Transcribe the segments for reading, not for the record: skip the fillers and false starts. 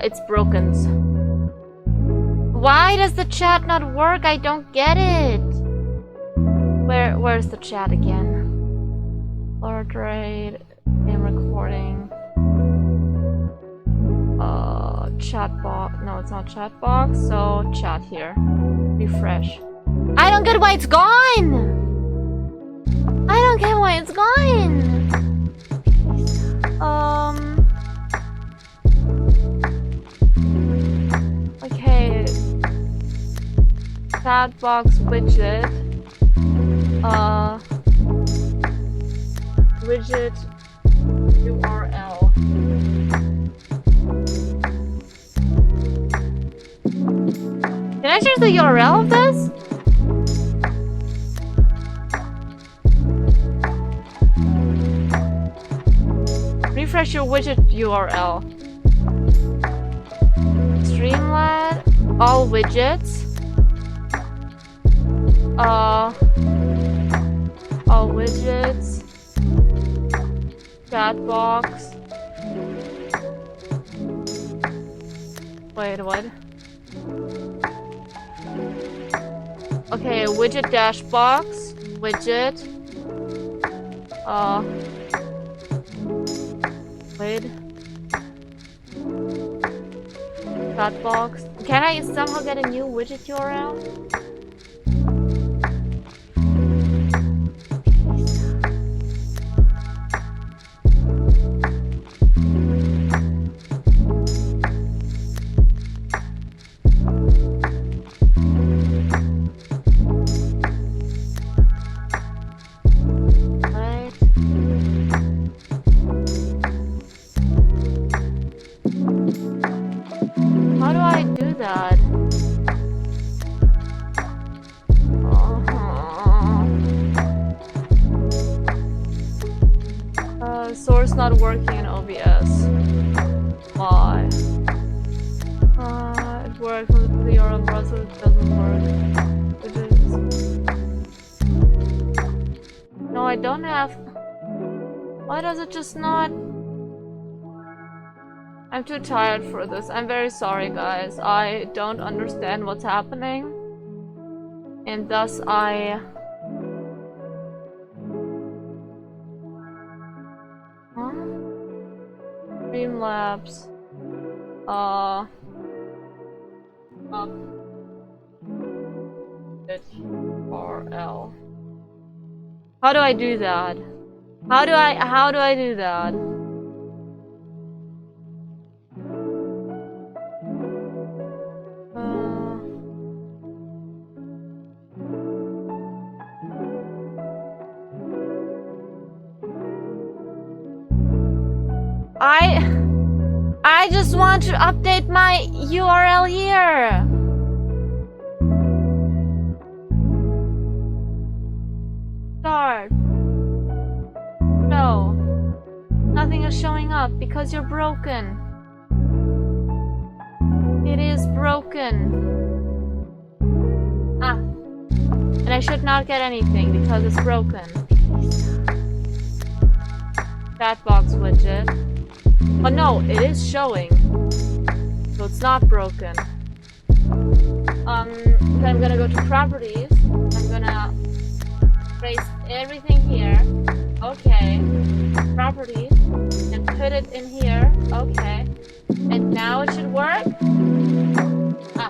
it's broken. Why does the chat not work? I don't get it. Where's the chat again? Lord Raid, game recording. Chat box. No, it's not chat box. So chat here. Refresh. I don't get why it's gone. I don't get why it's gone. Okay. Chat box widget. Widget URL. Can I change the URL of this? Refresh your widget URL. Streamlit. All widgets. All widgets. Chat box. Wait, what? Okay, widget dash box. Widget. Wait. Chat box. Can I somehow get a new widget URL? Source not working in OBS. Why? It works with the URL browser, it doesn't work. No, I don't have. Why does it just not? I'm too tired for this. I'm very sorry, guys. I don't understand what's happening. And thus Streamlabs. URL. How do I do that? How do I do that? I just want to update my URL here. Start. No. Nothing is showing up because you're broken. It is broken. Ah. And I should not get anything because it's broken. Chat box widget. Oh no, it is showing. So it's not broken. Then I'm gonna go to properties. I'm gonna erase everything here. Okay. Properties. And put it in here. Okay. And now it should work. Ah.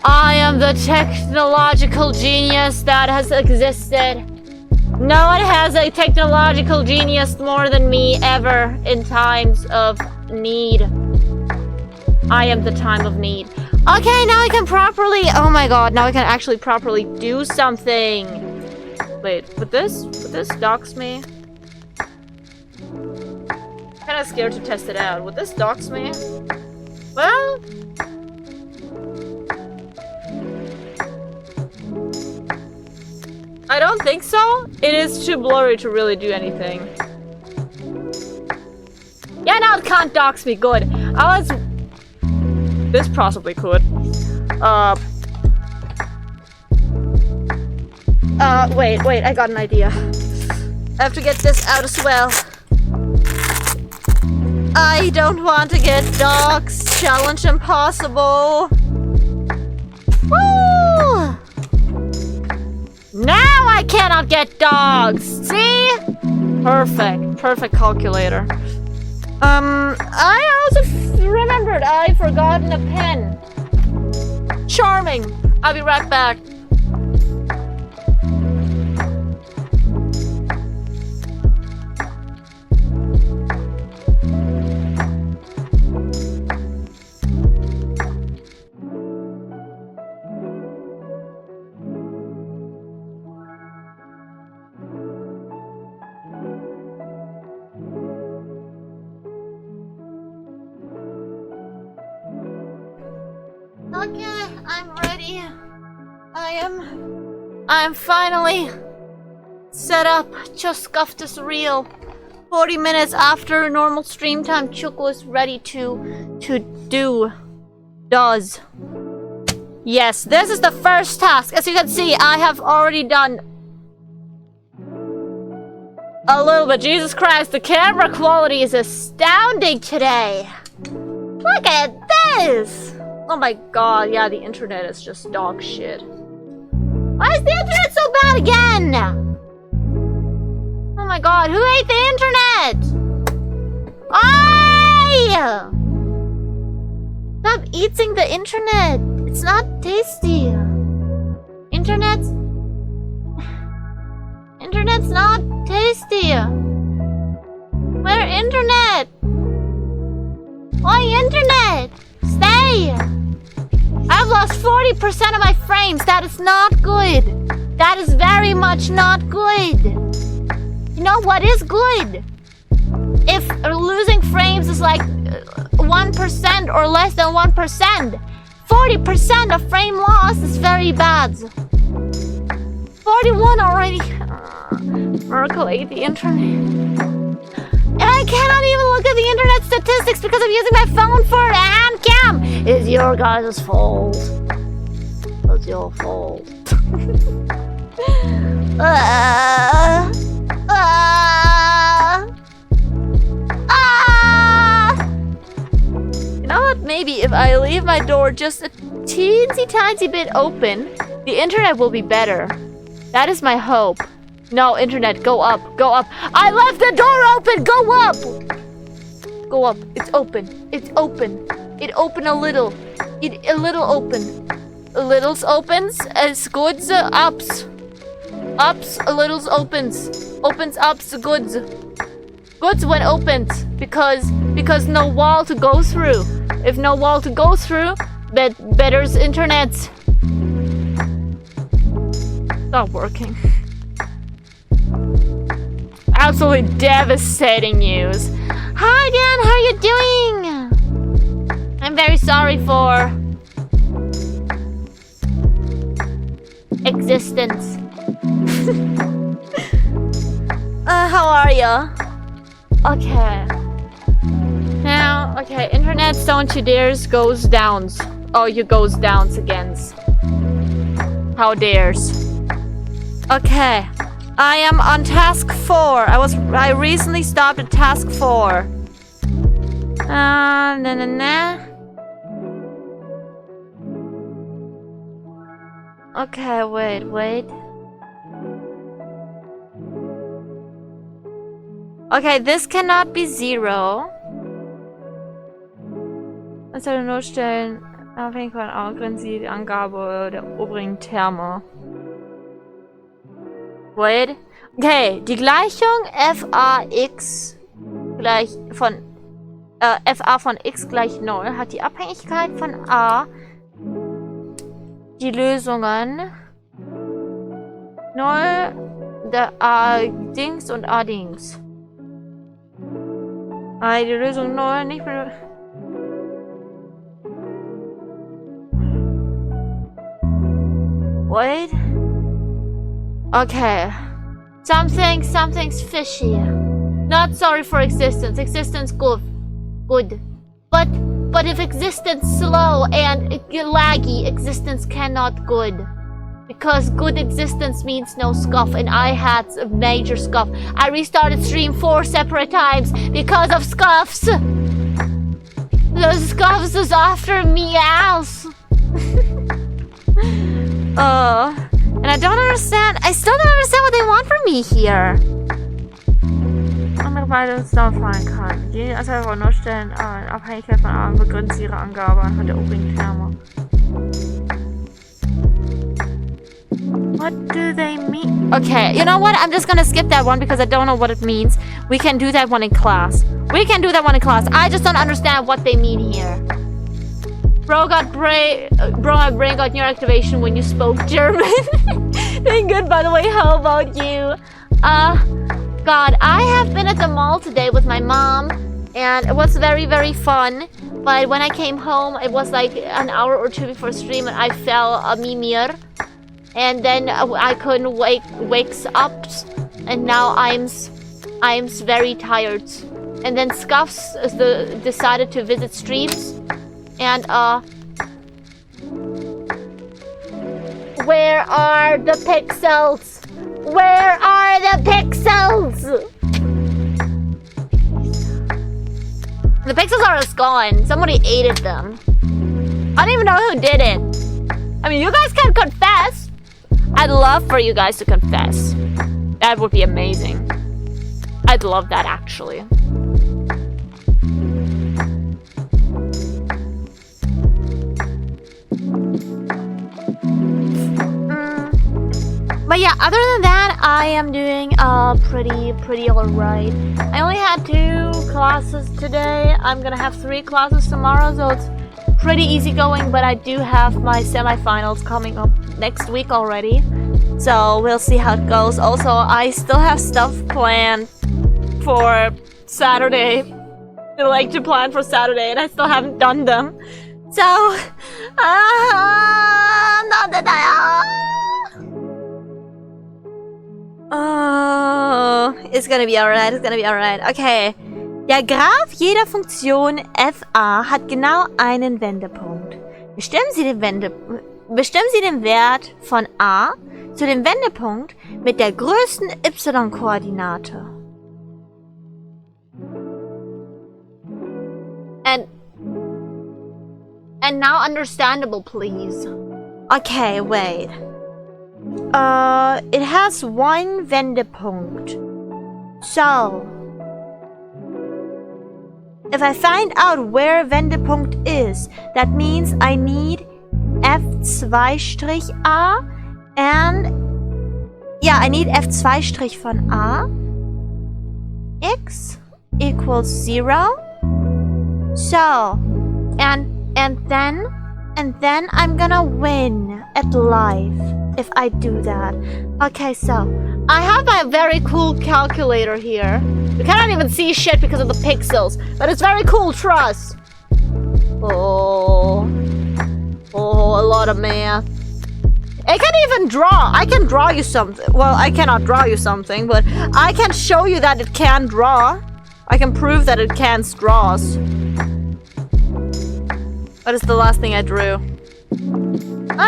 I am the technological genius that has existed. No one has a technological genius more than me ever in times of need. I am the time of need. Okay, now I can properly... Oh my god, now I can actually properly do something. Wait, would this dox me? Kinda scared to test it out. Would this dox me? Well... I don't think so. It is too blurry to really do anything. Yeah, now it can't dox me. Good. This possibly could. Wait, I got an idea. I have to get this out as well. I don't want to get dogs. Challenge impossible. Woo! Now I cannot get dogs. See? Perfect. Perfect calculator. I also remembered I forgotten a pen. Charming. I'll be right back. Okay, I'm ready. I'm finally set up. Just scuffed this reel. 40 minutes after normal stream time, Chuk was ready does. Yes, this is the first task. As you can see, I have already done a little bit. Jesus Christ, the camera quality is astounding today. Look at this. Oh my god, yeah, the internet is just dog shit. Why is the internet so bad again? Oh my god, who ate the internet? Why? Stop eating the internet. It's not tasty. Internet's not tasty. Where internet? Why internet? Stay! I've lost 40% of my frames. That is not good. That is very much not good. You know what is good? If losing frames is like 1% or less than 1%, 40% of frame loss is very bad. 41 already. Merkel ate the internet. And I cannot even look at the internet statistics because I'm using my phone for a hand cam. It's your guys' fault. It's your fault. You know what? Maybe if I leave my door just a teensy tiny bit open, the internet will be better. That is my hope. No, internet, go up, go up. I left the door open, go up! Go up, it's open, it's open. It open a little. A little open. A little's opens as goods ups. Ups, a little's opens. Opens ups, goods. Goods when opens. Because no wall to go through. If no wall to go through, better's internet. Not working. Absolutely devastating news. Hi Dan, how are you doing? I'm very sorry for existence. How are you? Okay. Now, okay, internet don't you dares goes downs. Oh, you goes downs again. How dares? Okay. I am on task 4. I recently stopped at task 4. Okay, wait. Okay, this cannot be 0. Es soll nur stellen, abhängig von Angrenzen die Angabe der oberen Terme. Wait. Okay, die Gleichung f(a(x) gleich von f(a) von x gleich 0 hat die Abhängigkeit von a die Lösungen 0 der a-Dings und a-Dings. Die Lösung 0 nicht mehr. Wait. Okay. Something's fishy. Not sorry for existence. Existence good. But if existence slow and laggy, existence cannot good. Because good existence means no scuff, and I had a major scuff. I restarted stream 4 separate times because of scuffs. The Scuffs is after me ass. And I don't understand. I still don't understand what they want from me here. Andere beide uns downfallen kann. Die Anzahl nur stellen in Abhängigkeit von anderen begründen sie ihre Angabe anhand der obigen Terme. What do they mean? Okay, you know what? I'm just gonna skip that one because I don't know what it means. We can do that one in class. We can do that one in class. I just don't understand what they mean here. Bro, my brain got new activation when you spoke German. Doing good, by the way. How about you? God, I have been at the mall today with my mom, and it was very, very fun. But when I came home, it was like an hour or two before stream, and I fell a mimir. And then I couldn't wakes up, and now I'm very tired. And then Scuffs decided to visit streams, and where are the pixels? Where are the pixels? The pixels are just gone. Somebody ate them. I don't even know who did it. I mean, you guys can confess. I'd love for you guys to confess. That would be amazing. I'd love that, actually. But yeah, other than that, I am doing pretty alright. I only had 2 classes today. I'm gonna have 3 classes tomorrow, so it's pretty easy going. But I do have my semifinals coming up next week already, so we'll see how it goes. Also, I still have stuff planned for Saturday, to plan for Saturday, and I still haven't done them. So, it's gonna be alright, it's gonna be alright. Okay. Der Graph jeder Funktion fa hat genau einen Wendepunkt. Bestimmen Sie den Wert von a zu dem Wendepunkt mit der größten y-Koordinate. And now understandable, please. Okay, wait. It has 1 Wendepunkt. So, if I find out where Wendepunkt is, that means I need f2'a and yeah, I need f2' von a. X equals 0. So, and then I'm gonna win at life if I do that. Okay, so I have my very cool calculator here. You cannot even see shit because of the pixels, but it's very cool, trust. Oh, a lot of math. I can't even draw. I can draw you something. Well, I cannot draw you something, but I can show you that it can draw. I can prove that it can draws. What is the last thing I drew?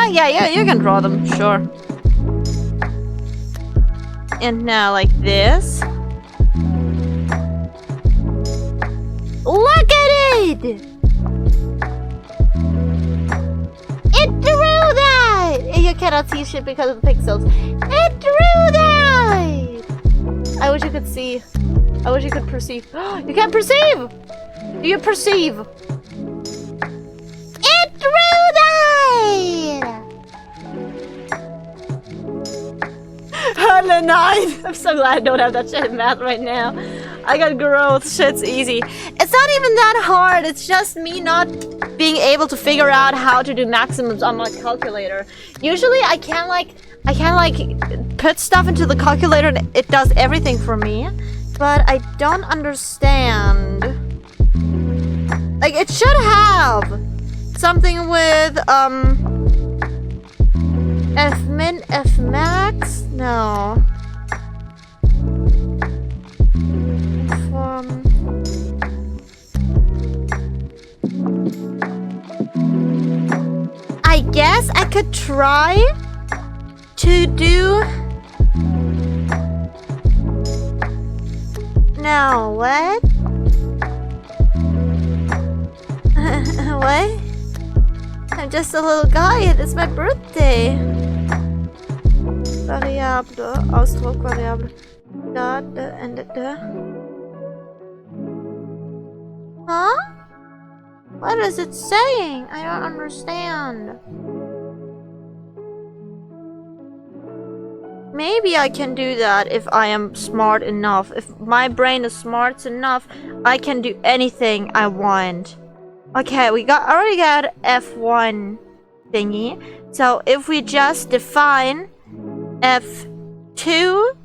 Yeah, you can draw them, sure. And now, like this. Look at it! It drew that! You cannot see shit because of the pixels. It drew that! I wish you could see. I wish you could perceive. You can't perceive! Do you perceive? It drew that! 9. I'm so glad I don't have that shit in math right now. I got growth. Shit's easy. It's not even that hard. It's just me not being able to figure out how to do maximums on my calculator. Usually I can put stuff into the calculator and it does everything for me. But I don't understand. Like, it should have something with F-min, F-max? No. I guess I could try to do... No, what? way. I'm just a little guy and it's my birthday. Variable, Ausdruck, Variable. Da, and da. Huh? What is it saying? I don't understand. Maybe I can do that if I am smart enough. If my brain is smart enough, I can do anything I want. Okay, already got F1 thingy. So if we just define F2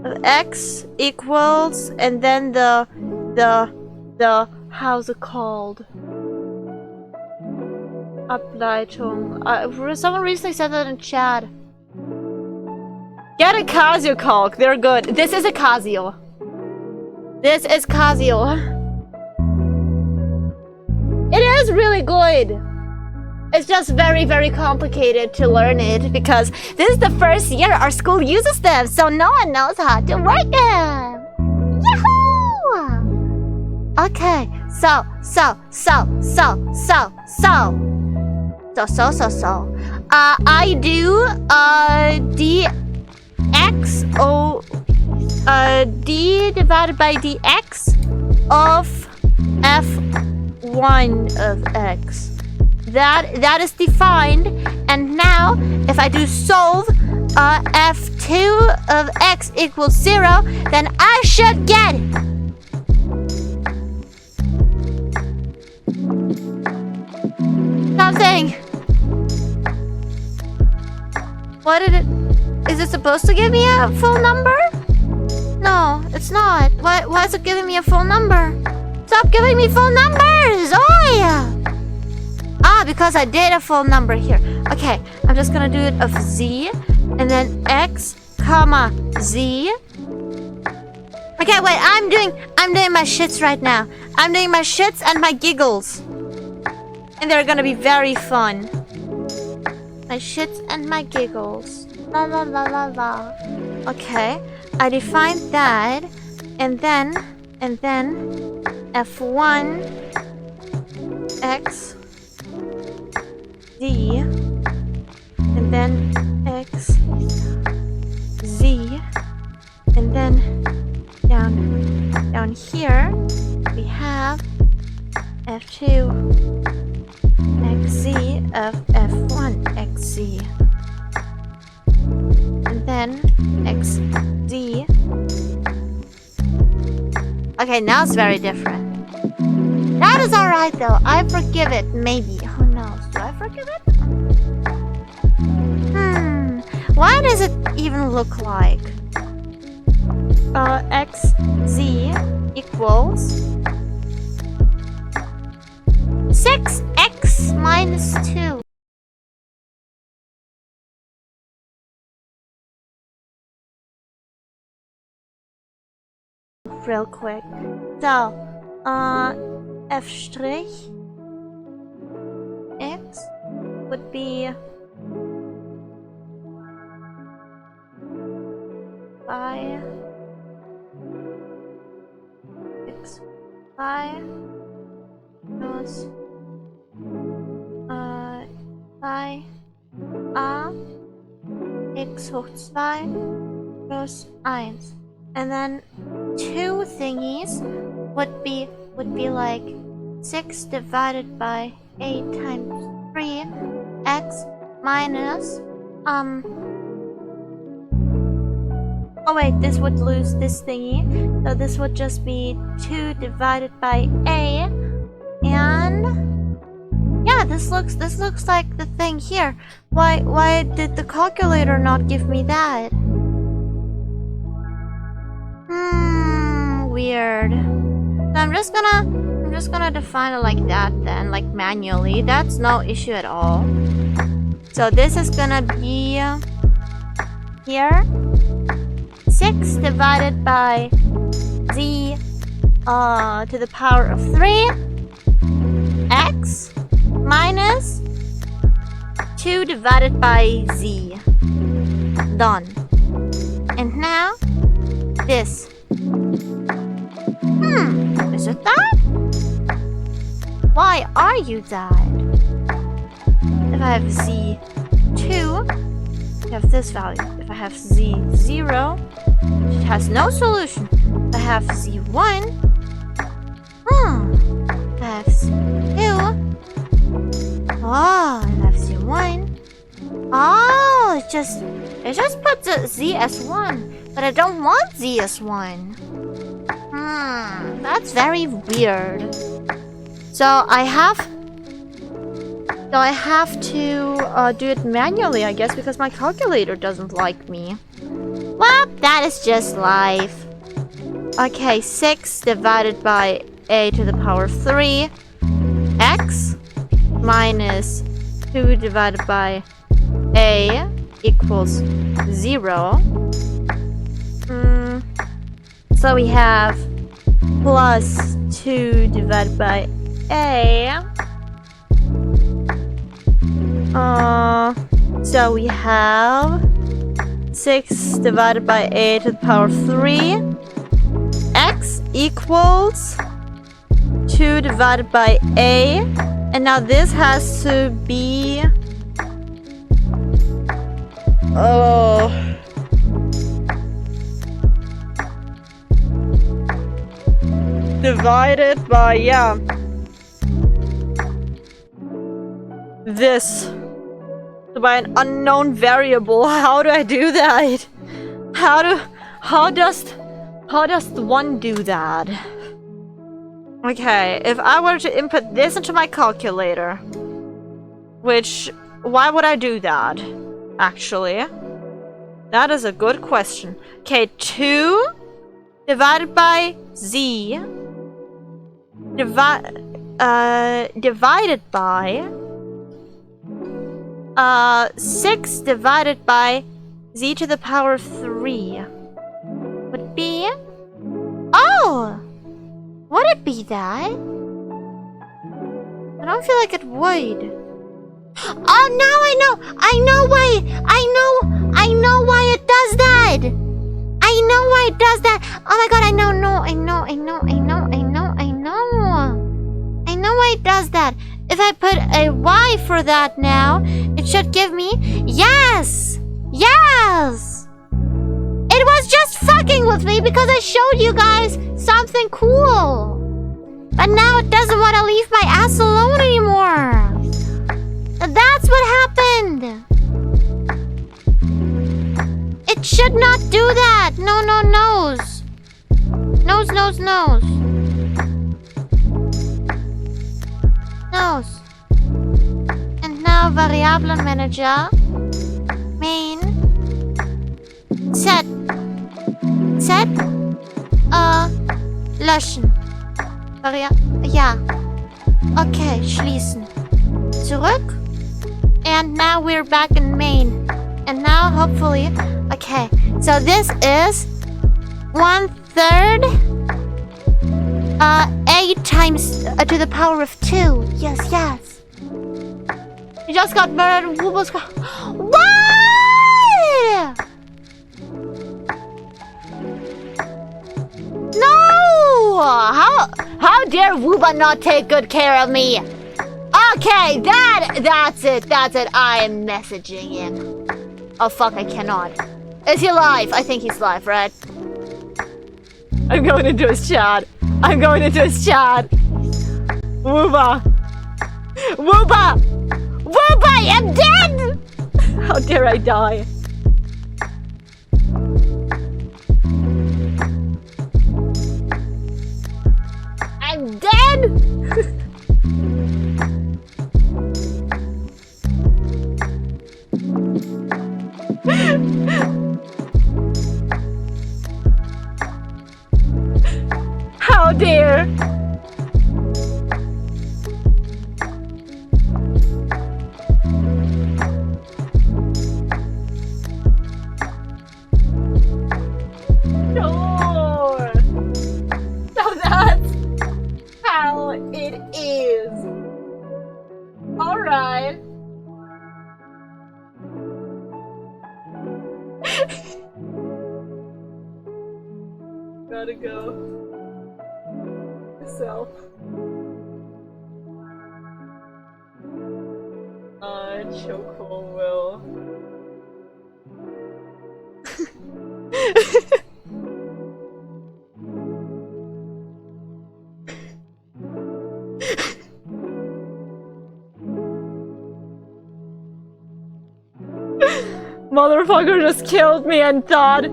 of x equals, and then the how's it called? Ableitung. For some reason I said that in chat. Get a Casio calc. They're good. This is a Casio. This is Casio. It is really good. It's just very, very complicated to learn it because this is the first year our school uses them, so no one knows how to work them. Yahoo! Okay, so. I do d divided by dx of f1 of x. That is defined, and now if I do solve f2 of x equals 0, then I should get something. What did it? Is it supposed to give me a full number? No, it's not. Why is it giving me a full number? Stop giving me full numbers! Oh! Ah, because I did a full number here. Okay, I'm just gonna do it of z, and then x, comma, z. Okay, wait, I'm doing my shits right now. I'm doing my shits and my giggles. And they're gonna be very fun. My shits and my giggles. La la la la la. Okay, I defined that, and then f1 x z, and then x z, and then down here we have f2 xz of f1 xz, and then xz. Okay, now it's very different. That is alright though. I forgive it, maybe. Who knows? Do I forgive it? What does it even look like? Xz equals 6x minus 2. Real quick. So, f strich x would be 5 x 5 plus 5 a x hoch 2 plus 1. And then 2 thingies would be like 6 divided by 8 times 3 x minus oh wait, this would lose this thingy, so this would just be 2 divided by a, and yeah, this looks like the thing here. Why did the calculator not give me that? Weird. So I'm just gonna define it like that then, like manually. That's no issue at all. So this is gonna be here 6 divided by z to the power of 3 x minus 2 divided by z. Done. And now this. Is it that? Why why are you that? If I have Z2, I have this value. If I have Z0, it has no solution. If I have Z1, I have Z2. Oh, I have Z1. Oh, it just puts the Z as 1. But I don't want Z as 1. That's very weird. So I have to do it manually, I guess, because my calculator doesn't like me. Well, that is just life. Okay, 6 divided by a to the power of 3 x minus 2 divided by a equals 0. So we have plus 2 divided by a. So we have 6 divided by a to the power of 3 x equals 2 divided by a, and now this has to be divided by, this. By an unknown variable. How do I do that? How does the one do that? Okay, if I were to input this into my calculator, why would I do that? Actually, that is a good question. Okay, 2 divided by z divided by 6 divided by z to the power of 3 would be... Oh! Would it be that? I don't feel like it would. Oh, now I know! I know why it does that! I know why it does that! Oh my god, I know why it does that. If I put a Y for that now, it should give me... Yes! Yes! It was just fucking with me because I showed you guys something cool. But now it doesn't want to leave my ass alone anymore. That's what happened. It should not do that. No, nose. Nose. And now variable manager main set löschen. Ja. Okay, schließen. Zurück. And now we're back in main. And now hopefully, okay. So this is 1/3 a times to the power of 2. Yes. You just got murdered. What? No! How dare Wooba not take good care of me? Okay, that's it. I am messaging him. Oh fuck, I cannot. Is he live? I think he's live, right? I'm going into his chat. Wooba, I'm dead! How dare I die? I'm dead! How dare! Sure! So that's how it is. Alright. Gotta go. Yourself. Choco will. Motherfucker just killed me and thought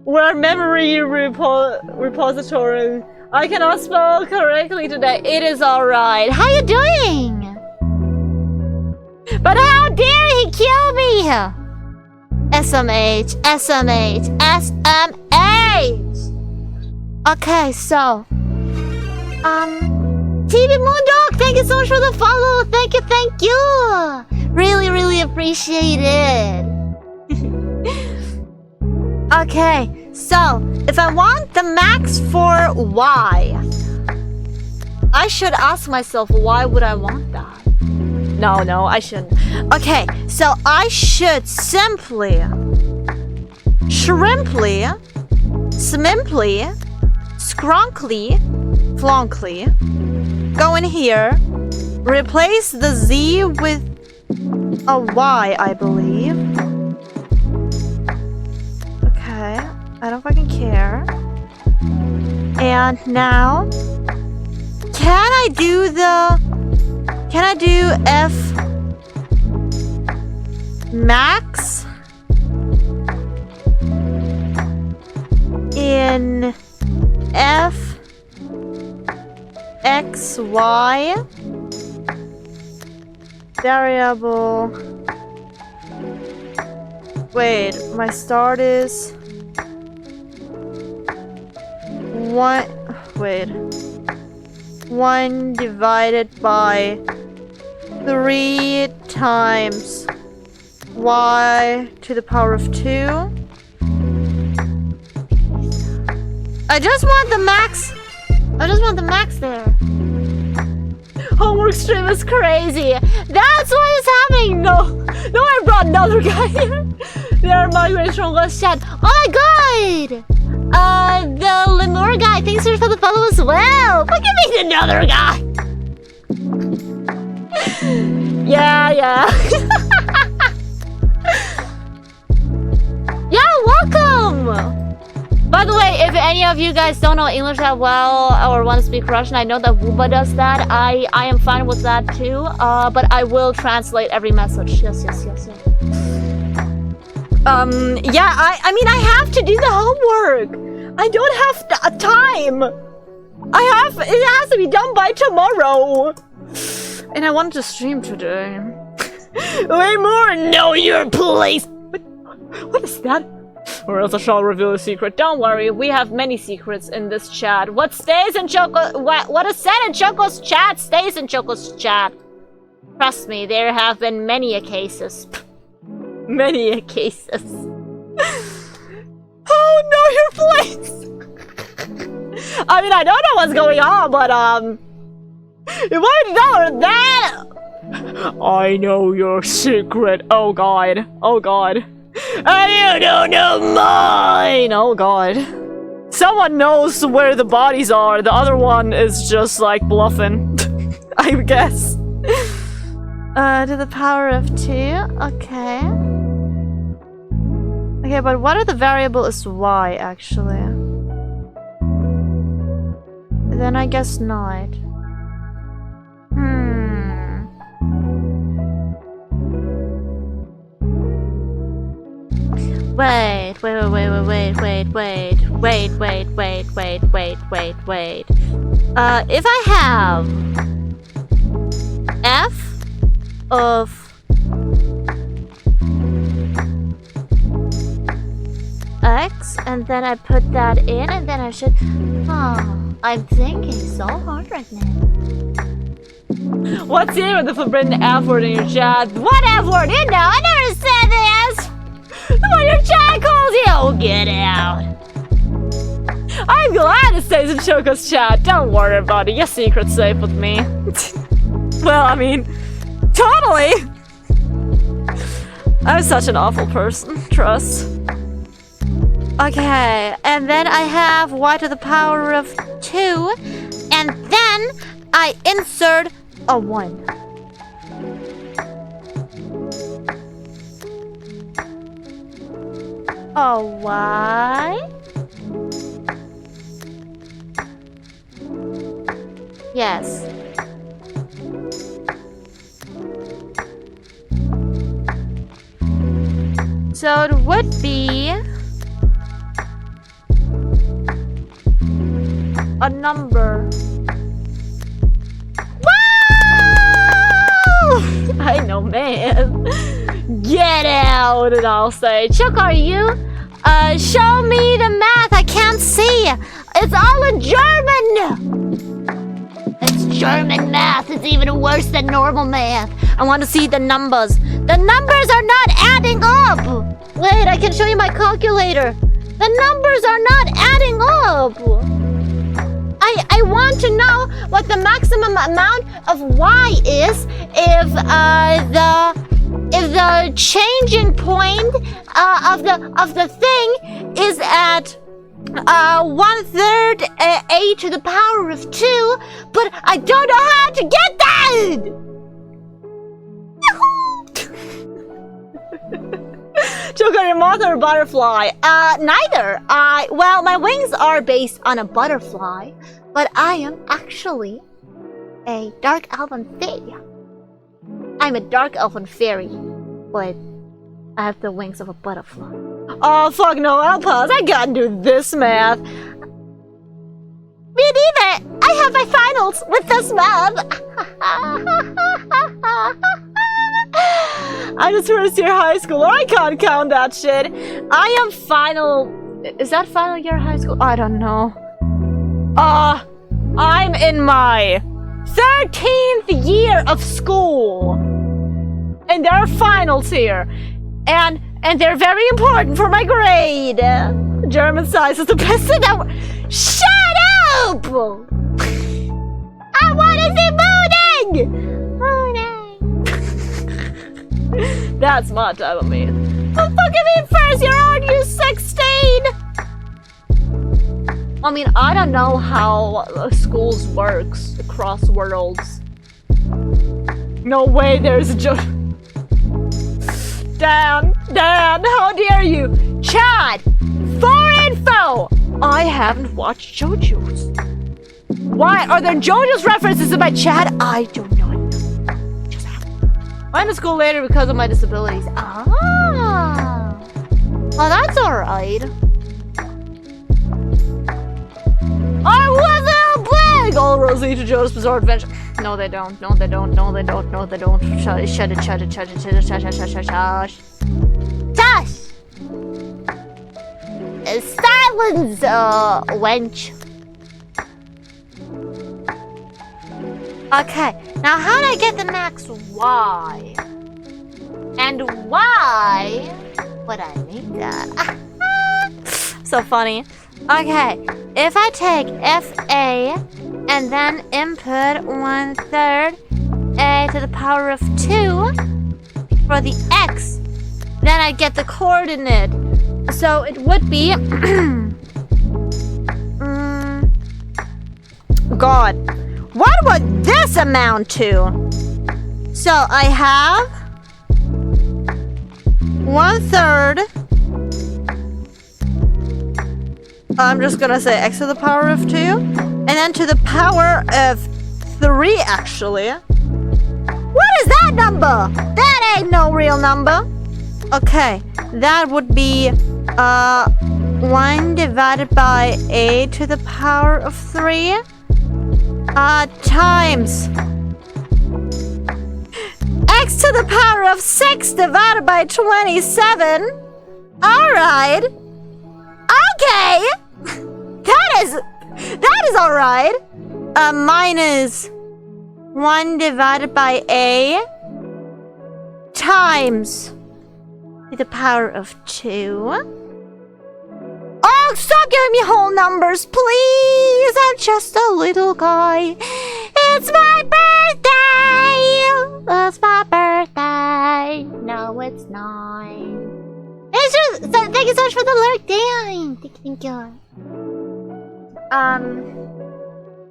we're memory repository. I cannot spell correctly today. It is alright. How you doing? But how dare he kill me? SMH, SMH, SMH. Okay, so TV Moondog, thank you so much for the follow. Thank you. Really, really appreciate it. Okay, so if I want the max for Y, I should ask myself, why would I want that? No, I shouldn't. Okay, so I should simply, shrimply, smimply, scrunkly, flonkly, go in here, replace the Z with a Y, I believe. Okay, I don't fucking care. And now, can I do F max in F X Y variable. Wait, my start is 1. Wait, 1 divided by 3 times y to the power of 2. I just want the max. I just want the max there. Homework stream is crazy. That's what is happening. No, I brought another guy here. They are migrating from West Chat. Oh my god. The Lemur guy, thanks for the follow as well. Look at me, another guy. Yeah. Yeah, welcome. By the way, if any of you guys don't know English that well or want to speak Russian, I know that Wooba does that. I am fine with that too. But I will translate every message. Yes. Yeah, I mean, I have to do the homework. I don't have time. It has to be done by tomorrow. And I wanted to stream today. Way more know your place. What is that? Or else I shall reveal a secret. Don't worry, we have many secrets in this chat. What stays in Choco... What is said in Choco's chat stays in Choco's chat. Trust me, there have been many cases. Many cases. Oh, know your place! I mean, I don't know what's going on, but, you might know that! I know your secret. Oh, God. And you don't know mine! Oh, God. Someone knows where the bodies are. The other one is just, like, bluffing. I guess. To the power of 2. Okay. Okay, but what are the variables y, actually? Then I guess not. Wait. If I have f of x, and then I put that in, and then I should... Oh, I'm thinking so hard right now. What's the name of the forbidden F word in your chat? What F word? You know, I never said this! What your chat calls you! Oh, get out! I'm glad it stays in Choco's chat. Don't worry about it. Your secret's safe with me. Well, I mean, totally! I'm such an awful person. Trust. Okay, and then I have y to the power of 2, and then I insert a 1. Oh, why? Yes. So it would be a number. Whoa! I know, man. Get out, and I'll say, Chuck, are you? Show me the math. I can't see. It's all in German. It's German math. It's even worse than normal math. I want to see the numbers. The numbers are not adding up. Wait, I can show you my calculator. The numbers are not adding up. I want to know what the maximum amount of y is if the changing point of the thing is at 1/3 a to the power of 2, but I don't know how to get that. Joke, are your moth or a butterfly? Neither. Well, my wings are based on a butterfly, but I am actually a dark elven fairy. I'm a dark elven fairy, but I have the wings of a butterfly. Oh, fuck no, I'll pause. I can't do this math. Me neither. I have my finals with this math. I'm just first year high school. I can't count that shit. I am final. Is that final year high school? I don't know. I'm in my 13th year of school. And there are finals here. And they're very important for my grade. German science is the best thing that. Shut up! I want to see Mooning! That's my type of mean. What fucking mean first year, aren't you 16? I mean, I don't know how schools works across worlds. No way there's a joke. Dan, how dare you? Chad, for info! I haven't watched JoJo's. Why are there JoJo's references in my chat? I do not know. I'm in school later because of my disabilities. Ah. Well, that's alright. I was a big old Rosie to JoJo's Bizarre Adventure. No, they don't. No, they don't. No, they don't. No, they don't. Shut it. Shut it. Shut it. Shut it. Shut it. Shut it. Shut it. Shut it. Shush! Silence, wench. Okay, now how do I get the max y? And why would I need that? So funny. Okay, if I take FA and then input 1/3 a to the power of 2 for the x, then I get the coordinate. So it would be God, what would this amount to? So I have 1/3. I'm just gonna say x to the power of 2, and then to the power of 3 actually. What is that number? That ain't no real number. Okay, that would be 1 divided by a to the power of 3 times x to the power of 6 divided by 27. Alright. Okay. That is alright. Minus 1 divided by a times to the power of 2. Oh, stop giving me whole numbers, please. I'm just a little guy. It's my birthday. It's my birthday. No, it's not. It's just, thank you so much for the lurk. Damn. Thank you.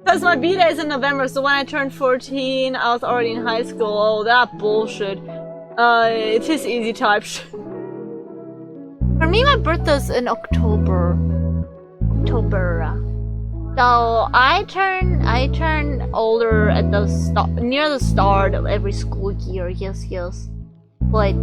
Because my B-day is in November, so when I turned 14, I was already in high school. Oh, that bullshit. It is easy type. For me, Me, my birthday's in October. So I turn older at the near the start of every school year. Yes. But.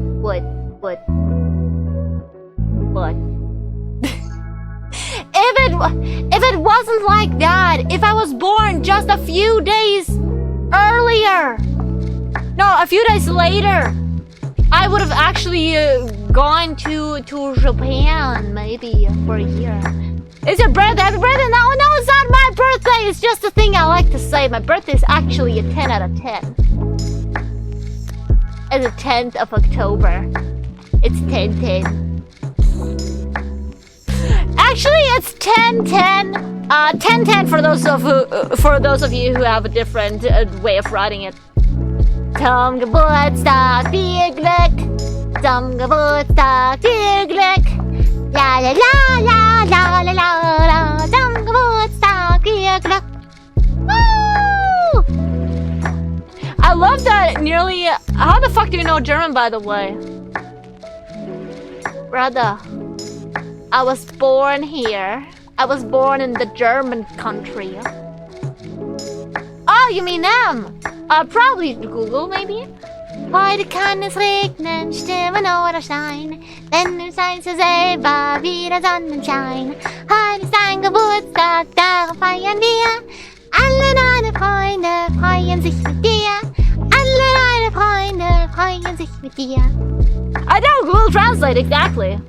If it wasn't like that, if I was born just a few days earlier, no, a few days later, I would have actually gone to Japan maybe for a year. It's your birthday, happy birthday! No, it's not my birthday. It's just a thing I like to say. My birthday is actually a 10 out of 10. It's the 10th of October. It's 10/10. Actually, it's 10/10. 10/10 for those of you who have a different way of writing it. Zum Geburtstag, viel Glück. Zum Geburtstag, viel Glück. La la la la la la la la. Zum Geburtstag, viel Glück. Woo! I love that nearly. How the fuck do you know German, by the way? Brother, I was born here. I was born in the German country. Oh, you mean them? Probably Google, maybe? Heute kann es regnen, stürmen oder schneien, denn du seiest ja selber wieder Sonnenschein. Heute ist dein Geburtstag, darauf feiern wir. Alle deine Freunde freuen sich mit dir. Alle deine Freunde freuen sich mit dir. I know, Google Translate, exactly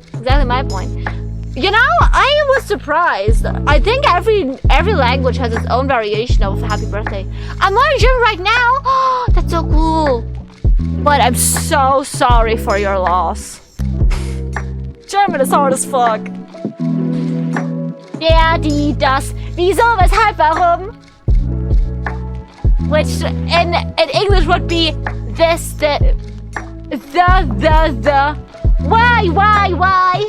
my point. You know, I was surprised. I think every language has its own variation of happy birthday. I'm learning German right now. Oh, that's so cool. But I'm so sorry for your loss. German is hard as fuck. Der, die, das, wieso, weshalb, warum? Which in English would be this, the, why?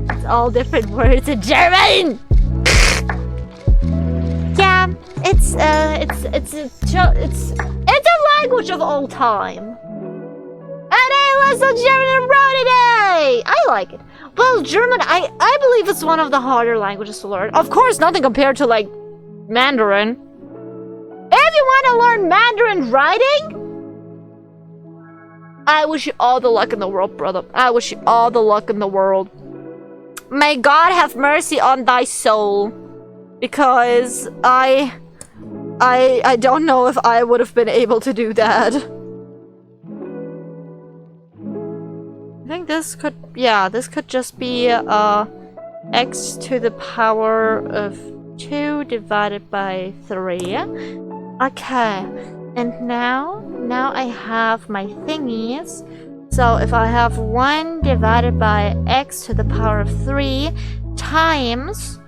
It's all different words in German. Yeah, it's a language of all time. And I listen to German and wrote today. I like it. Well, German, I believe it's one of the harder languages to learn. Of course, nothing compared to like Mandarin. If you want to learn Mandarin writing, I wish you all the luck in the world, brother. I wish you all the luck in the world. May God have mercy on thy soul, because I don't know if I would have been able to do that. I think this could just be x to the power of 2 divided by 3. Okay, and now I have my thingies. So if I have 1 divided by x to the power of 3 times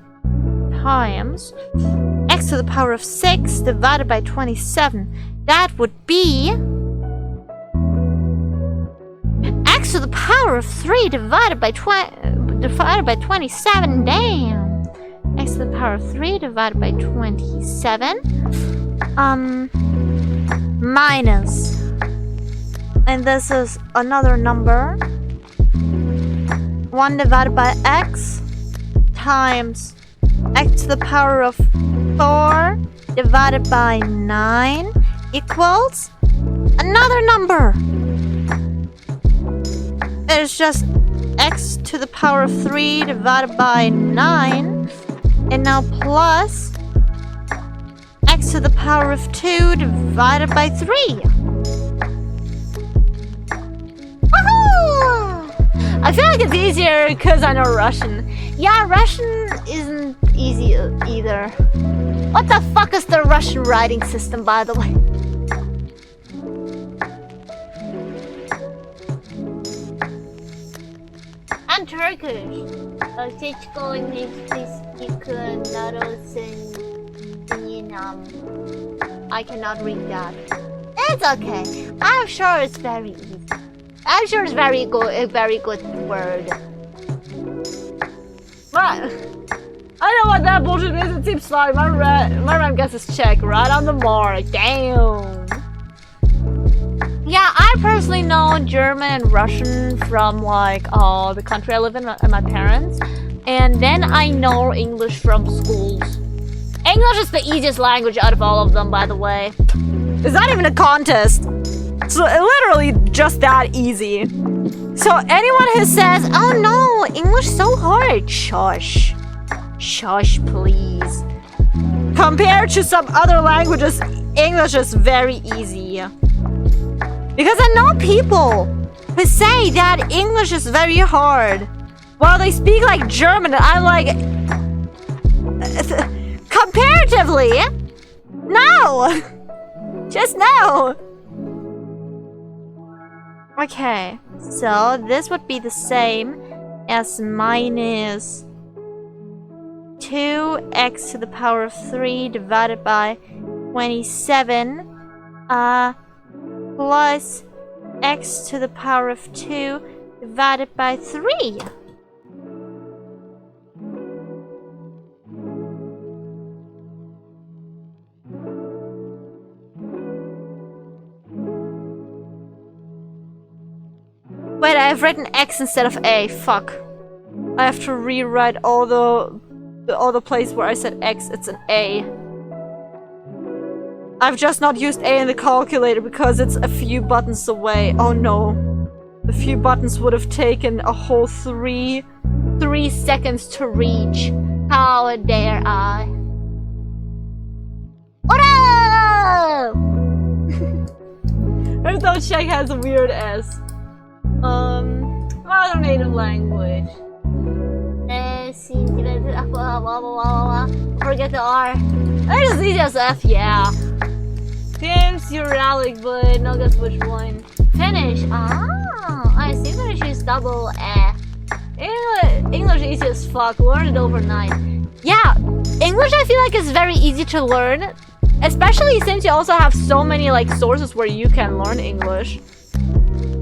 x to the power of 6 divided by 27, that would be x to the power of 3 divided by 27. Damn. X to the power of 3 divided by 27. Minus. And this is another number. 1 divided by x times x to the power of 4 divided by 9 equals another number. It's just x to the power of 3 divided by 9. And now plus x to the power of 2 divided by 3. Woohoo! I feel like it's easier because I know Russian. Yeah, Russian isn't easy either. What the fuck is the Russian writing system, by the way? I'm Turkish. I cannot read that. It's okay. I'm sure it's very easy. I'm sure it's very good, a very good word. But I know what that bullshit is. It seems like my rhyme guess is check right on the mark. Damn. Yeah, I personally know German and Russian from like the country I live in and my parents. And then I know English from schools. English is the easiest language out of all of them, by the way. It's not even a contest. It's literally just that easy. So anyone who says, oh no, English so hard, shush. Shush, please. Compared to some other languages, English is very easy. Because I know people who say that English is very hard. While they speak like German, I'm like... comparatively, no! Just no! Okay, so this would be the same as minus 2x to the power of 3 divided by 27 plus x to the power of 2 divided by 3. Wait, I've written X instead of A. Fuck. I have to rewrite all the place where I said X. It's an A. I've just not used A in the calculator because it's a few buttons away. Oh no. A few buttons would have taken a whole 3 seconds to reach. How dare I? Oh no! Don't check has a weird S. Other native language. Forget the R. It's as easy as F, yeah. Seems Uralic, but no guess which one. Finnish. Ah, I see Finnish is double F. English easy as fuck. Learn it overnight. Yeah, English I feel like is very easy to learn, especially since you also have so many like sources where you can learn English.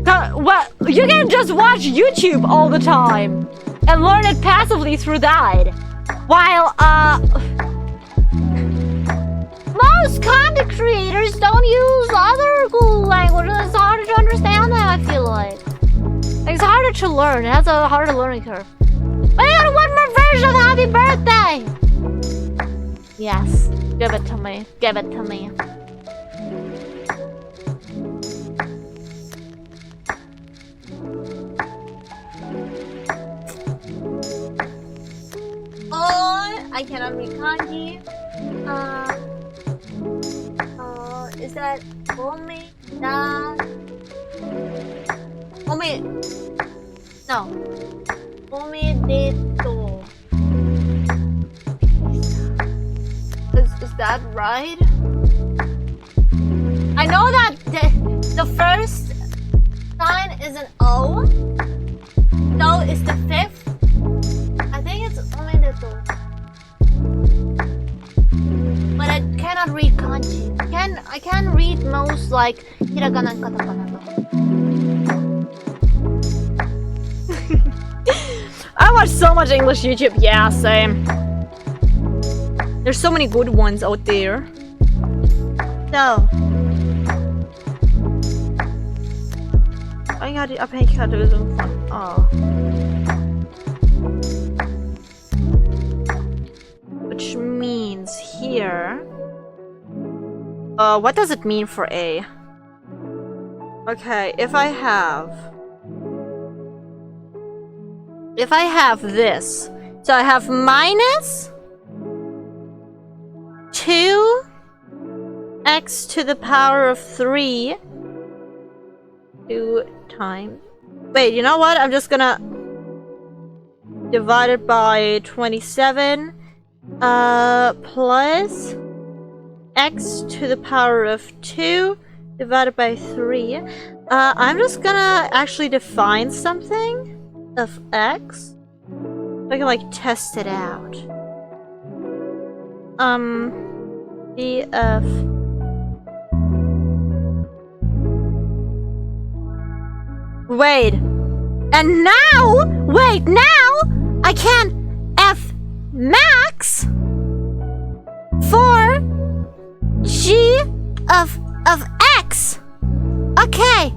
Well, you can just watch YouTube all the time and learn it passively through that. While, most content creators don't use other cool languages. It's harder to understand them, I feel like. It's harder to learn. It has a harder learning curve. But I got one more version of Happy Birthday! Yes. Give it to me. Give it to me. I cannot read kanji. Is that omi da? Omi? No. Omi de to. Is that right? I know that the first sign is an O. So is the fifth. I think it's omi de to. But I cannot read kanji. I can read most like hiragana and katakana. I watch so much English YouTube. Yeah, same. There's so many good ones out there. So. Ich die Abhängigkeitslösung von A. Which means here. What does it mean for A? Okay, if I have this, so I have minus 2x to the power of 3 2 times. Wait, you know what? I'm just gonna divide it by 27 plus x to the power of 2 divided by 3. I'm just gonna actually define something of x so I can like test it out. df wait, and now I can f max for g of x. Okay.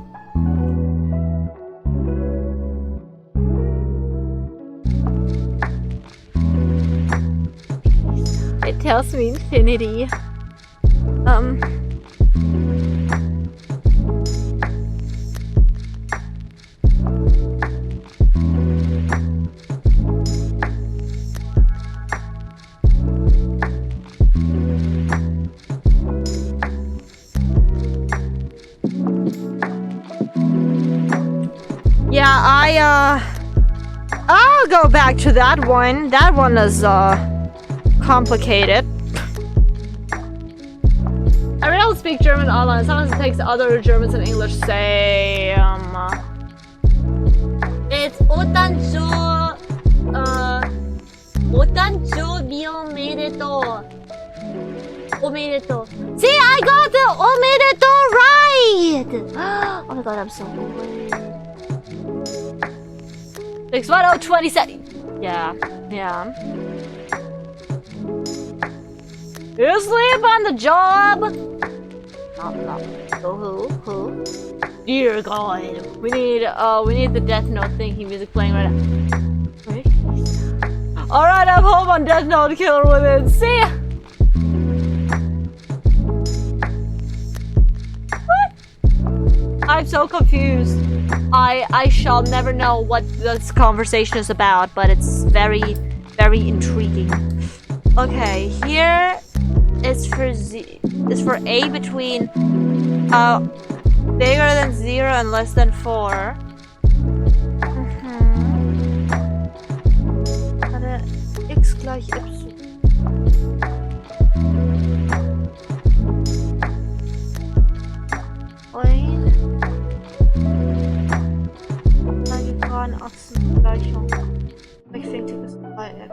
It tells me infinity. Yeah, I'll go back to that one. That one is, complicated. I really don't speak German online. Sometimes it takes other Germans and English say, It's omedetou. See, I got the omedetou right! Oh my god, I'm so weird. 61027. yeah. You sleep on the job? Who? Dear God. We need the Death Note thinking music playing right now. Wait. Alright, I'm home on Death Note Killer Within. See ya! What? I'm so confused. I shall never know what this conversation is about, but it's very, very intriguing. Okay, here is for A between bigger than 0 and less than 4. Warte, x gleich y. Achsengleichung. Rechtwinkliges Dreieck.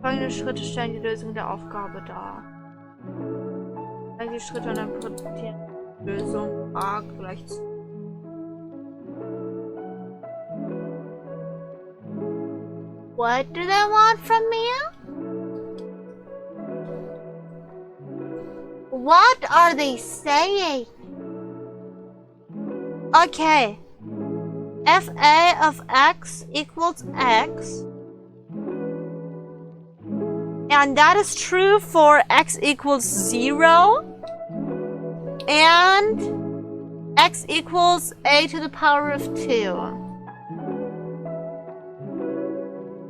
Folgende Schritte stellen die Lösung der Aufgabe dar. Die Schritte und dann produzieren die Lösung A gleich zu. What do they want from me? What are they saying? Okay. fa of x equals x. And that is true for x equals 0. And x equals a to the power of 2.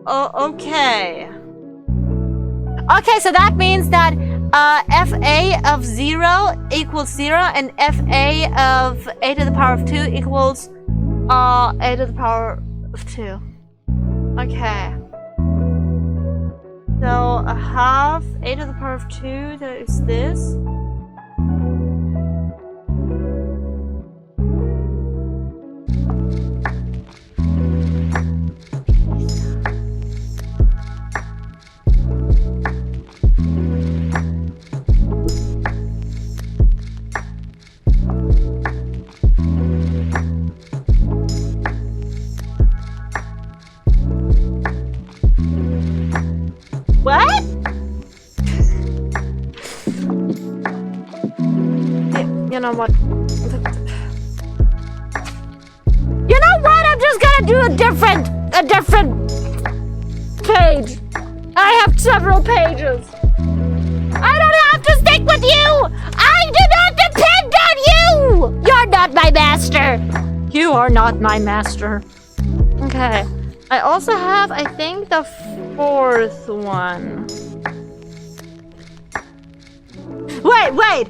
Oh, okay. Okay, so that means that fa of 0 equals 0 and fa of a to the power of 2 equals a to the power of 2. Okay. So a half a to the power of 2, that is this. What? You know what? You know what? I'm just gonna do a different page. I have several pages. I don't have to stick with you. I do not depend on you. You're not my master. You are not my master. Okay. I also have, I think, the 4th one. Wait!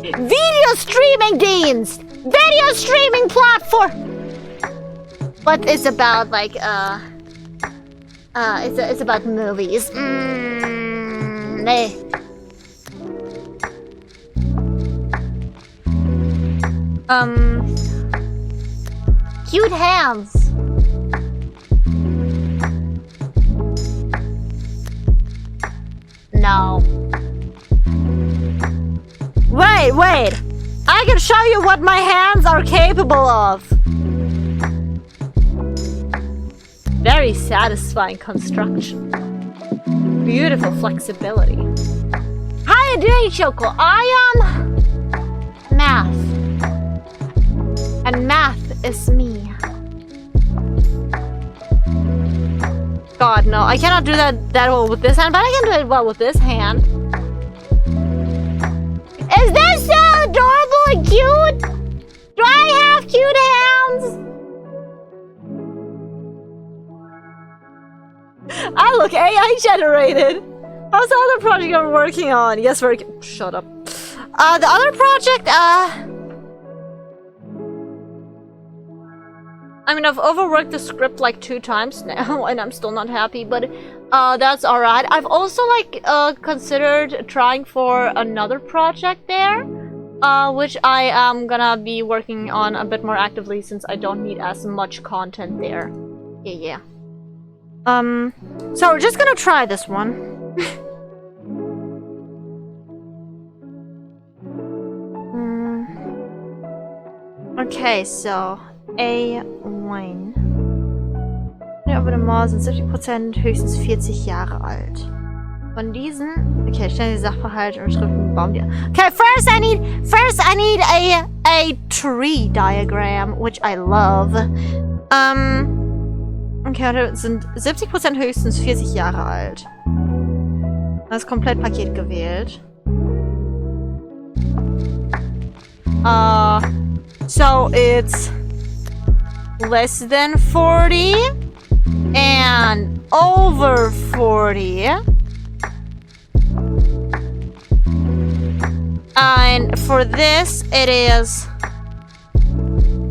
Video streaming dienst! Video streaming platform! But it's about, like, it's about movies. Cute hands. No. Wait. I can show you what my hands are capable of. Very satisfying construction. Beautiful flexibility. How are you doing, Choco? I am And math is me. God, no. I cannot do that well with this hand, but I can do it well with this hand. Is this so adorable and cute? Do I have cute hands? I look AI generated. How's the other project I'm working on? Yes, very. Shut up. The other project, I mean, I've overworked the script like 2 times now, and I'm still not happy, but that's alright. I've also, like, considered trying for another project there, which I am gonna be working on a bit more actively since I don't need as much content there. Yeah. So we're just gonna try this one. Okay, so A1. Über dem Mauer sind 70% höchstens 40 Jahre alt. Von diesen... Okay, stellen die Sachverhalte und Schriften bauen die... Okay, first I need a tree diagram, which I love. Okay, heute sind 70% höchstens 40 Jahre alt. Das Komplettpaket gewählt. So it's less than 40 and over 40. And for this, it is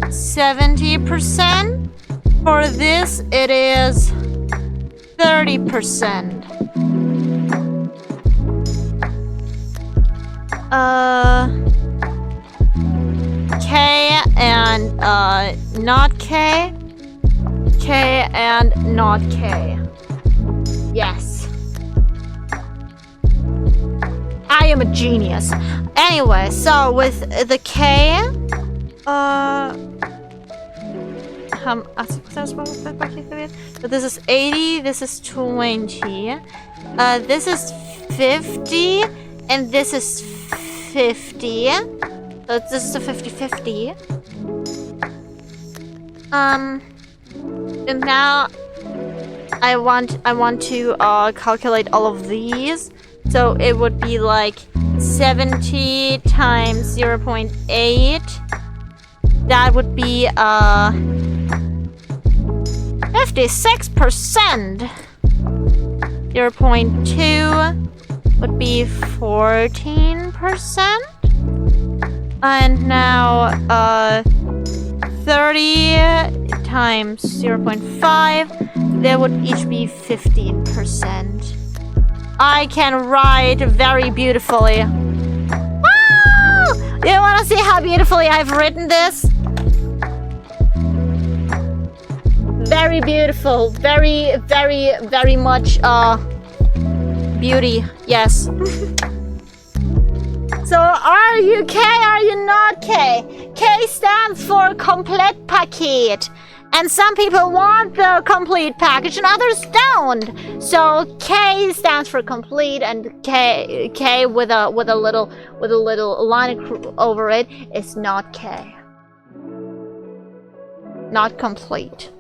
70%. For this, it is 30%. K and not K. K and not K. Yes. I am a genius. Anyway, so with the K, so this is 80, this is 20, this is 50, and this is 50. So this is a 50-50. And now I want to calculate all of these. So it would be like 70 times 0.8. That would be 56%. 0.2 would be 14%. And now 30 times 0.5, they would each be 15%. I can write very beautifully. Wow! You wanna see how beautifully I've written this? Very beautiful. Very, very, very much beauty. Yes. So, are you K, are you not K? K stands for Komplettpaket. And some people want the complete package and others don't. So, K stands for complete, and K with a little line over it is not K. Not complete.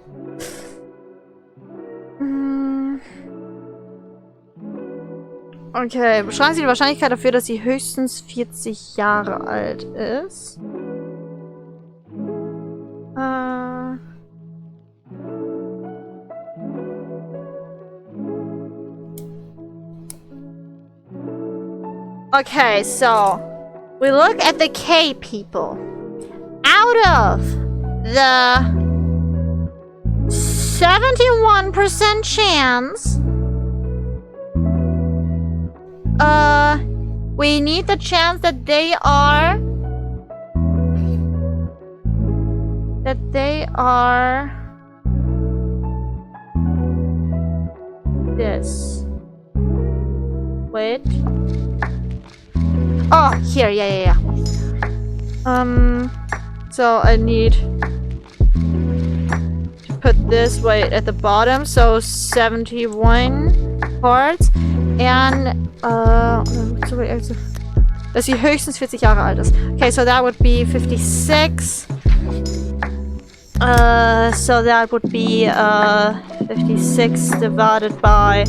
Okay, beschreiben Sie die Wahrscheinlichkeit dafür, dass sie höchstens 40 Jahre alt ist. Okay, so we look at the K people. Out of the 71% chance, we need the chance that they are this. Wait. Oh, here, yeah. So I need to put this right at the bottom, so 71 parts. And, dass sie höchstens 40 Jahre alt ist. Okay, so that would be 56 So that would be 56 divided by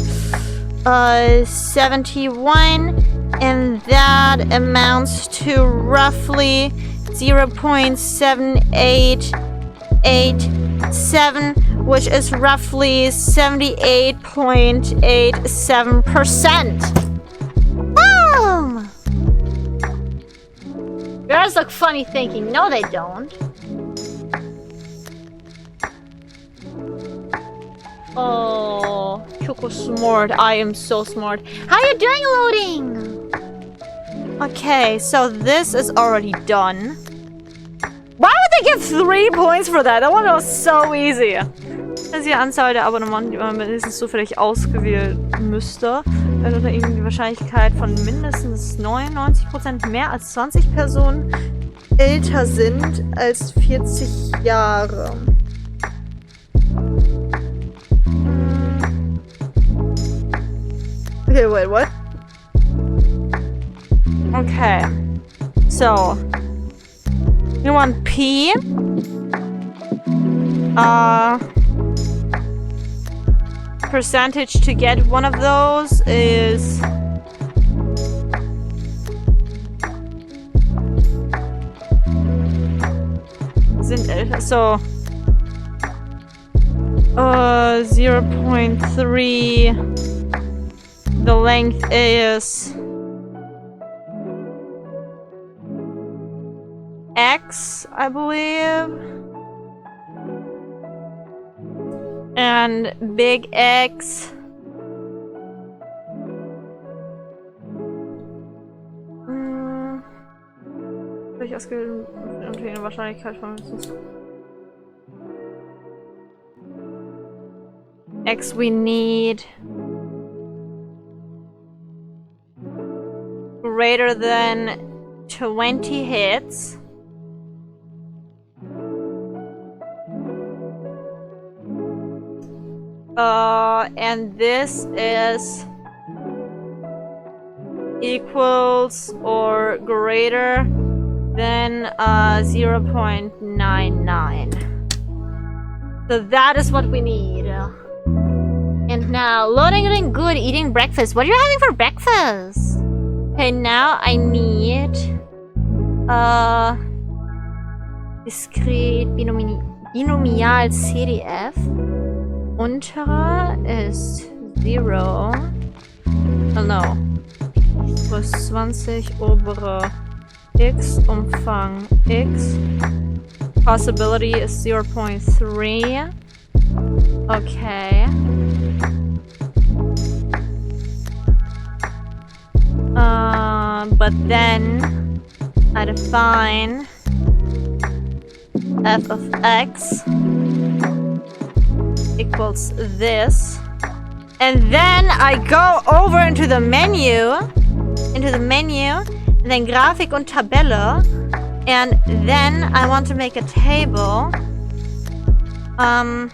71, and that amounts to roughly 0.7887, which is roughly 78.87%. Boom! Girls look funny thinking. No, they don't. Oh, Choco smart. I am so smart. How you doing, loading? Okay, so this is already done. Why would they give 3 points for that? That one was so easy. Das ist die Anzahl der Abonnementen, die man mindestens zufällig ausgewählt müsste. Wenn unter ihnen die Wahrscheinlichkeit von mindestens 99% mehr als 20 Personen älter sind als 40 Jahre. Okay, wait, what? Okay. So. You want P? Percentage to get one of those is... sind älter, so... 0.3... The length is... X, I believe. And big X. Durch ausgewählte unter eine Wahrscheinlichkeit von X we need greater than 20 hits. And this is equals or greater than 0.99. So that is what we need. And now, loading good, eating breakfast. What are you having for breakfast? Okay, now I need discrete binomial CDF. Untere ist 0. Oh no. Plus 20 obere X, Umfang X. Possibility is 0.3. Okay. But then I define f of x equals this, and then I go over into the menu, and then Grafik und Tabelle, and then I want to make a table. I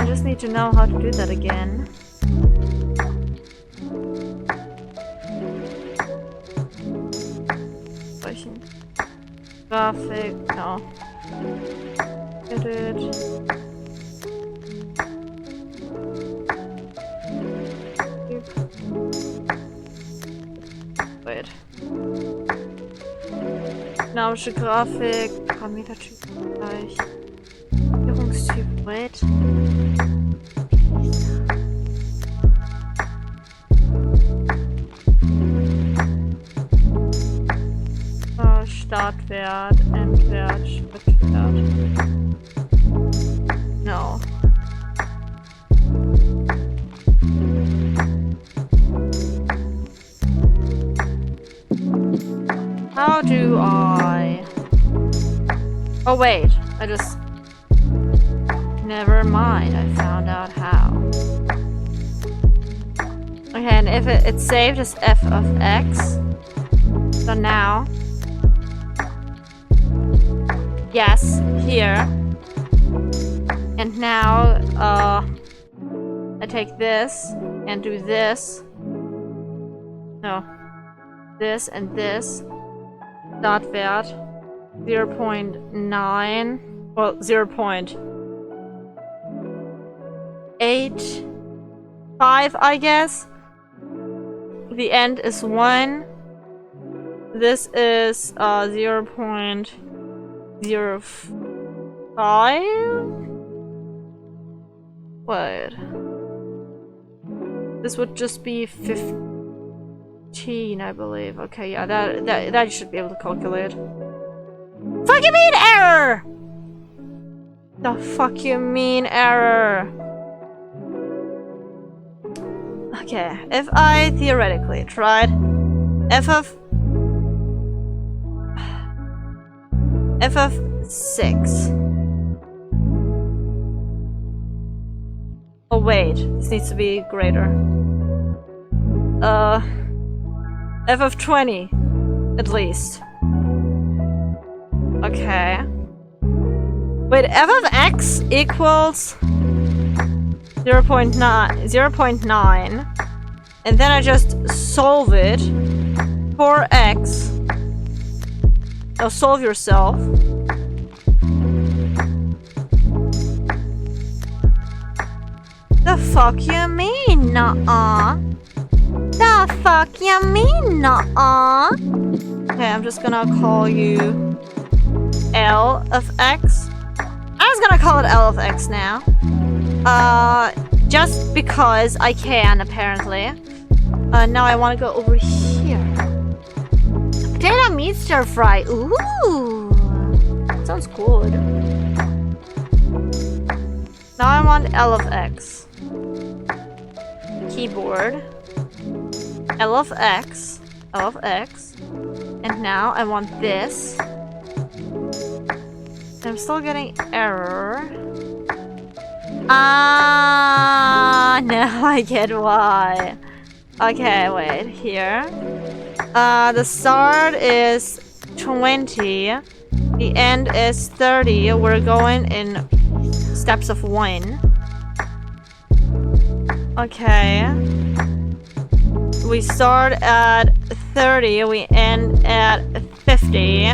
just need to know how to do that again. Grafik, no. Edit. Wait. Dynamische Grafik, Parametertyp gleich. Führungstyp, wait. Startwert, Endwert, Schrittwert. No. How do I... Oh wait, I just... Never mind, I found out how. Okay, and if it's saved as f of x, so now... Yes, here. And now, I take this and do this. No. This and this. Startwert. 0.9. Well, 0.85, I guess. The end is 1. This is 0.05. What? This would just be 15, I believe. Okay, yeah, that you should be able to calculate. Fuck you mean error? The fuck you mean error? Okay, if I theoretically tried f of 6. Oh wait, this needs to be greater. F of 20, at least. Okay. Wait, f of x equals 0.9, and then I just solve it for x. Now solve yourself. The fuck you mean, nuh-uh? The fuck you mean, nuh-uh? Okay, I'm just gonna call you L of x. I'm just gonna call it L of x now. Just because I can, apparently. Now I wanna go over here. Potato meat stir fry. Ooh. Sounds good. Now I want L of x. Keyboard. L of x. L of x. And now I want this. I'm still getting error. Now I get why. Okay, wait, here. The start is 20. The end is 30. We're going in steps of 1. Okay. We start at 30. We end at 50.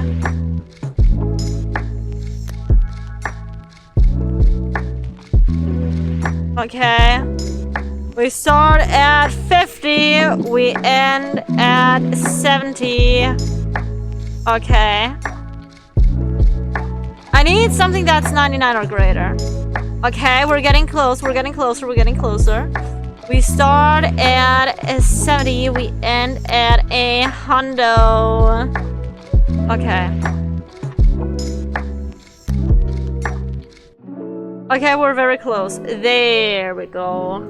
Okay. We start at 50. We end at 70. Okay. I need something that's 99 or greater. Okay, we're getting close. We're getting closer. We're getting closer. We start at 70. We end at 100. Okay. Okay, we're very close. There we go.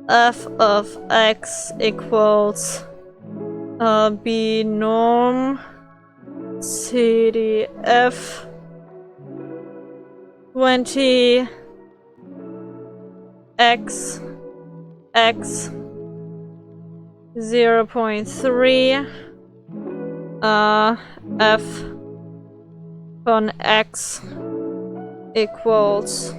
F of x equals b norm CDF 20 x 0.3 f on x equals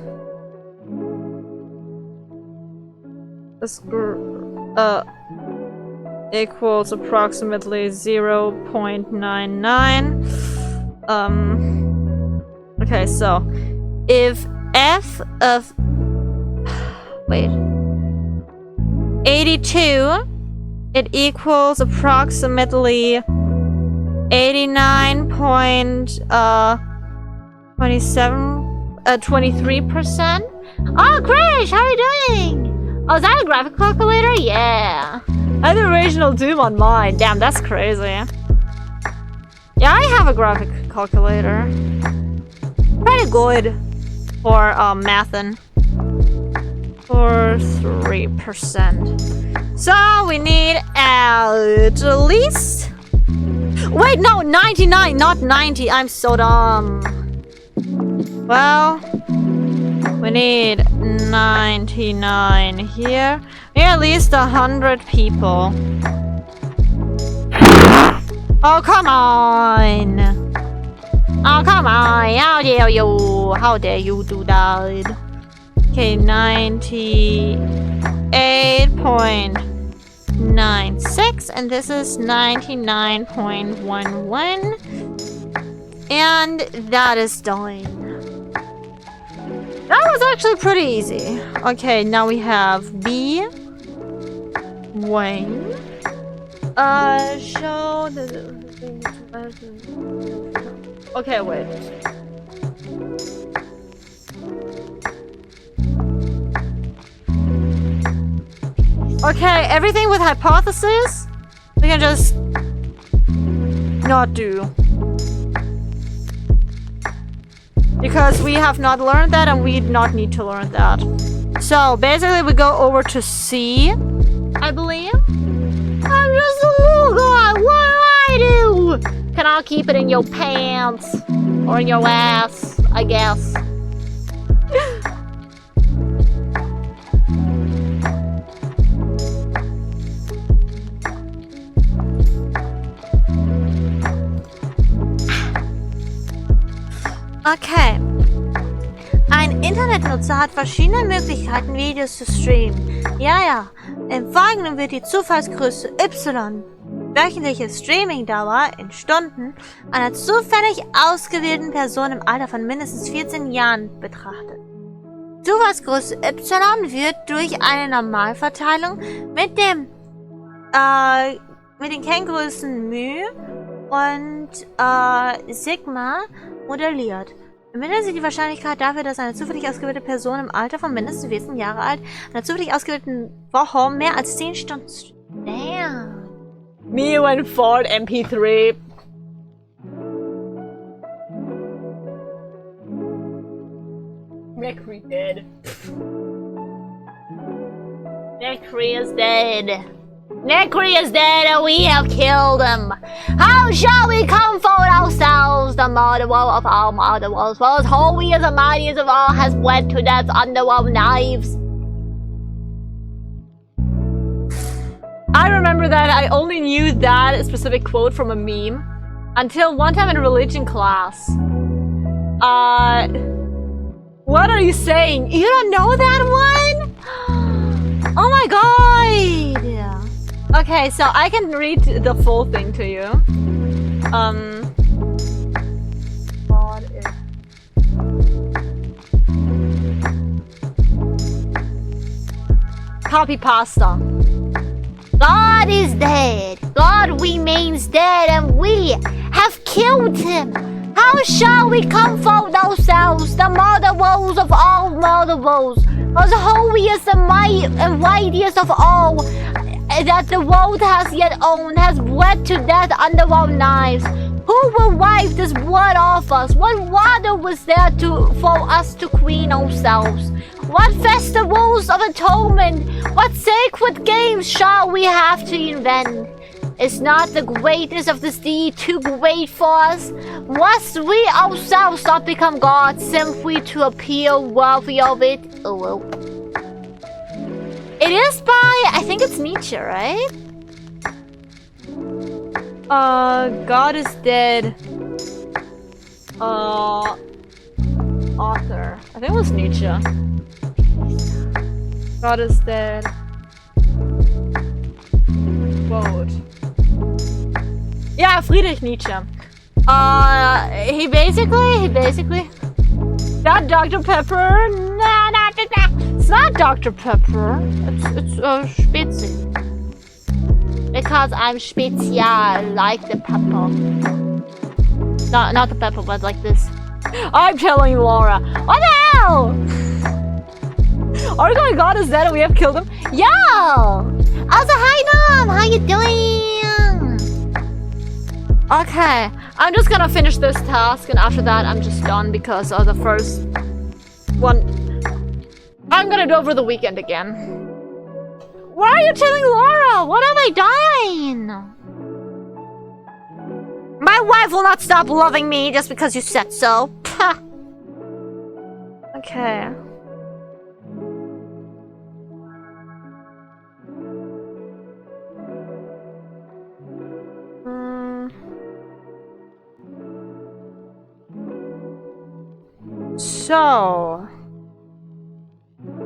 equals approximately 0.99. Okay, so if f of 82, it equals approximately 23%. Oh, Krish, how are you doing? Oh, is that a graphic calculator? Yeah. I have the original Doom on mine. Damn, that's crazy. Yeah, I have a graphic calculator. Pretty good for mathin'. For 3%. So we need at least. Wait, no, 99, not 90. I'm so dumb. Well, we need 99 here. We need at least 100 people. Oh, come on. Oh, come on. How dare you? How dare you do that? Okay, 98. 98.96, and this is 99.11. And that is done. That was actually pretty easy. Okay, now we have B. Wayne. Show the... Okay, wait. Okay, everything with hypothesis, we can just not do. Because we have not learned that and we not need to learn that. So basically we go over to C, I believe. I'm just a little guy, what do I do? Can I keep it in your pants? Or in your ass, I guess. Okay. Ein Internetnutzer hat verschiedene Möglichkeiten, Videos zu streamen. Ja. Im Folgenden wird die Zufallsgröße Y, wöchentliche Streamingdauer in Stunden, einer zufällig ausgewählten Person im Alter von mindestens 14 Jahren betrachtet. Zufallsgröße Y wird durch eine Normalverteilung mit den Kenngrößen μ und Sigma modelliert. Ermitteln Sie die Wahrscheinlichkeit dafür, dass eine zufällig ausgewählte Person im Alter von mindestens 14 Jahre alt einer zufällig ausgewählten Woche mehr als 10 Stunden... Damn. Me when Ford MP3. Necri dead. Necri is dead. Necri is dead and we have killed him. How shall we comfort ourselves? The mother of all mother worlds, for as holy as the mightiest of all has bled to death's underworld knives. I remember that I only knew that specific quote from a meme until one time in religion class. What are you saying? You don't know that one? Oh my god! Okay, so I can read the full thing to you. God is... Copy pasta. God is dead. God remains dead and we have killed him. How shall we comfort ourselves, the mother woes of all mother woes, as holiest and mightiest of all, that the world has yet owned, has bled to death under our knives. Who will wipe this blood off us? What water was there for us to clean ourselves? What festivals of atonement, what sacred games shall we have to invent? Is not the greatness of this deed too great for us? Must we ourselves not become gods simply to appear worthy of it? Oh well. It is by, I think it's Nietzsche, right? God is dead. Author. I think it was Nietzsche. God is dead. Quote. Yeah, Friedrich Nietzsche. He basically... That Dr. Pepper? Nah, it's not Dr. Pepper. It's Spitzy. Because I'm Spitzy, like the pepper. Not the pepper, but like this. I'm telling Laura. What the hell? Our God is dead and we have killed him? Yeah! Also, hi Dom! How you doing? Okay, I'm just gonna finish this task and after that I'm just done because of the first one. I'm gonna do over the weekend again. Why are you telling Laura? What have I done? My wife will not stop loving me just because you said so. Okay. So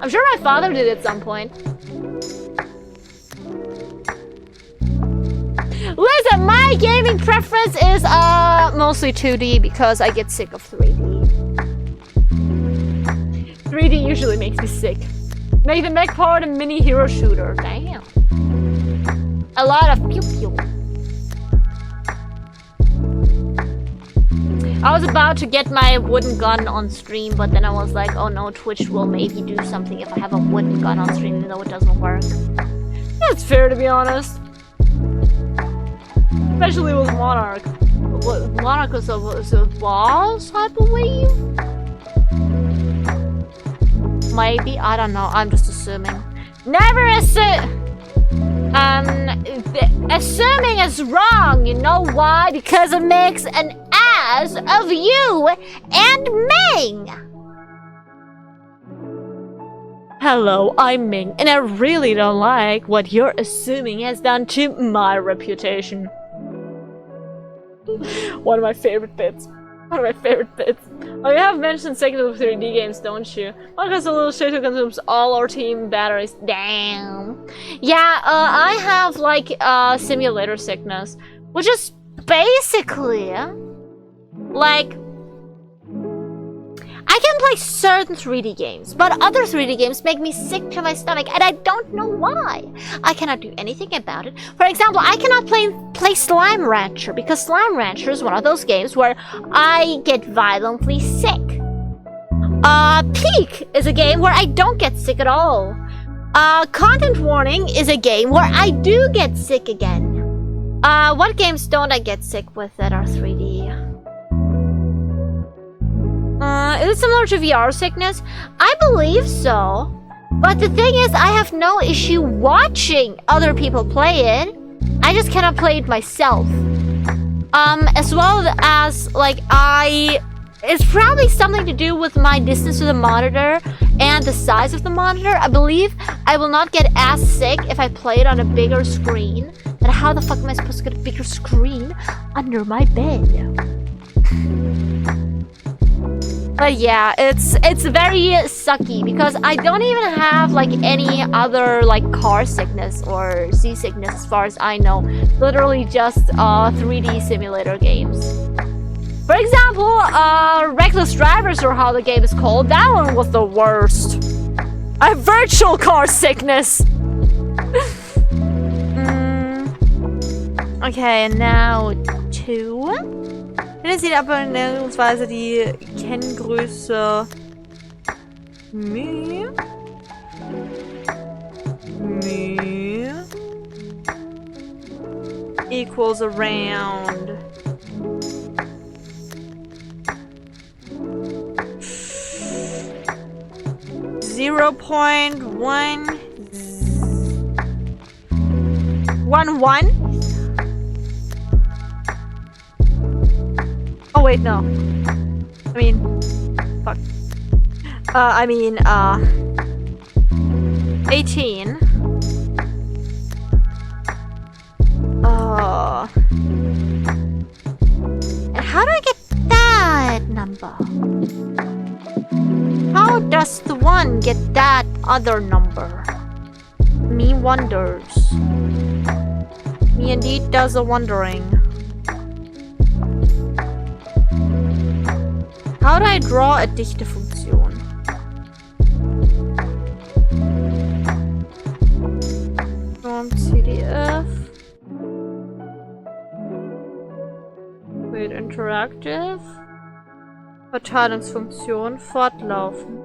I'm sure my father did at some point. Listen, my gaming preference is mostly 2D because I get sick of 3D. 3D usually makes me sick. Make the mech part a mini hero shooter. Damn. A lot of pew pew. I was about to get my wooden gun on stream, but then I was like, oh no, Twitch will maybe do something if I have a wooden gun on stream, even though it doesn't work. That's fair, to be honest. Especially with Monarch. Monarch is a boss, I believe? Maybe? I don't know. I'm just assuming. Never assume! Assuming is wrong. You know why? Because it makes an ass of you and Ming! Hello, I'm Ming, and I really don't like what you're assuming has done to my reputation. One of my favorite bits. One of my favorite bits. Oh, you have mentioned sickness with 3D games, don't you? One because a little shit who consumes all our team batteries. Damn. Yeah, I have like simulator sickness, which is basically like I can play certain 3D games, but other 3D games make me sick to my stomach, and I don't know why. I cannot do anything about it. For example, I cannot play Slime Rancher, because Slime Rancher is one of those games where I get violently sick. Peak is a game where I don't get sick at all. Content Warning is a game where I do get sick again. What games don't I get sick with that are 3D? Is it similar to VR sickness? I believe so. But the thing is, I have no issue watching other people play it. I just cannot play it myself. As well as, like, it's probably something to do with my distance to the monitor and the size of the monitor. I believe I will not get as sick if I play it on a bigger screen. But how the fuck am I supposed to get a bigger screen under my bed? But yeah, it's very sucky because I don't even have like any other like car sickness or seasickness as far as I know. Literally just 3D simulator games. For example, Reckless Drivers, or how the game is called, that one was the worst. I have virtual car sickness. Okay, and now 2. Hier sieht aber näherungsweise die Kenngröße μ equals around 0.111. Oh wait, no. I mean, fuck. 18. And how do I get that number? How does the one get that other number? Me wonders. Me indeed does a wondering. How do I draw a Dichtefunktion? From CDF. Wait, interactive. Verteilungsfunktion fortlaufen.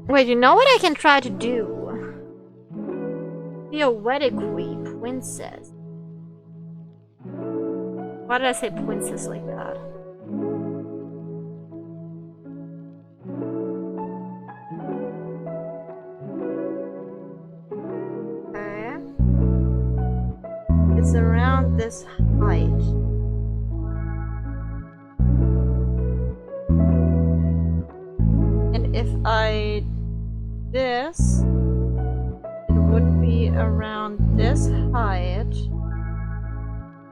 Wait, you know what I can try to do? Theoretically, princess. Why did I say princess like that? Okay. It's around this height. I this, it would be around this height.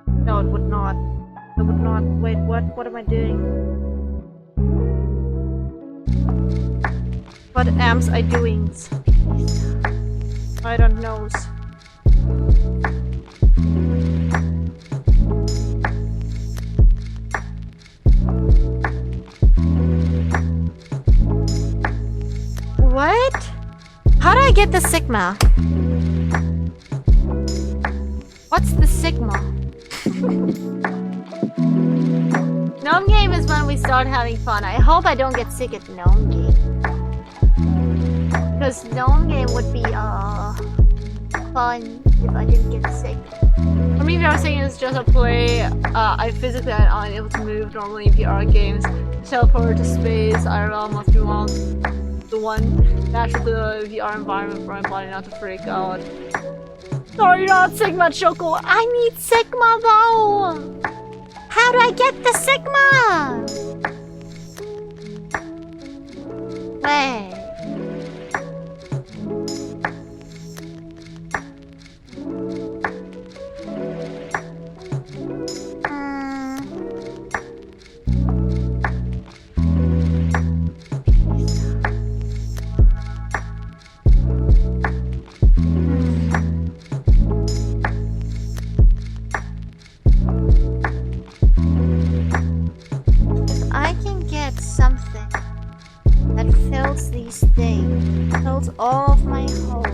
No, it would not. It would not. Wait, what am I doing? What amps I doing? I don't know. What? How do I get the sigma? What's the sigma? Gnome game is when we start having fun. I hope I don't get sick at gnome game. Because gnome game would be fun if I didn't get sick. For me, VR saying is just a play. I physically am unable to move normally in VR games. Teleport to space, IRL must be the one match with the VR environment for my body not to freak out. Sorry, not Sigma Choco. I need Sigma though. How do I get the sigma? Wait. All of my hole.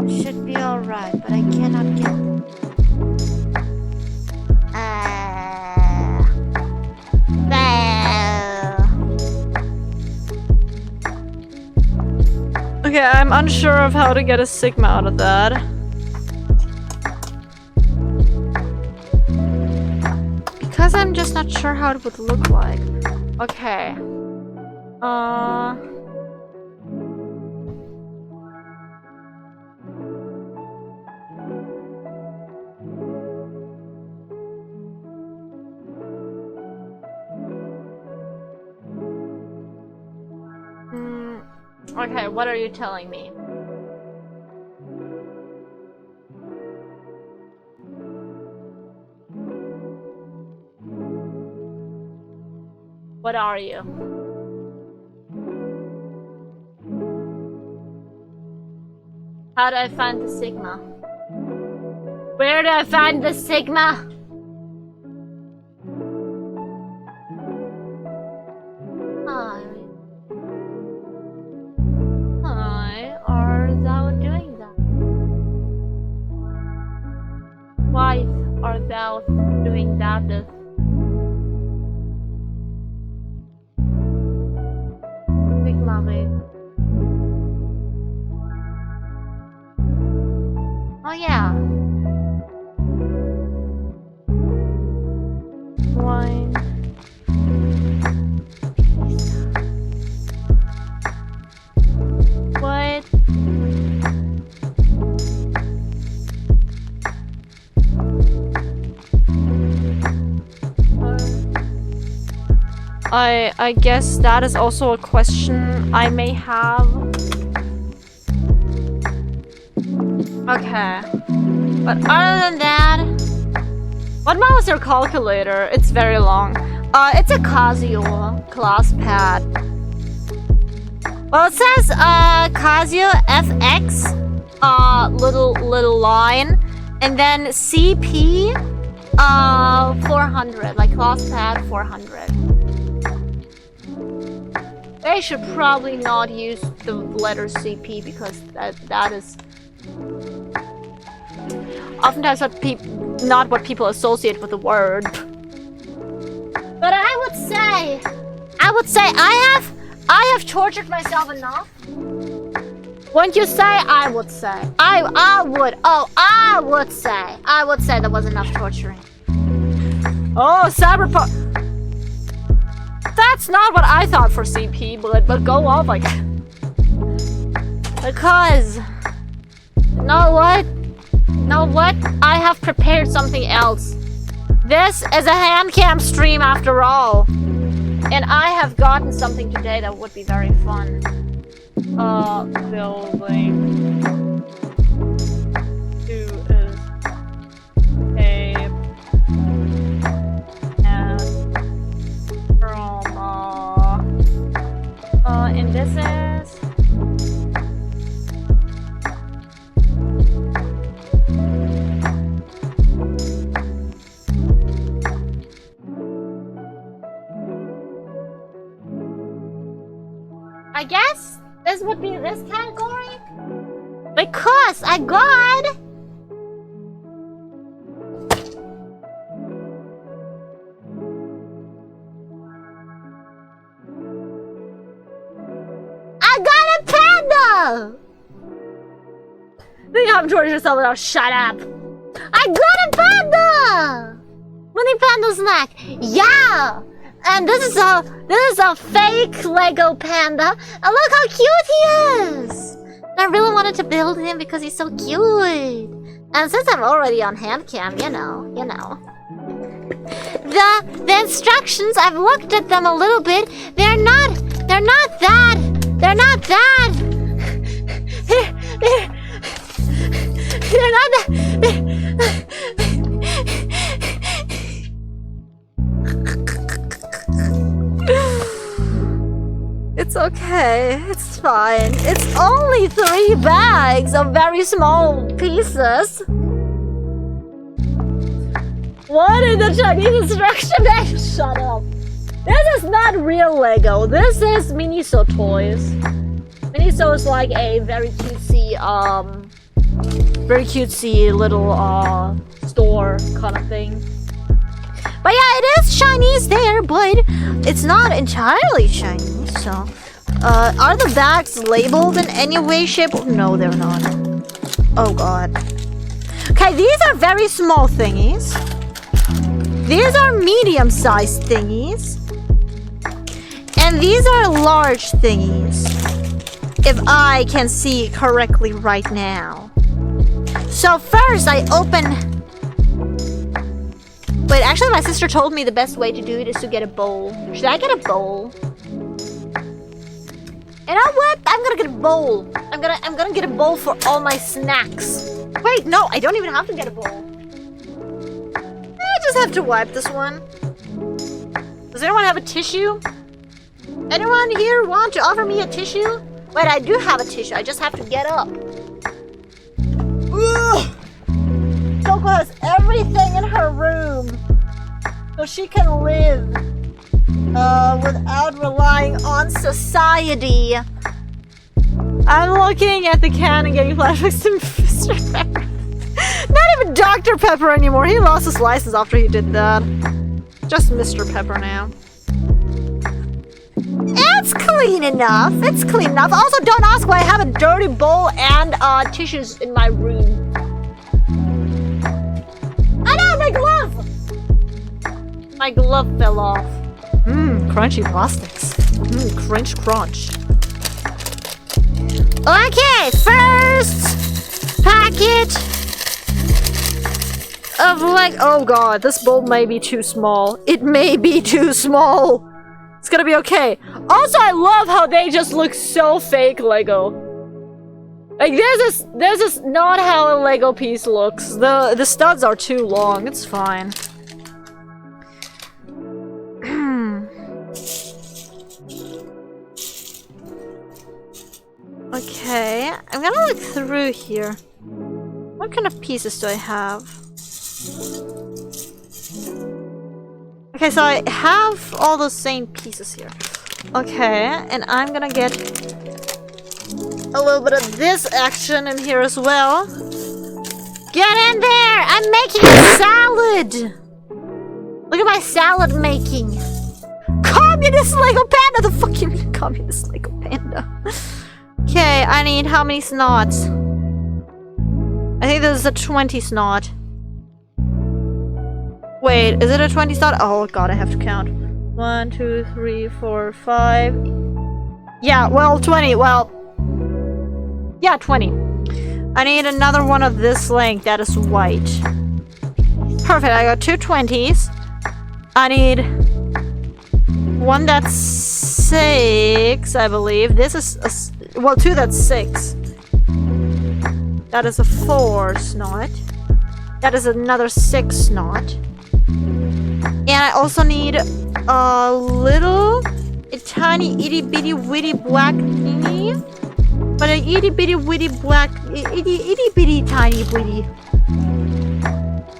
Should be alright, but I cannot get them. Okay, I'm unsure of how to get a sigma out of that. Because I'm just not sure how it would look like. Okay. Okay, what are you telling me? What are you? How do I find the sigma? Where do I find the sigma? Hi, are thou doing that? Why are thou doing that? Sigma rate. Oh yeah. Wine. What? I guess that is also a question I may have. Okay. But other than that, what model is your calculator? It's very long. It's a Casio class pad. Well, it says Casio FX, little line, and then CP, 400, like class pad 400. They should probably not use the letter CP because that is oftentimes not what people associate with the word. But I would say I have tortured myself enough. Wouldn't you say? I would say. I would say that was enough torturing. Oh, Cyberpunk. That's not what I thought for CP, but go off like. Because, know what? I have prepared something else. This is a hand cam stream after all. And I have gotten something today that would be very fun. Building 2 is a and from and this is I guess this would be this category? Because I got... I got a panda! you haven't told yourself now, shut up! I got a panda! Mini panda snack. Yeah! And this is a fake Lego panda. And look how cute he is! I really wanted to build him because he's so cute. And since I'm already on hand cam, you know. The instructions, I've looked at them a little bit. They're not that. They're not that. They're not that. It's okay. It's fine. It's only 3 bags of very small pieces. What in the Chinese instruction manual? Shut up. This is not real Lego. This is Miniso toys. Miniso is like a very cutesy little store kind of thing. But yeah, it is Chinese there, but it's not entirely Chinese, so... are the bags labeled in any way, shape, or... No, they're not. Oh god. Okay, these are very small thingies. These are medium-sized thingies. And these are large thingies. If I can see correctly right now. So first, I open... Wait, actually my sister told me the best way to do it is to get a bowl. Should I get a bowl? You know what? I'm gonna get a bowl. I'm gonna get a bowl for all my snacks. Wait, no, I don't even have to get a bowl. I just have to wipe this one. Does anyone have a tissue? Anyone here want to offer me a tissue? Wait, I do have a tissue. I just have to get up. Ugh. Coco has everything in her room, so she can live without relying on society. I'm looking at the can and getting flashbacks to Mr. Pepper. Not even Dr. Pepper anymore. He lost his license after he did that. Just Mr. Pepper now. It's clean enough. It's clean enough. Also, don't ask why I have a dirty bowl and tissues in my room. I know, my glove! My glove fell off. Crunchy plastics. Crunch crunch. Okay, first packet of like... Oh god, this bowl may be too small. It may be too small. It's gonna be okay. Also, I love how they just look so fake Lego. Like, this is not how a Lego piece looks. The studs are too long. It's fine. Okay, I'm gonna look through here. What kind of pieces do I have? Okay, so I have all those same pieces here. Okay, and I'm gonna get a little bit of this action in here as well. Get in there! I'm making a salad! Look at my salad making. Communist Lego Panda! The fuck you mean communist Lego Panda? Okay, I need how many snots? I think this is a 20 snot. Wait, is it a 20 snot? Oh god, I have to count. 1, 2, 3, 4, 5. Yeah, well, 20. Well, yeah, 20. I need another one of this length that is white. Perfect, I got 2 20s. I need one that's 6, I believe. This is well, 2 that's 6. That is a 4 snot. That is another 6 snot. And I also need a little, a tiny itty bitty witty black thingy. But an itty bitty witty black, itty bitty tiny witty.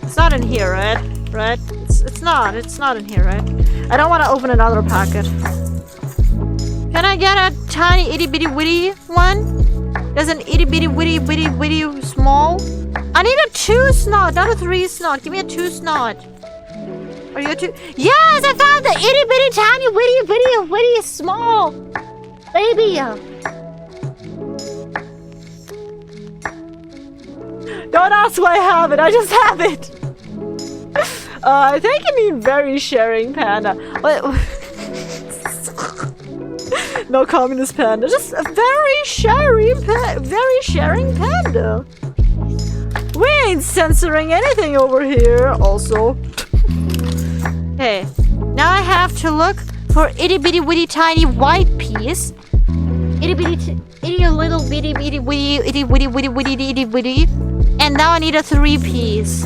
It's not in here, right? Right? It's not in here, right? I don't want to open another packet. Can I get a tiny itty bitty witty one? There's an itty bitty witty small. I need a 2 snot, not a 3 snot. Give me a 2 snot. Are you a 2? Yes, I found the itty bitty tiny witty small baby. Don't ask why I have it. I just have it. I think you mean very sharing panda. No communist panda. Just a very sharing panda. We ain't censoring anything over here. Also. Okay. Now I have to look for itty bitty witty tiny white piece. Itty little bitty witty. And now I need a 3-piece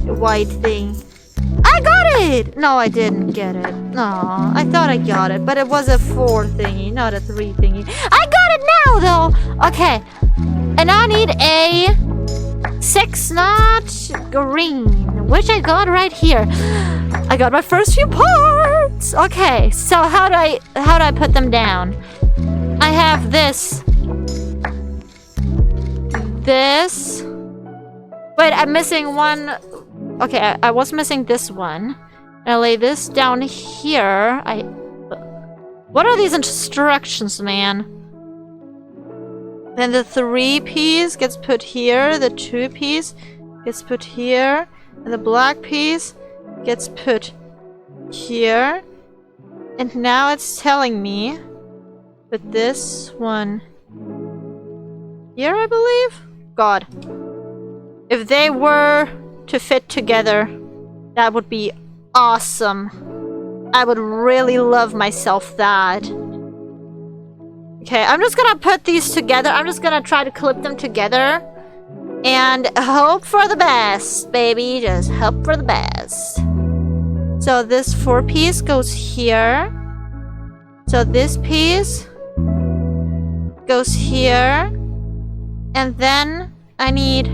white thing. I got it! No, I didn't get it. No, I thought I got it, but it was a 4 thingy, not a 3 thingy. I got it now, though! Okay. And I need a 6 snot green, which I got right here. I got my first few parts! Okay, so how do I put them down? I have this. This. Wait, I'm missing one. Okay, I was missing this one. I lay this down here. What are these instructions, man? Then the 3-piece gets put here. The 2-piece gets put here. And the black piece gets put here. And now it's telling me put this one here, I believe? God. If they were to fit together, that would be awesome. I would really love myself that. Okay, I'm just gonna put these together. I'm just gonna try to clip them together. And hope for the best, baby. Just hope for the best. So this 4-piece goes here. So this piece goes here. And then I need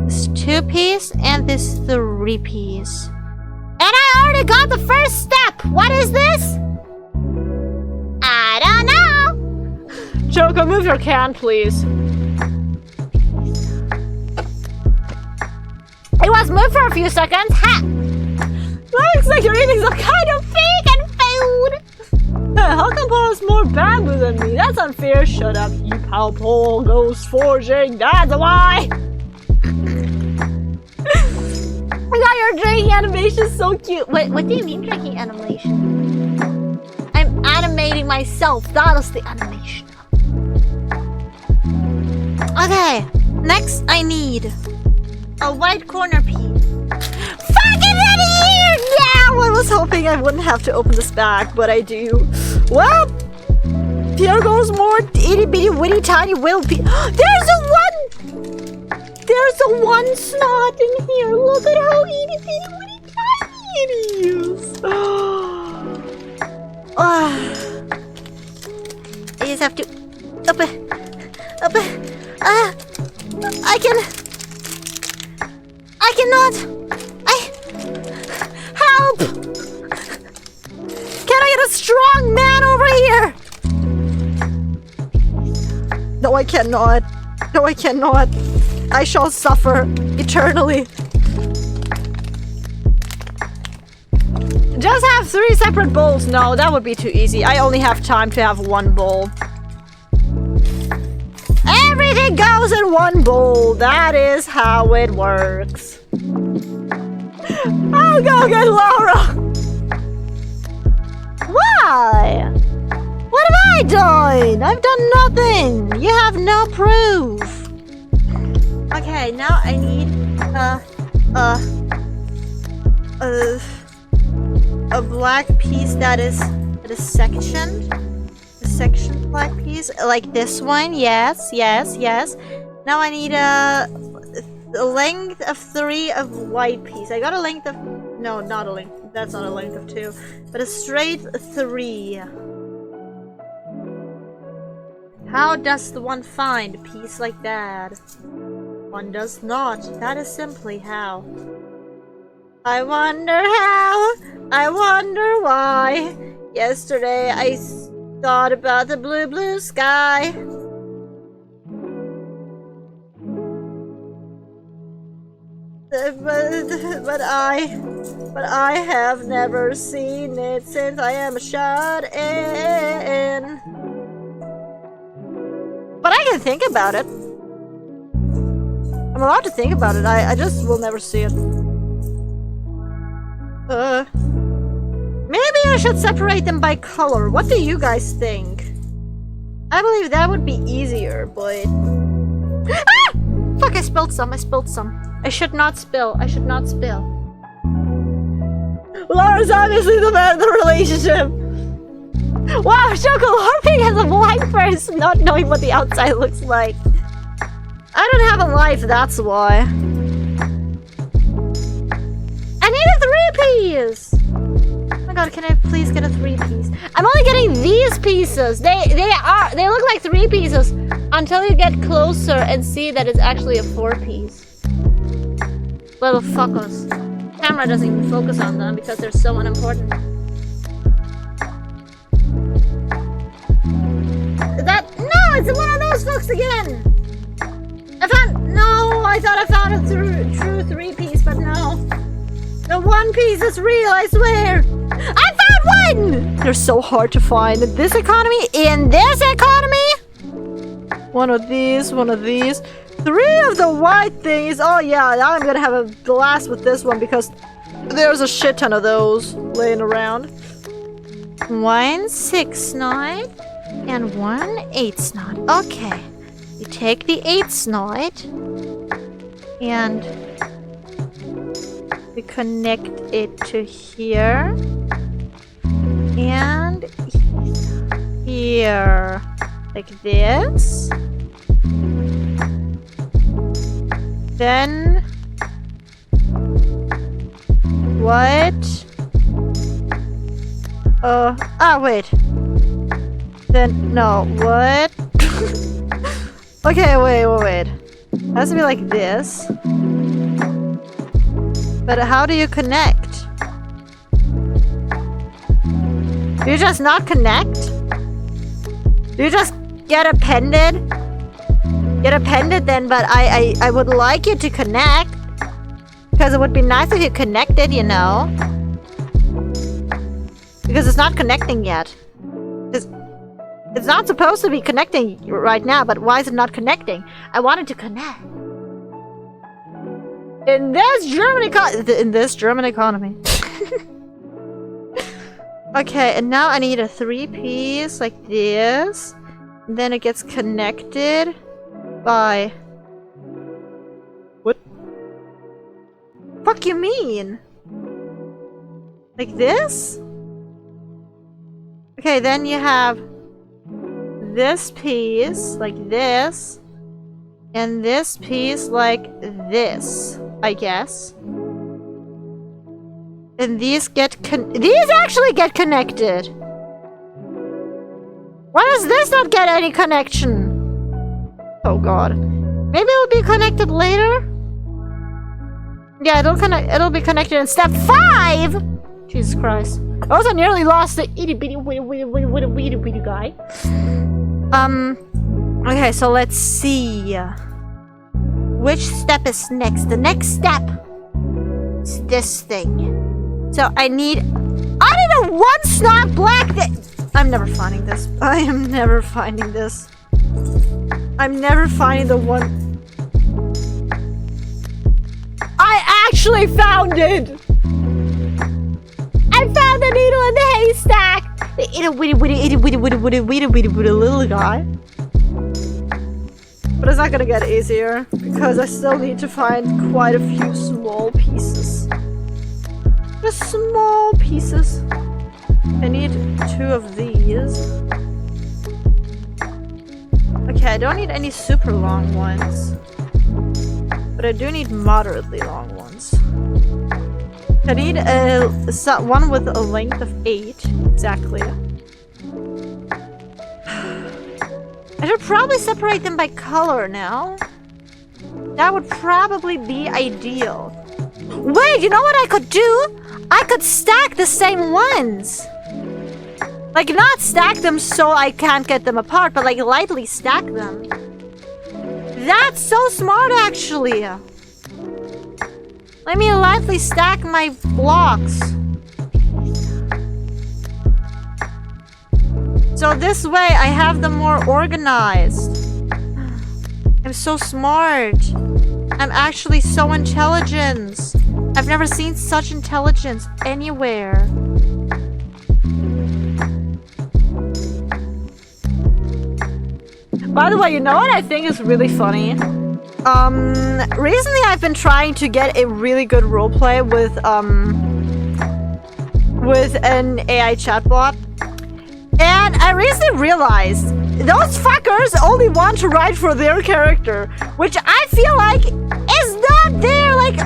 this 2-piece and this 3-piece. And I already got the first step! What is this? I don't know! Joker, move your can, please. It was moved for a few seconds. Ha! Looks like you're eating some kind of Vegan food! How come Paul has more bamboo than me? That's unfair. Shut up, you pal. Paul goes foraging. That's why. Oh my god, your drinking animation is so cute. Wait, what do you mean drinking animation? I'm animating myself. That is the animation. Okay, next I need a white corner piece. Fucking idiot! Yeah, well, I was hoping I wouldn't have to open this bag, but I do. Well, here goes more itty bitty witty tiny will be. There's a one snot in here. Look at how itty bitty witty tiny it is. I just have to open. I cannot. Help! Can I get a strong man over here? No, I cannot. No, I cannot. I shall suffer eternally. Just have 3 separate bowls. No, that would be too easy. I only have time to have 1 bowl. Everything goes in 1 bowl. That is how it works. I'll go get Laura. Why? What have I done? I've done nothing. You have no proof. Okay, now I need a a black piece that is sectioned. A sectioned black piece, like this one. Yes, yes, yes. Now I need a length of 3 of white piece. I got a length of... No, not a length. That's not a length of 2. But a straight 3. How does the one find a piece like that? One does not. That is simply how. I wonder how. I wonder why. Yesterday I thought about the blue, blue sky. But I have never seen it since I am shut in. But I can think about it. I'm allowed to think about it. I just will never see it. Maybe I should separate them by color. What do you guys think? I believe that would be easier, but... Ah! Fuck, I spilled some. I spilled some. I should not spill. I should not spill. Laura's obviously the man of the relationship. Wow, Chocolate has a blind person not knowing what the outside looks like. I don't have a life, that's why. I need a 3-piece! Oh my god, can I please get a 3-piece? I'm only getting these pieces. They look like 3 pieces until you get closer and see that it's actually a 4-piece. Little fuckers. Camera doesn't even focus on them because they're so unimportant. No, it's one of those folks again! I thought I found a true 3-piece, but no. The 1 piece is real, I swear! I found one! They're so hard to find in this economy. In this economy? One of these, 3 of the white things. Oh yeah, now I'm gonna have a blast with this one because there's a shit ton of those laying around. 1 6-knot and 1 8-knot. Okay. You take the 8-knot and we connect it to here and here, like this. Then what? Wait. Then no, what? Okay, wait. It has to be like this. But how do you connect? Do you just not connect? Do you just get appended? Get appended then, but I would like you to connect. Because it would be nice if you connected, you know. Because it's not connecting yet. It's not supposed to be connecting right now, but why is it not connecting? I wanted to connect. In this German economy. Okay, and now I need a 3-piece like this. And then it gets connected by... What? Fuck you mean? Like this? Okay, then you have this piece like this, and this piece like this, I guess. And these actually get connected. Why does this not get any connection? Oh god. Maybe it'll be connected later? Yeah, it'll be connected in step 5! Jesus Christ. I also nearly lost the itty bitty guy. Okay, so let's see. Which step is next? The next step is this thing. So I need a 1-snot black thing. I'm never finding this. I am never finding this. I'm never finding the one. I actually found it! I found the needle in the haystack! The itty little guy. But it's not gonna get easier, because I still need to find quite a few small pieces. Just small pieces. I need 2 of these. Okay, I don't need any super long ones. But I do need moderately long ones. I need one with a length of 8. Exactly. I should probably separate them by color now. That would probably be ideal. Wait, you know what I could do? I could stack the same ones. Like, not stack them so I can't get them apart, but like lightly stack them. That's so smart, actually. Let me lightly stack my blocks. So this way I have them more organized. I'm so smart. I'm actually so intelligent. I've never seen such intelligence anywhere. By the way, you know what I think is really funny? Recently I've been trying to get a really good roleplay with an AI chatbot. And I recently realized those fuckers only want to write for their character, which I feel like is not their, like,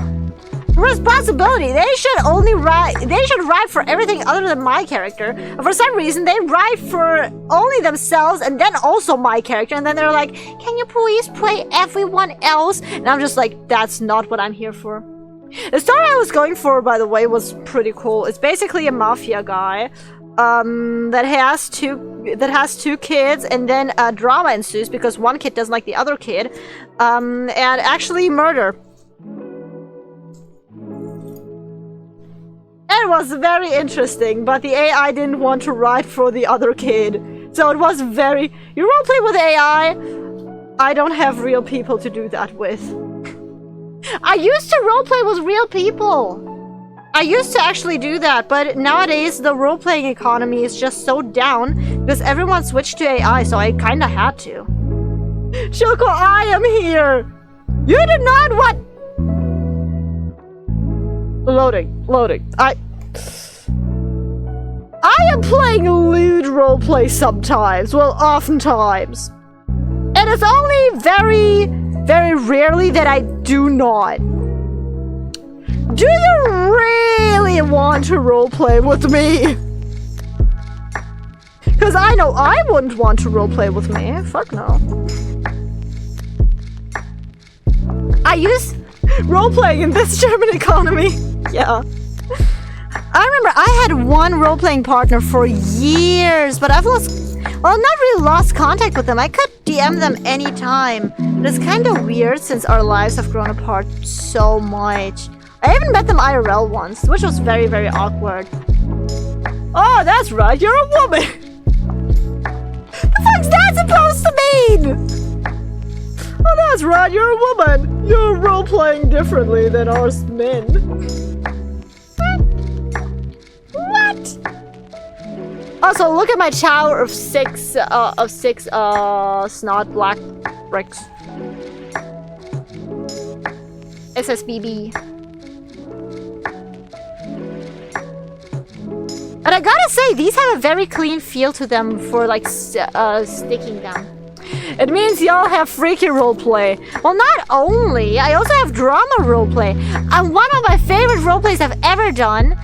responsibility. They should write for everything other than my character. For some reason, they write for only themselves and then also my character. And then they're like, can you please play everyone else? And I'm just like, that's not what I'm here for. The story I was going for, by the way, was pretty cool. It's basically a mafia guy that has two kids, and then drama ensues because one kid doesn't like the other kid, and actually murder. It was very interesting, but the AI didn't want to write for the other kid. So it was very... You roleplay with AI? I don't have real people to do that with. I used to roleplay with real people. I used to actually do that, but nowadays the roleplaying economy is just so down because everyone switched to AI, so I kinda had to. Shoko, I am here! You did not what? Loading. I am playing lewd roleplay sometimes. Well, oftentimes. And it's only very, very rarely that I do not. Do you really want to roleplay with me? Because I know I wouldn't want to roleplay with me. Fuck no. I use roleplaying in this German economy. Yeah. I remember I had one roleplaying partner for years, but I've lost... Well, not really lost contact with them. I could DM them anytime. But it's kind of weird since our lives have grown apart so much. I even met them IRL once, which was very, very awkward. Oh, that's right, you're a woman! The fuck's that supposed to mean? Oh, that's right, you're a woman! You're role-playing differently than us men. What? Also, look at my tower of six snot black bricks. SSBB. But I gotta say, these have a very clean feel to them for, like, sticking them. It means y'all have freaky roleplay. Well, not only, I also have drama roleplay. One of my favorite roleplays I've ever done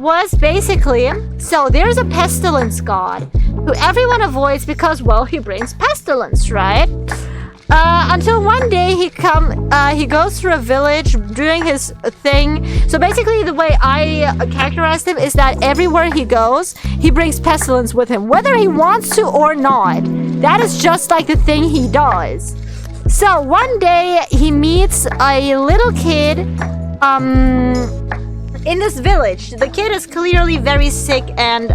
was basically... So, there's a pestilence god who everyone avoids because, well, he brings pestilence, right? Until one day he goes through a village doing his thing. So basically the way I characterized him is that everywhere he goes, he brings pestilence with him, whether he wants to or not. That is just like the thing he does. So one day he meets a little kid in this village. The kid is clearly very sick and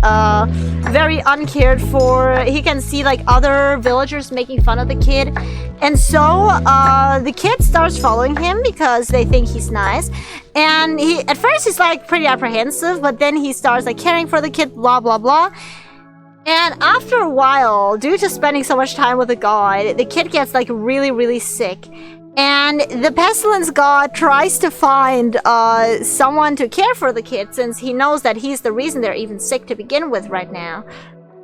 very uncared for. He can see like other villagers making fun of the kid. And so the kid starts following him because they think he's nice. And at first he's like pretty apprehensive, but then he starts like caring for the kid, blah, blah, blah. And after a while, due to spending so much time with the god, the kid gets like really, really sick. And the pestilence god tries to find someone to care for the kid, since he knows that he's the reason they're even sick to begin with right now.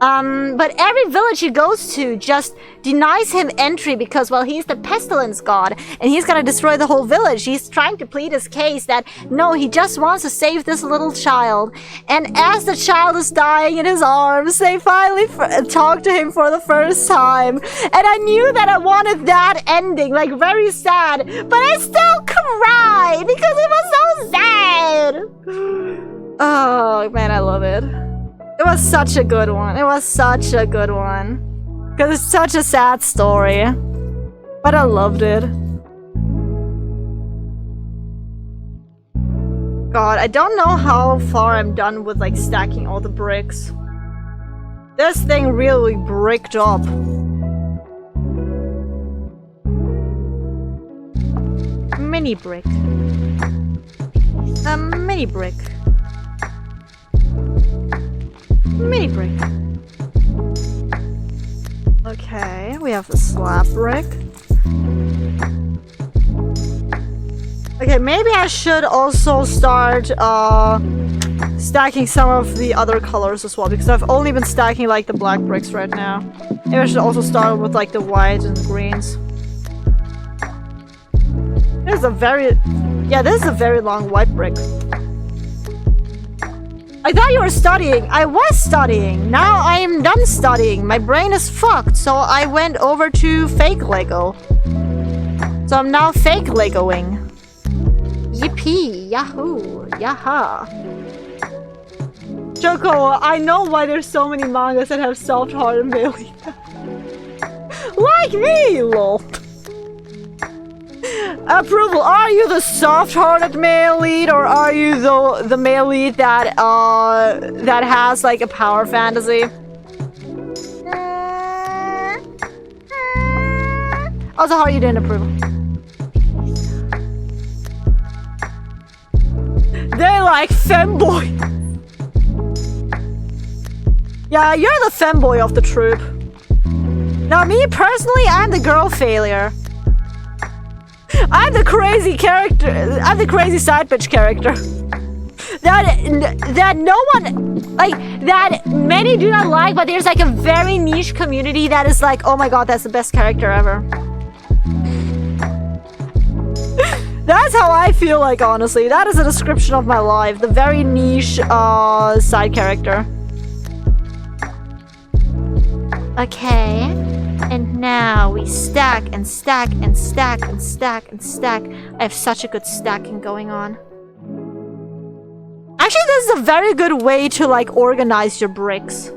But every village he goes to just denies him entry because, well, he's the pestilence god and he's gonna destroy the whole village. He's trying to plead his case that, no, he just wants to save this little child. And as the child is dying in his arms, they finally talk to him for the first time. And I knew that I wanted that ending, like, very sad, but I still cried because it was so sad. Oh, man, I love it. It was such a good one. It was such a good one. Because it's such a sad story. But I loved it. God, I don't know how far I'm done with, like, stacking all the bricks. This thing really bricked up. Mini brick. A mini brick. Mini brick. Okay, we have the slab brick. Okay, maybe I should also start stacking some of the other colors as well, because I've only been stacking like the black bricks right now. Maybe I should also start with like the white and the greens. This is a very long white brick. I thought you were studying. I was studying. Now I am done studying. My brain is fucked, so I went over to fake Lego. So I'm now fake Legoing. Yippee! Yahoo! Yaha! Choco, I know why there's so many mangas that have soft-hearted male lead. Like me, lol. Approval, are you the soft-hearted male lead, or are you the male lead that that has like a power fantasy? Also, how are you doing, approval? They like femboy. Yeah, you're the femboy of the troop. Now, me personally, I'm the girl failure. I'm the crazy character. I'm the crazy side bitch character. That no one, like, that many do not like, but there's like a very niche community that is like, oh my god, that's the best character ever. That's how I feel like, honestly. That is a description of my life. The very niche side character. Okay. And now we stack and stack and stack and stack and stack. I have such a good stacking going on. Actually, this is a very good way to like organize your bricks.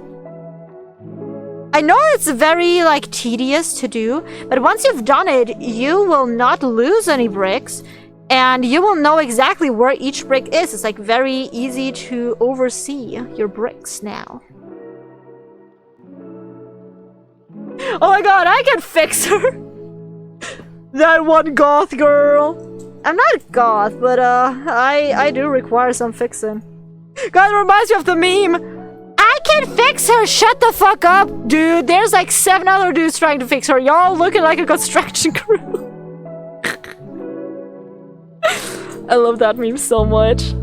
I know it's very like tedious to do, but once you've done it, you will not lose any bricks and you will know exactly where each brick is. It's like very easy to oversee your bricks now. Oh my god, I can fix her! That one goth girl. I'm not goth, but I do require some fixing. God, it reminds me of the meme. I can fix her! Shut the fuck up, dude! There's like 7 other dudes trying to fix her. Y'all looking like a construction crew. I love that meme so much.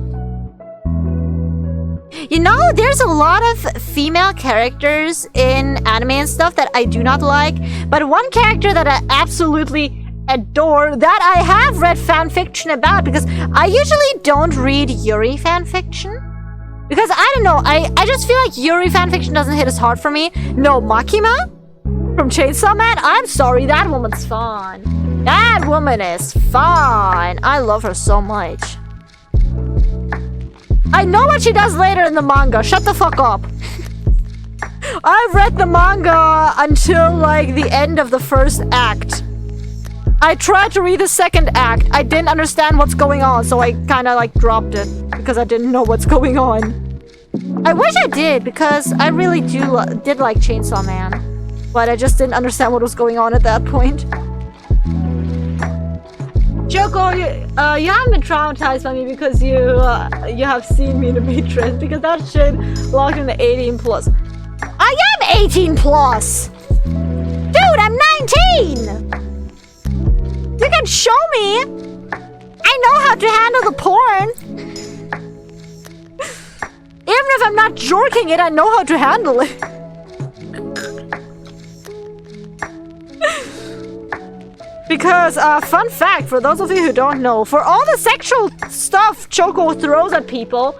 You know, there's a lot of female characters in anime and stuff that I do not like, but one character that I absolutely adore, that I have read fanfiction about, because I usually don't read Yuri fanfiction. Because, I don't know, I just feel like Yuri fanfiction doesn't hit as hard for me. No, Makima from Chainsaw Man? I'm sorry, that woman's fun. That woman is fun. I love her so much. I know what she does later in the manga. Shut the fuck up. I've read the manga until like the end of the first act. I tried to read the second act. I didn't understand what's going on, so I kind of like dropped it because I didn't know what's going on. I wish I did, because I really did like Chainsaw Man, but I just didn't understand what was going on at that point. Choco, you haven't been traumatized by me because you have seen me in the Matrix, because that shit logged in the 18 plus. I am 18 plus! Dude, I'm 19! You can show me. I know how to handle the porn. Even if I'm not jerking it, I know how to handle it. Because, fun fact, for those of you who don't know, for all the sexual stuff Choco throws at people,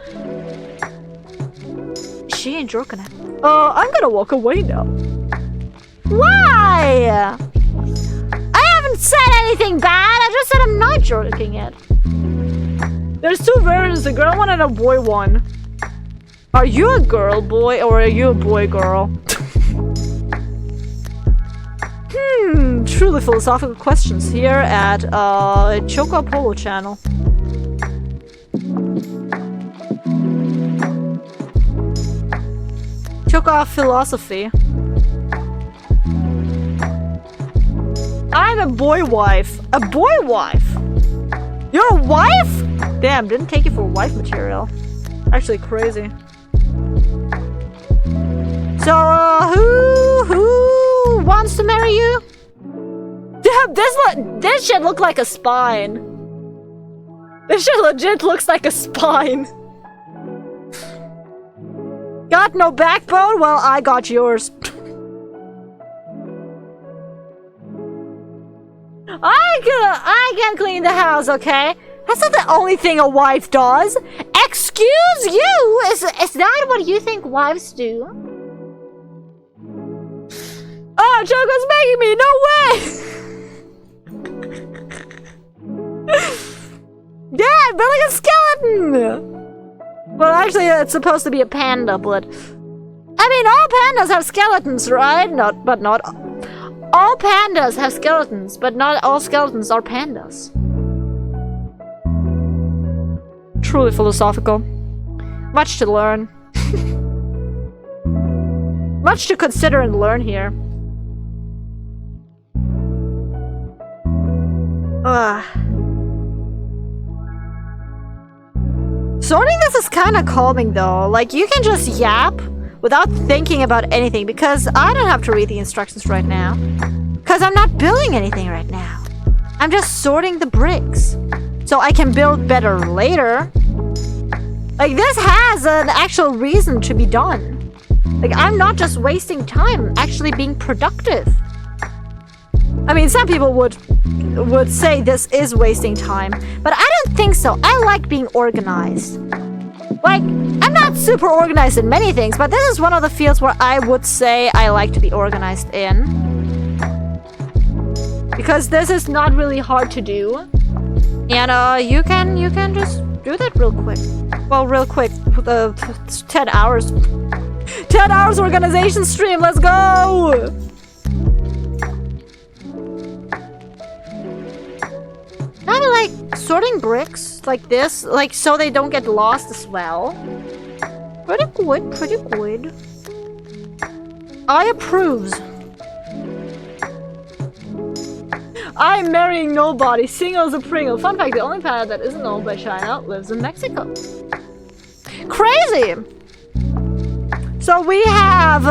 she ain't jerking it. I'm gonna walk away now. Why? I haven't said anything bad, I just said I'm not jerking it. There's two versions, a girl one and a boy one. Are you a girl boy or are you a boy girl? Truly philosophical questions here at Choco Polo channel. Choco philosophy. I'm a boy wife. A boy wife? You're a wife? Damn, didn't take you for wife material. Actually crazy. So, who wants to marry you? Damn, this shit look like a spine. This shit legit looks like a spine. Got no backbone? Well, I got yours. I can clean the house, okay? That's not the only thing a wife does. Excuse you? Is that what you think wives do? Oh, Choco's making me! No way! Yeah, I'm building a skeleton! Well, actually, it's supposed to be a panda, but... I mean, all pandas have skeletons, right? Not all pandas have skeletons, but not all skeletons are pandas. Truly philosophical. Much to learn. Much to consider and learn here. Sorting this is kind of calming though. Like, you can just yap without thinking about anything because I don't have to read the instructions right now. Because I'm not building anything right now. I'm just sorting the bricks. So I can build better later. Like, this has an actual reason to be done. Like, I'm not just wasting time, actually being productive. I mean, some people would say this is wasting time, but I don't think so. I like being organized. Like, I'm not super organized in many things, but this is one of the fields where I would say I like to be organized in. Because this is not really hard to do. And you can just do that real quick. Well, real quick. 10 hours. 10 hours organization stream, let's go! I'm like sorting bricks like this, like so they don't get lost as well. Pretty good, pretty good. I approves. I'm marrying nobody, single as a Pringle. Fun fact, the only panda that isn't owned by China lives in Mexico. Crazy! So we have,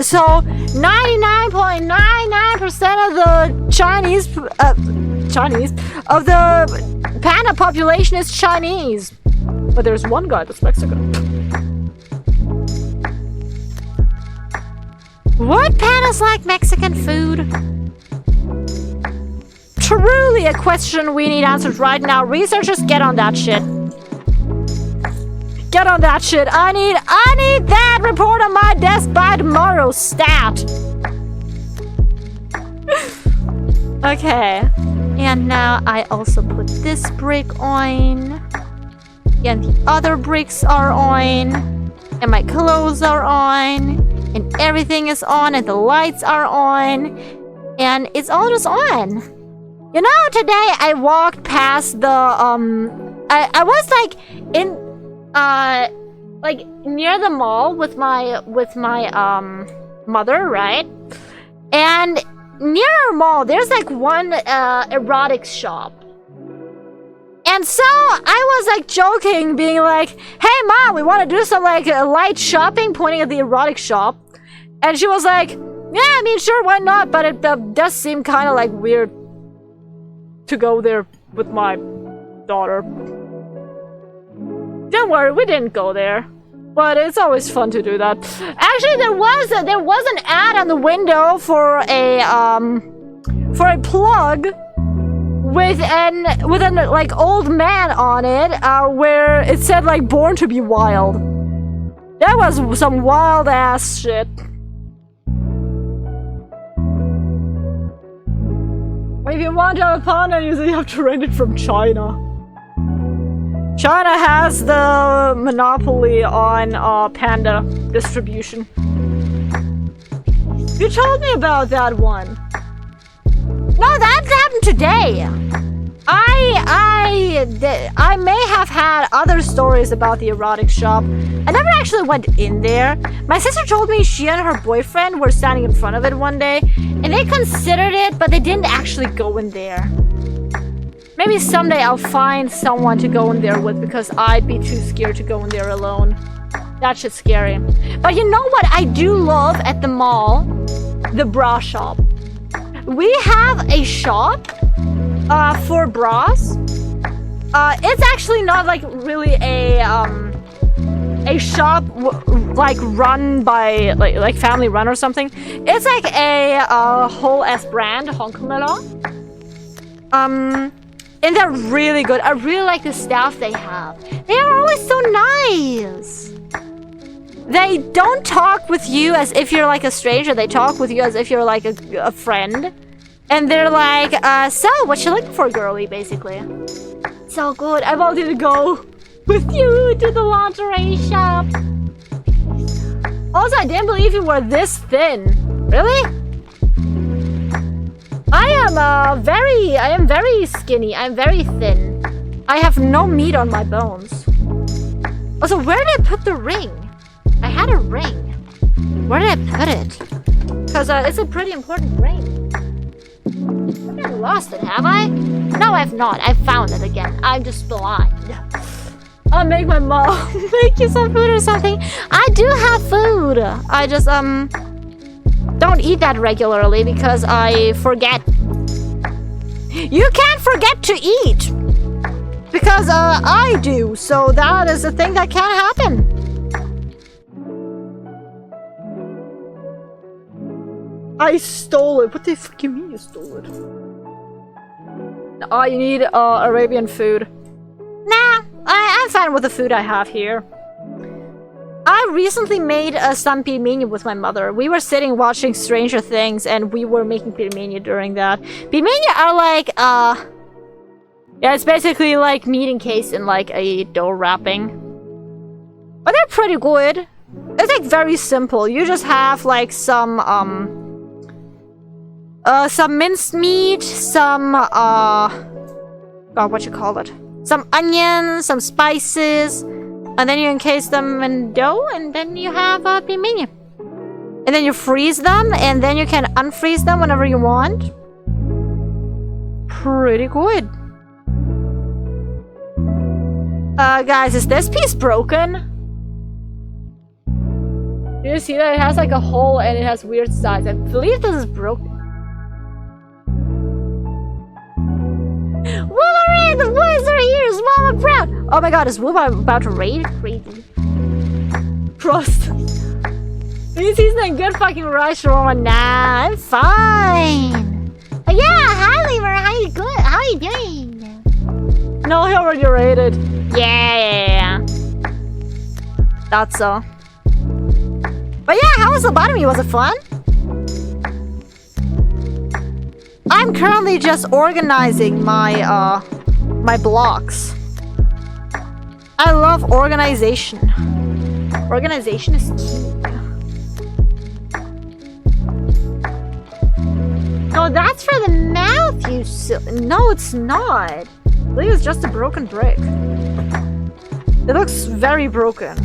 so 99.99% of the Chinese, of the panda population is Chinese. But there's one guy that's Mexican. Would pandas like Mexican food? Truly a question we need answered right now. Researchers, get on that shit. Get on that shit. I need that report on my desk by tomorrow. Stat. Okay. And now I also put this brick on. And the other bricks are on. And my clothes are on. And everything is on. And the lights are on. And it's all just on. You know, today I walked past the, I was like in, like near the mall with my mother, right? And near our mall, there's like one erotic shop. And so I was like joking, being like, "Hey mom, we want to do some like light shopping," pointing at the erotic shop. And she was like, "Yeah, I mean, sure, why not? But it does seem kind of like weird." to go there with my daughter. Don't worry, we didn't go there. But it's always fun to do that. Actually, there was an ad on the window for a plug with an like old man on it, where it said like "Born to be Wild." That was some wild ass shit. If you want to have a panda, you have to rent it from China. China has the monopoly on panda distribution. You told me about that one. No, that happened today. I may have had other stories about the erotic shop. I never actually went in there. My sister told me she and her boyfriend were standing in front of it one day, and they considered it, but they didn't actually go in there. Maybe someday I'll find someone to go in there with, because I'd be too scared to go in there alone. That shit's scary. But you know what I do love at the mall? The bra shop. We have a shop for bras. It's actually not like really a shop like run by like family run or something. It's like a whole ass brand, Hongkong. And they're really good. I really like the staff they have. They are always so nice. They don't talk with you as if you're like a stranger. They talk with you as if you're like a friend. And they're like, so, what you looking for, girly, basically. So good. I wanted to go with you to the lingerie shop. Also, I didn't believe you were this thin. Really? I am very skinny. I'm very thin. I have no meat on my bones. Also, where did I put the ring? I had a ring. Where did I put it? Because it's a pretty important ring. I haven't lost it, have I? No, I've not. I found it again. I'm just blind. I'll make my mom make you some food or something. I do have food. I just, don't eat that regularly because I forget. You can't forget to eat! Because, I do, so that is a thing that can't happen. I stole it. What the fuck you mean you stole it? Oh, you need, Arabian food. Nah, I'm fine with the food I have here. I recently made some pilmeni with my mother. We were sitting watching Stranger Things and we were making pilmeni during that. Pilmeni are like, yeah, it's basically like meat encased in like a dough wrapping. But they're pretty good. It's like very simple. You just have like some minced meat, some, what you call it? Some onions, some spices. And then you encase them in dough, and then you have a pilmeni. And then you freeze them, and then you can unfreeze them whenever you want. Pretty good. Guys, is this piece broken? Do you see that? It has like a hole, and it has weird sides. I believe this is broken. Wolverine! The boys are here! Is Mama proud? Oh my god, is Wooba about to raid? Crazy. Trust. He's in a good fucking rush, Roman. Nah, I'm fine. Oh, yeah, hi, Lemur. How you good? How you doing? No, he already raided. Yeah. That's so. But yeah, how was the bottomy? Was it fun? I'm currently just organizing my my blocks. I love organization. Organization is key. No, that's for the mouth, you No, it's not. I think it's just a broken brick. It looks very broken.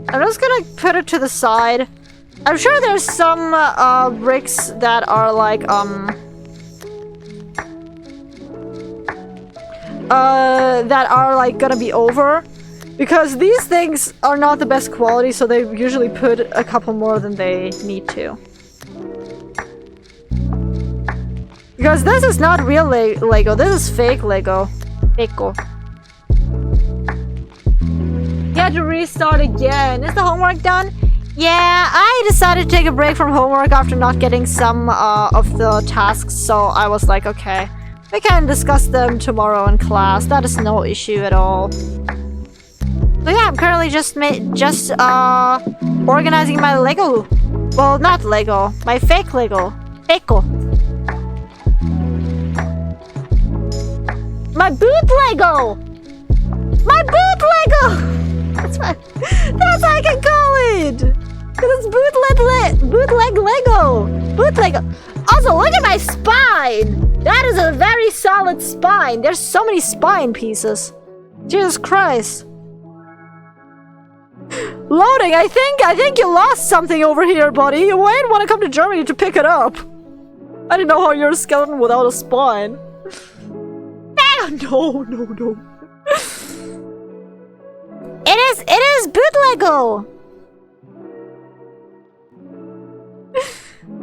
I'm just gonna put it to the side. I'm sure there's some bricks that are like gonna be over, because these things are not the best quality, so they usually put a couple more than they need to. Because this is not real Lego. This is fake Lego. Fake-o. You have to restart again. Is the homework done? Yeah, I decided to take a break from homework after not getting some of the tasks, so I was like, okay, we can discuss them tomorrow in class. That is no issue at all. So yeah, I'm currently just organizing my Lego. Well, not Lego, my fake Lego. Fake-o. My boot Lego! My boot Lego! That's how I can call it! Because it's bootleg Lego! Boot Lego! Also, look at my spine! That is a very solid spine! There's so many spine pieces. Jesus Christ. Loading, I think you lost something over here, buddy. You might want to come to Germany to pick it up. I didn't know how you're a skeleton without a spine. No. It is bootleggo.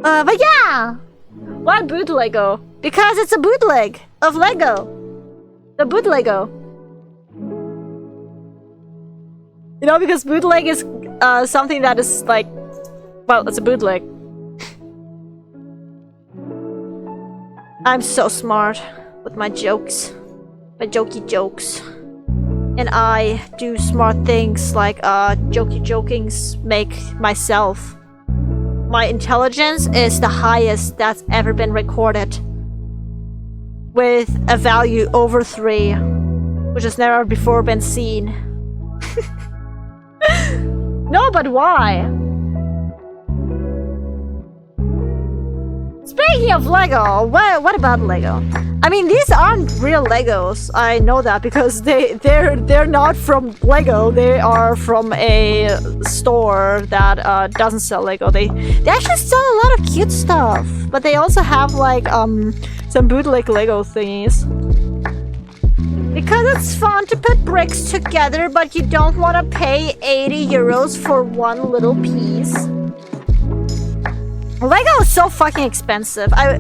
But yeah. Why bootleggo? Because it's a bootleg of Lego. The bootleggo. You know, because bootleg is something that is like, well, it's a bootleg. I'm so smart with my jokes. My jokey jokes. And I do smart things like jokey jokings make myself. My intelligence is the highest that's ever been recorded. With a value over 3. Which has never before been seen. No, but why? Speaking of Lego, what about Lego? I mean, these aren't real Legos. I know that because they're not from Lego. They are from a store that doesn't sell Lego. They actually sell a lot of cute stuff, but they also have like some bootleg Lego thingies. Because it's fun to put bricks together, but you don't want to pay 80 euros for one little piece. Lego is so fucking expensive. I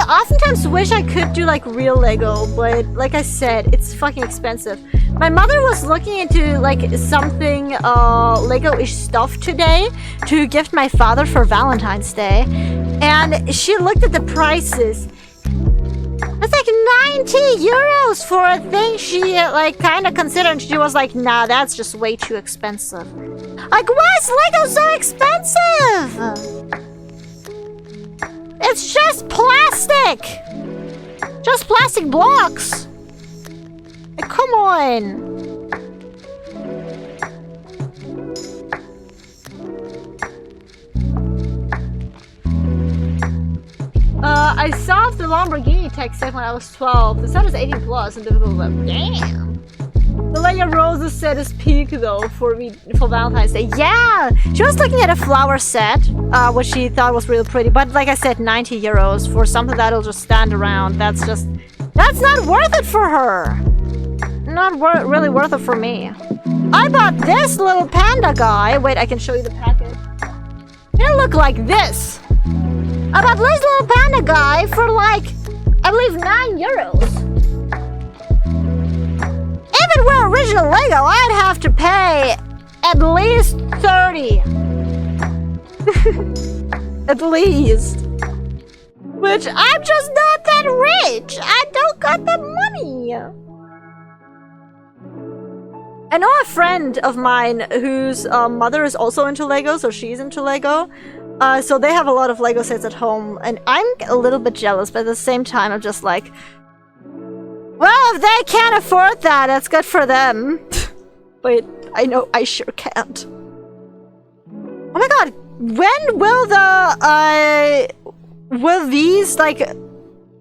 oftentimes wish I could do like real Lego, but like I said, it's fucking expensive. My mother was looking into like something Lego-ish stuff today to gift my father for Valentine's Day, and she looked at the prices. It's like 90 euros for a thing she like kind of considered, and she was like, nah, that's just way too expensive. Like, why is Lego so expensive? It's just plastic! Just plastic blocks! Like, come on! I solved the Lamborghini tech set when I was 12. The set is 18 plus and difficult level. Damn! The Lego Roses set is peak though for Valentine's Day. Yeah! She was looking at a flower set, which she thought was really pretty. But like I said, 90 euros for something that'll just stand around. That's not worth it for her! Not really worth it for me. I bought this little panda guy. Wait, I can show you the package. It'll look like this. I bought this little panda guy for like, I believe 9 euros. If it were original Lego, I'd have to pay at least 30. At least. Which, I'm just not that rich. I don't got the money. I know a friend of mine whose mother is also into Lego, so she's into Lego. So they have a lot of Lego sets at home, and I'm a little bit jealous, but at the same time, I'm just like, well, if they can't afford that, that's good for them. But I know I sure can't. Oh my god, when will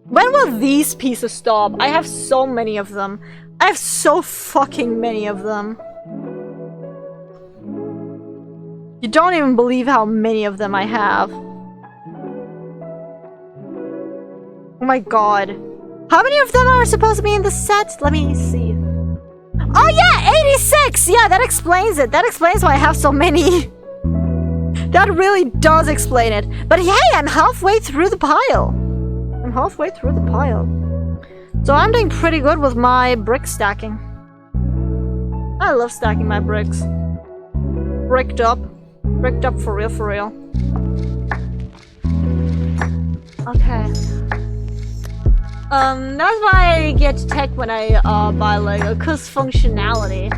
when will these pieces stop? I have so many of them. I have so fucking many of them. You don't even believe how many of them I have. Oh my god. How many of them are supposed to be in the set? Let me see. Oh yeah, 86! Yeah, that explains it. That explains why I have so many. That really does explain it. But hey, I'm halfway through the pile. I'm I'm halfway through the pile. So I'm doing pretty good with my brick stacking. I love stacking my bricks. Bricked up. Bricked up for real, for real. Okay. That's why I get tech when I buy Lego, cause functionality.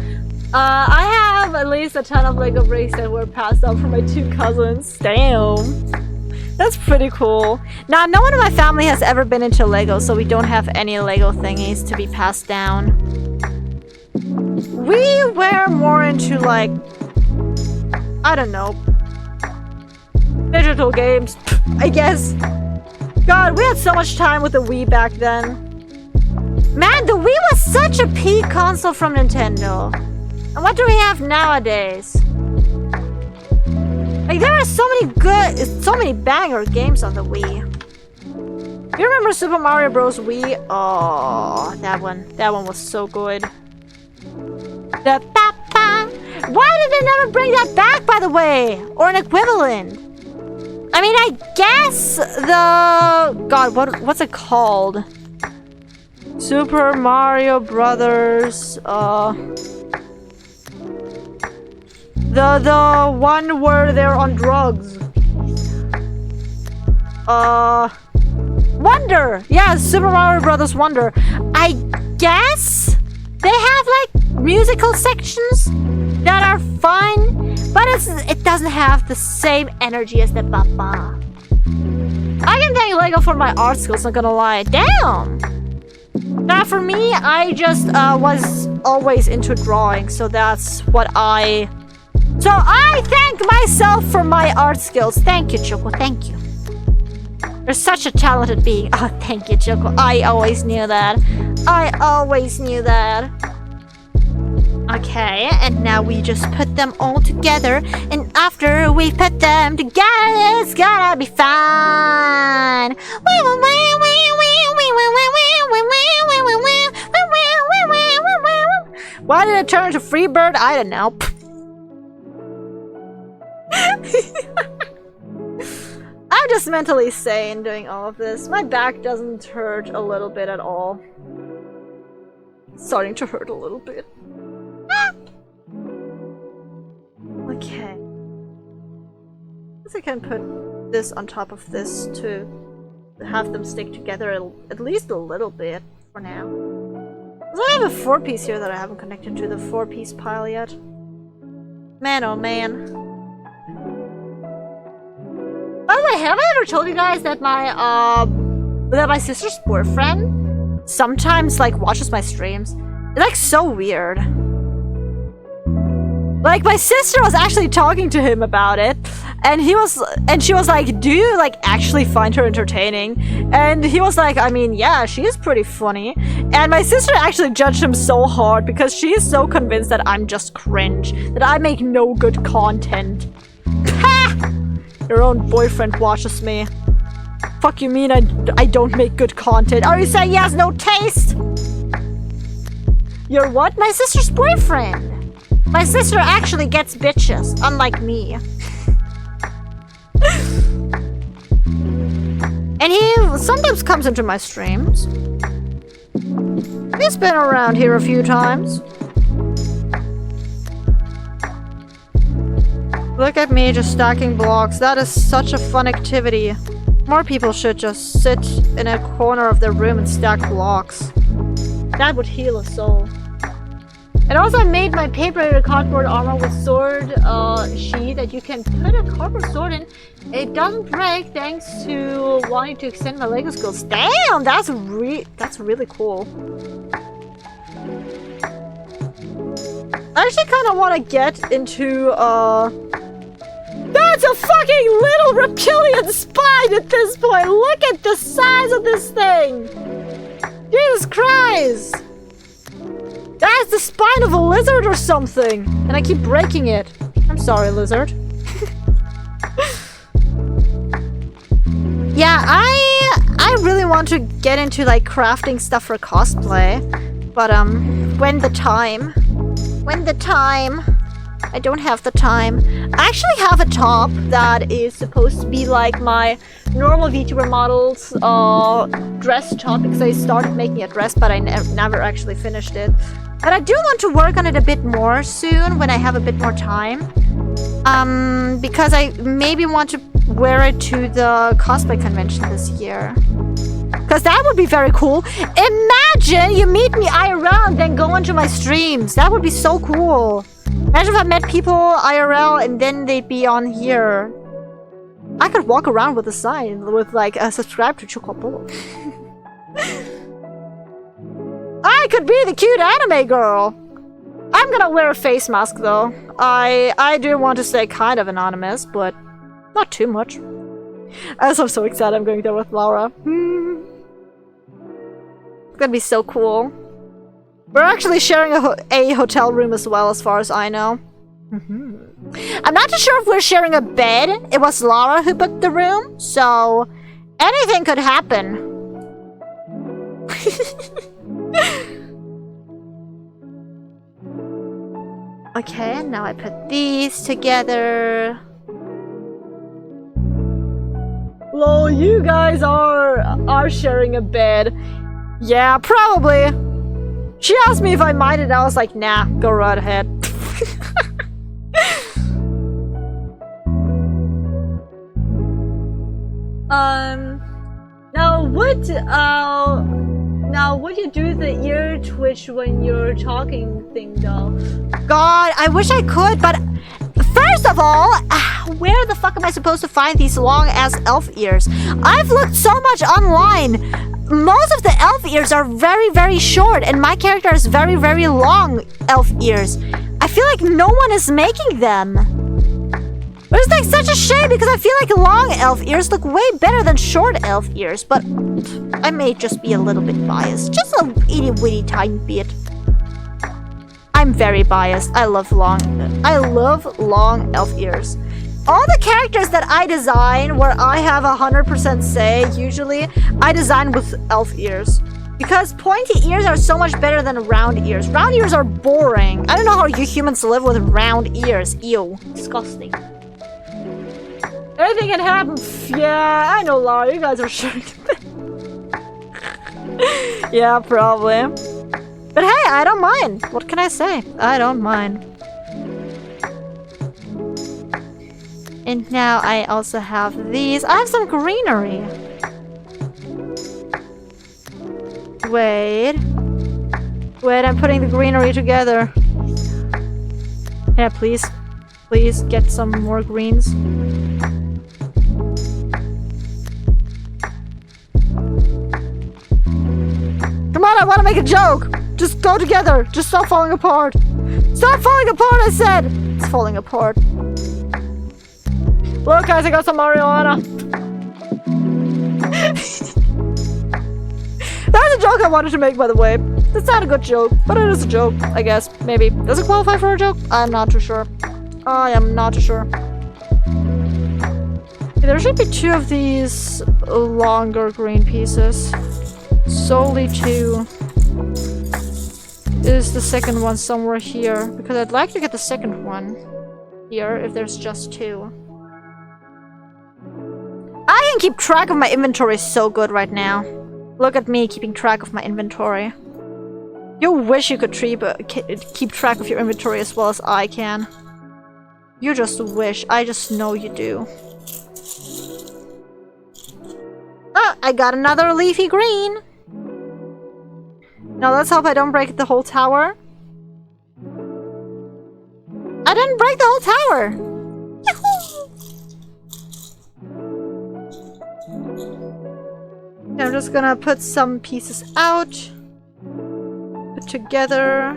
I have at least a ton of Lego bricks that were passed out from my 2 cousins. Damn. That's pretty cool. Now, no one in my family has ever been into Lego, so we don't have any Lego thingies to be passed down. We were more into, like, I don't know, digital games, I guess. God, we had so much time with the Wii back then. Man, the Wii was such a peak console from Nintendo. And what do we have nowadays? Like, there are so many banger games on the Wii. You remember Super Mario Bros. Wii? Oh, that one was so good. Why did they never bring that back, by the way? Or an equivalent? I mean, I guess the... God, what's it called? Super Mario Brothers, The one where they're on drugs. Wonder! Yeah, Super Mario Brothers Wonder. I guess they have, like, musical sections that are fun, but it doesn't have the same energy as the Papa. I can thank Lego for my art skills, not gonna lie. Damn! Now, for me, I just was always into drawing, so that's what I... So I thank myself for my art skills. Thank you, Choco. Thank you. You're such a talented being. Oh, thank you, Choco. I always knew that. I always knew that. Okay, and now we just put them all together. And after we put them together, it's gonna be fine. Why did it turn into Freebird? I don't know. I'm just mentally sane doing all of this. My back doesn't hurt a little bit at all. It's starting to hurt a little bit. Okay. I guess I can put this on top of this to have them stick together at least a little bit for now. So I have a 4-piece here that I haven't connected to the 4-piece pile yet. Man, oh man. By the way, have I ever told you guys that my sister's boyfriend sometimes, like, watches my streams? It's, like, so weird. Like, my sister was actually talking to him about it, and she was like, do you, like, actually find her entertaining? And he was like, I mean, yeah, she is pretty funny. And my sister actually judged him so hard because she is so convinced that I'm just cringe, that I make no good content. Ha! Your own boyfriend watches me. Fuck you mean I don't make good content? Are you saying he has no taste? You're what? My sister's boyfriend. My sister actually gets bitches, unlike me. And he sometimes comes into my streams. He's been around here a few times. Look at me just stacking blocks. That is such a fun activity. More people should just sit in a corner of their room and stack blocks. That would heal a soul. And also I made my paper cardboard armor with sword sheet that you can put a cardboard sword in. It doesn't break thanks to wanting to extend my Lego skills. Damn, that's really cool. I actually kind of want to get into that's a fucking little reptilian spine at this point. Look at the size of this thing. Jesus Christ. That's the spine of a lizard or something. And I keep breaking it. I'm sorry, lizard. Yeah, I really want to get into, like, crafting stuff for cosplay. But, when the time. I don't have the time. I actually have a top that is supposed to be like my normal VTuber model's dress top because I started making a dress, but I never actually finished it. But I do want to work on it a bit more soon when I have a bit more time. Because I maybe want to wear it to the cosplay convention this year. Because that would be very cool. Imagine you meet me IRL and then go into my streams. That would be so cool. Imagine if I met people IRL and then they'd be on here. I could walk around with a sign with like subscribe to Chocobo. I could be the cute anime girl. I'm gonna wear a face mask though. I do want to stay kind of anonymous, but not too much. I'm so excited I'm going there with Laura. It's gonna be so cool. We're actually sharing a hotel room as well, as far as I know. I'm not too sure if we're sharing a bed. It was Laura who booked the room, so anything could happen. Okay, and now I put these together. Lol, you guys are sharing a bed. Yeah, probably. She asked me if I minded, and I was like, nah, go right ahead. Now would you do the ear twitch when you're talking thing though? God, I wish I could, but first of all, where the fuck am I supposed to find these long ass elf ears? I've looked so much online. Most of the elf ears are very, very short, and my character has very, very long elf ears. I feel like no one is making them. But it's like such a shame because I feel like long elf ears look way better than short elf ears, but I may just be a little bit biased. Just a itty bitty tiny bit. I'm very biased. I love long elf ears. All the characters that I design where I have 100% say, usually, I design with elf ears. Because pointy ears are so much better than round ears. Round ears are boring. I don't know how you humans live with round ears. Ew. Disgusting. Anything can happen. Yeah, I know, Laura. You guys are sharing. Yeah, probably. But hey, I don't mind. What can I say? I don't mind. And now I also have these. I have some greenery. Wait, I'm putting the greenery together. Yeah, please get some more greens. Come on, I want to make a joke. Just go together. Just stop falling apart. Stop falling apart, I said. It's falling apart. Look, guys, I got some marijuana. That's a joke I wanted to make, by the way. It's not a good joke, but it is a joke, I guess. Maybe. Does it qualify for a joke? I'm not too sure. I am not too sure. There should be 2 of these longer green pieces. Solely 2. Is the second one somewhere here? Because I'd like to get the second one here if there's just 2. I can keep track of my inventory so good right now. Look at me keeping track of my inventory. You wish you could keep track of your inventory as well as I can. You just wish. I just know you do. Ah, I got another leafy green. Now let's hope I don't break the whole tower. I didn't break the whole tower. Yahoo! I'm just gonna put some pieces out. Put together.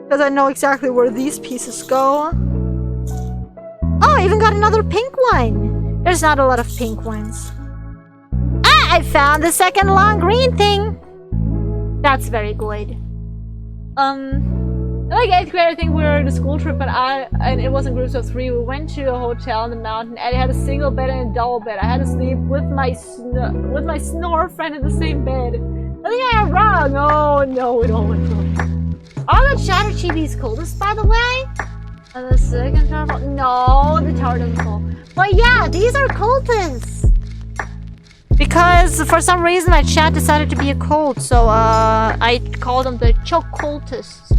Because I know exactly where these pieces go. Oh, I even got another pink one. There's not a lot of pink ones. Ah, I found the second long green thing. That's very good. Like 8th grade, I think we were in a school trip, and it was in groups of 3. We went to a hotel in the mountain, and it had a single bed and a double bed. I had to sleep with my snore friend in the same bed. I think I am wrong. Oh no, it all went wrong. Are the Chatter Chibis coldest, by the way? The second tower. No, the tower doesn't fall. But yeah, these are cultists. Because for some reason my chat decided to be a cult, so I called them the choke cultists.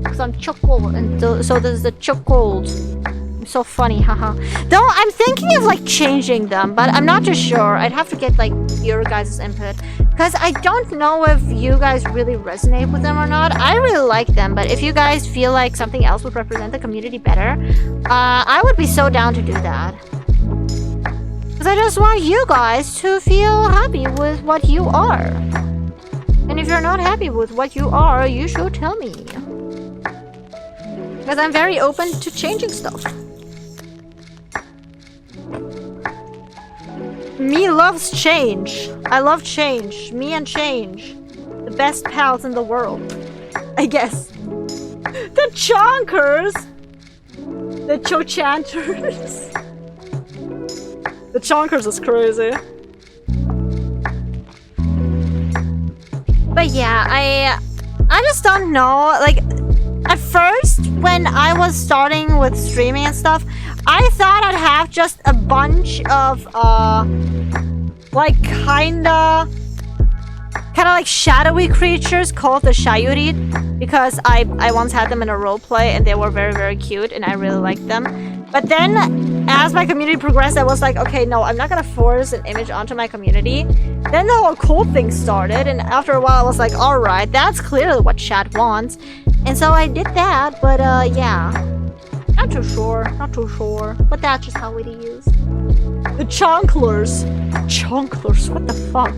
Because I'm chokehold, and so this is the chokehold. I'm so funny, haha. Though I'm thinking of like changing them, but I'm not too sure. I'd have to get like your guys' input. Because I don't know if you guys really resonate with them or not. I really like them, but if you guys feel like something else would represent the community better, I would be so down to do that. Because I just want you guys to feel happy with what you are. And if you're not happy with what you are, you should tell me. Because I'm very open to changing stuff. Me loves change. I love change. Me and change. The best pals in the world. I guess. The chonkers! The chochanters. The chonkers is crazy. But yeah, I just don't know. Like, at first, when I was starting with streaming and stuff, I thought I'd have just a bunch of, like, kinda like shadowy creatures called the Shayurid, because I once had them in a roleplay and they were very, very cute and I really liked them. But then, as my community progressed, I was like, okay, no, I'm not gonna force an image onto my community. Then the whole cult thing started, and after a while I was like, alright, that's clearly what chat wants. And so I did that, but yeah. Not too sure, but that's just how it is. The chonklers. Chonklers, what the fuck?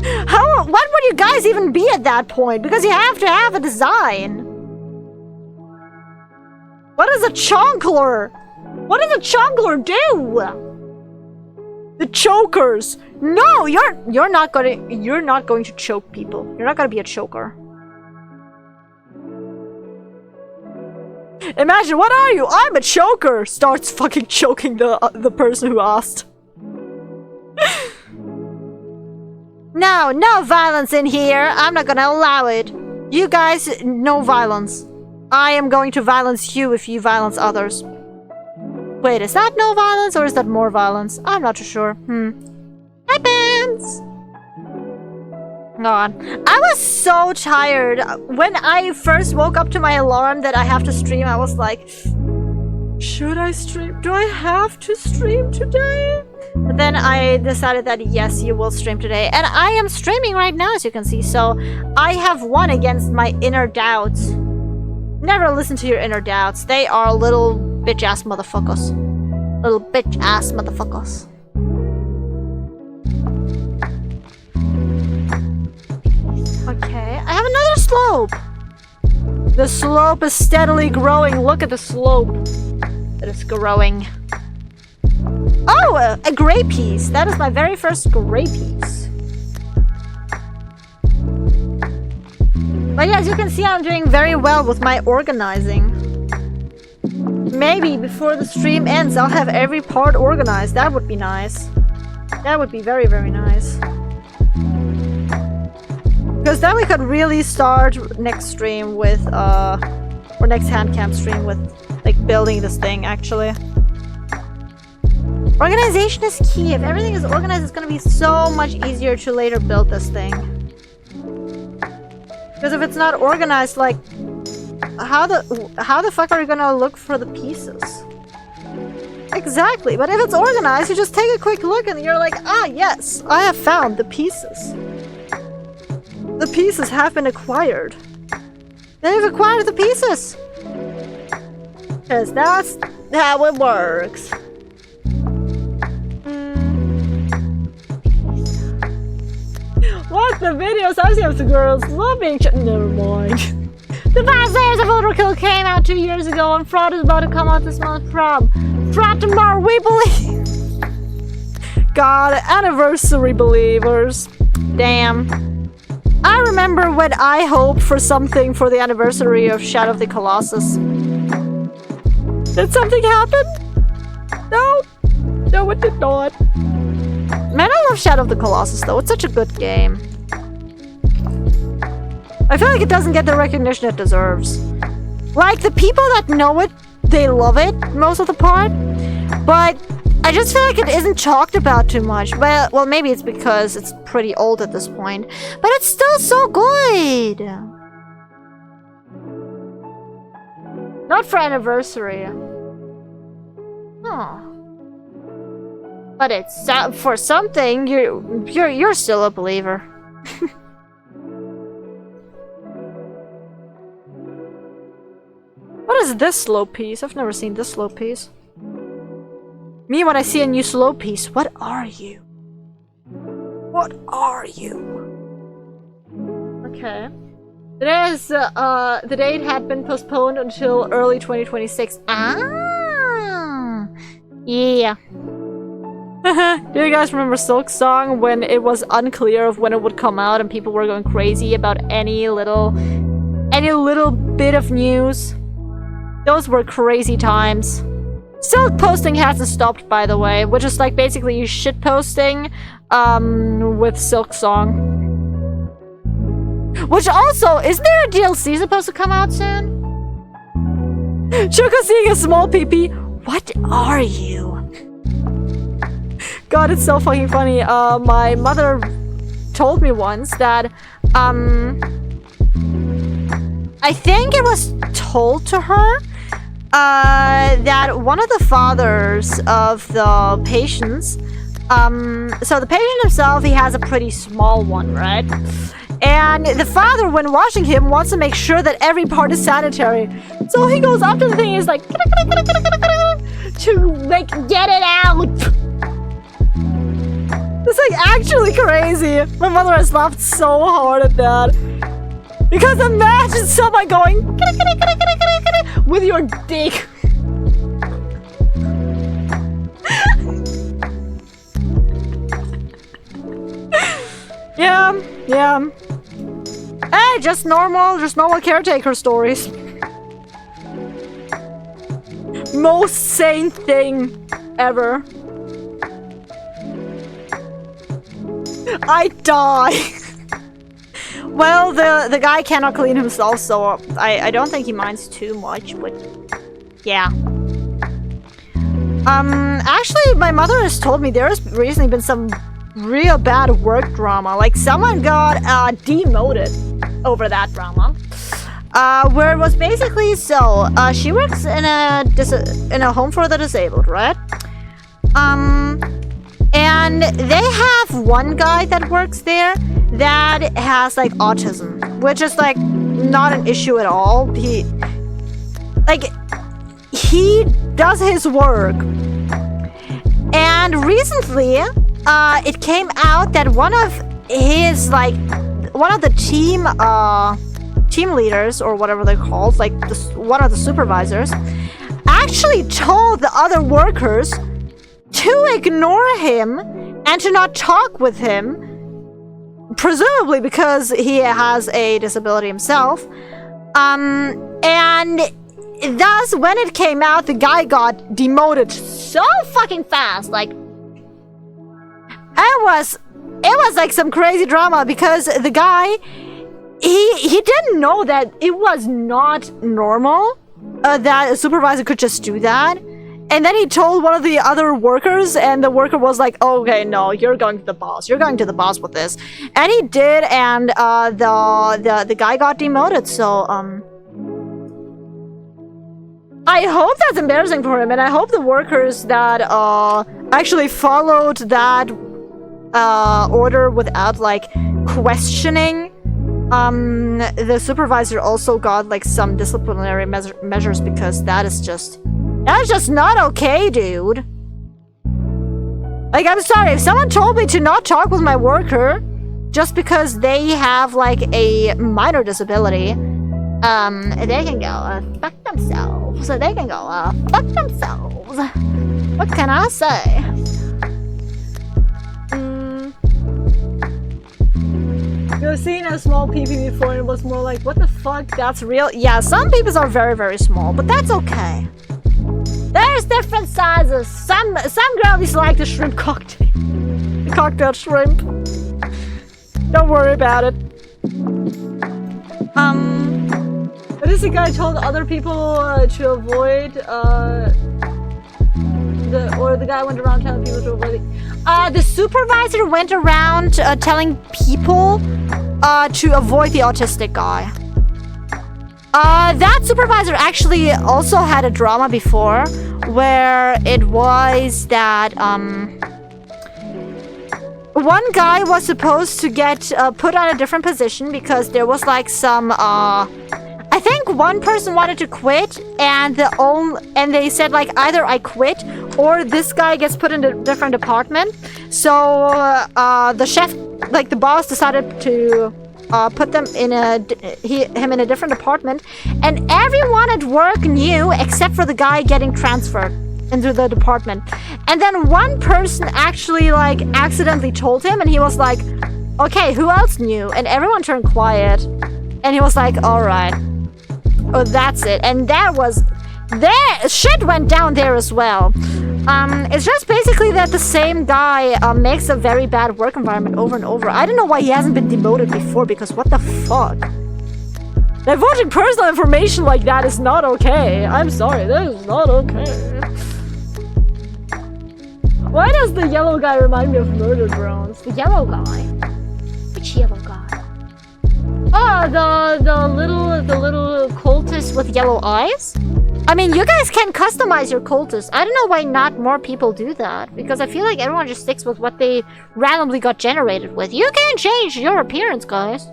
What would you guys even be at that point? Because you have to have a design. What is a chonkler? What does a chonkler do? The chokers. No, you're not going to choke people. You're not gonna be a choker. Imagine, what are you? I'm a choker! Starts fucking choking the person who asked. No violence in here. I'm not gonna allow it. You guys, no violence. I am going to violence you if you violence others. Wait, is that no violence or is that more violence? I'm not too sure. Happens! God. I was so tired. When I first woke up to my alarm that I have to stream, I was like, should I stream? Do I have to stream today? But then I decided that yes, you will stream today. And I am streaming right now, as you can see. So I have won against my inner doubts. Never listen to your inner doubts. They are little bitch-ass motherfuckers. Little bitch-ass motherfuckers. Okay, I have another slope! The slope is steadily growing. Look at the slope. It is growing. Oh, a gray piece. That is my very first gray piece. But yeah, as you can see, I'm doing very well with my organizing. Maybe before the stream ends, I'll have every part organized. That would be nice. That would be very, very nice. Because then we could really start next stream with, or next handcam stream with, like, building this thing, actually. Organization is key. If everything is organized, it's gonna be so much easier to later build this thing. Because if it's not organized, like, how the fuck are you gonna look for the pieces? Exactly, but if it's organized, you just take a quick look and you're like, ah, yes, I have found the pieces. The pieces have been acquired. They've acquired the pieces. Because that's how it works. What the videos I've seen of the girls love being never mind. The past layers of Overkill came out 2 years ago and Fraud is about to come out this month. Fraud tomorrow, we believe. God, anniversary believers. Damn. I remember when I hoped for something for the anniversary of Shadow of the Colossus. Did something happen? No. No, it did not. Man, I love Shadow of the Colossus though. It's such a good game. I feel like it doesn't get the recognition it deserves. Like, the people that know it, they love it most of the part. But I just feel like it isn't talked about too much. Well, maybe it's because it's pretty old at this point. But it's still so good. Not for anniversary. Oh. But it's for something. You're still a believer. What is this slow piece? I've never seen this slow piece. Me, when I see a new slow piece, what are you? What are you? Okay. The date had been postponed until early 2026. Ah! Yeah. Do you guys remember Silk's song when it was unclear of when it would come out and people were going crazy about any little bit of news? Those were crazy times. Silk posting hasn't stopped, by the way, which is like basically you shit posting with Silk's song. Which also, isn't there a DLC supposed to come out soon? Choco seeing a small peepee. What are you? God, it's so fucking funny. My mother told me once that, I think it was told to her, that one of the fathers of the patients, so the patient himself, he has a pretty small one, right? And the father, when washing him, wants to make sure that every part is sanitary. So he goes up to the thing and is like, to, like, get it out. It's like actually crazy. My mother has laughed so hard at that. Because imagine someone going with your dick. Yeah. Hey, just normal caretaker stories. Most sane thing ever. I die. Well, the guy cannot clean himself, so I don't think he minds too much, but yeah. Actually, my mother has told me there has recently been some real bad work drama. Like, someone got demoted over that drama. Where it was basically so, she works in a home for the disabled, right? And they have one guy that works there that has, like, autism, which is, like, not an issue at all. He does his work. And recently, it came out that one of the team leaders, or whatever they're called, like, one of the supervisors, actually told the other workers to ignore him and to not talk with him, presumably because he has a disability himself. And thus, when it came out, the guy got demoted so fucking fast. Like, it was like some crazy drama because the guy, he didn't know that it was not normal that a supervisor could just do that. And then he told one of the other workers, and the worker was like, oh, okay, no, you're going to the boss. You're going to the boss with this. And he did, and the guy got demoted, so, I hope that's embarrassing for him, and I hope the workers that, actually followed that, order without, like, questioning, the supervisor also got, like, some disciplinary measures, because that is just not okay, dude. Like, I'm sorry, if someone told me to not talk with my worker just because they have, like, a minor disability, they can go, fuck themselves. They can go, fuck themselves. What can I say? You've seen a small peepee before and it was more like, what the fuck, that's real? Yeah, some peepees are very, very small, but that's okay. There's different sizes. Some girlies like the shrimp cocktail. The cocktail shrimp. Don't worry about it. This guy told other people to avoid the guy went around telling people to avoid it. The supervisor went around telling people to avoid the autistic guy. That supervisor actually also had a drama before where it was that one guy was supposed to get put on a different position because there was like some I think one person wanted to quit and they said like either I quit or this guy gets put in a different department. So the chef, like the boss, decided to put them in him in a different department, and everyone at work knew except for the guy getting transferred into the department. And then one person actually like accidentally told him, and he was like, okay, who else knew? And everyone turned quiet, and he was like, all right, oh, that's it. And shit went down there as well. It's just basically that the same guy makes a very bad work environment over and over. I don't know why he hasn't been demoted before, because what the fuck? Divulging personal information like that is not okay. I'm sorry, that is not okay. Why does the yellow guy remind me of Murder Drones? The yellow guy? Which yellow guy? Oh, the little cultist with yellow eyes? I mean, you guys can customize your cultists. I don't know why not more people do that, because I feel like everyone just sticks with what they randomly got generated with. You can change your appearance, guys.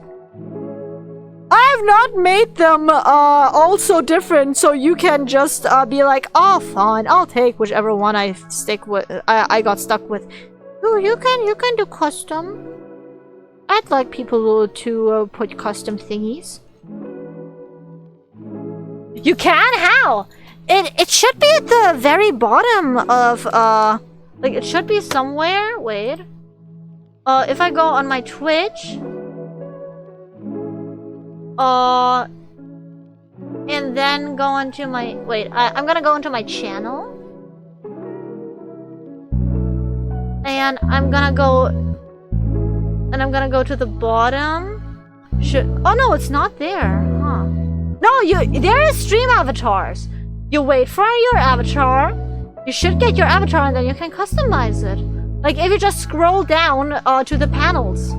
I've not made them all so different, so you can just be like, oh, fine, I'll take whichever one I got stuck with. Ooh, you can do custom. I'd like people to put custom thingies. You can? How? It should be at the very bottom of like it should be somewhere. Wait. If I go on my Twitch, and then go into my I'm gonna go into my channel, and I'm gonna go to the bottom. Oh no, it's not there, huh? No, there is stream avatars. You wait for your avatar. You should get your avatar, and then you can customize it. Like if you just scroll down to the panels.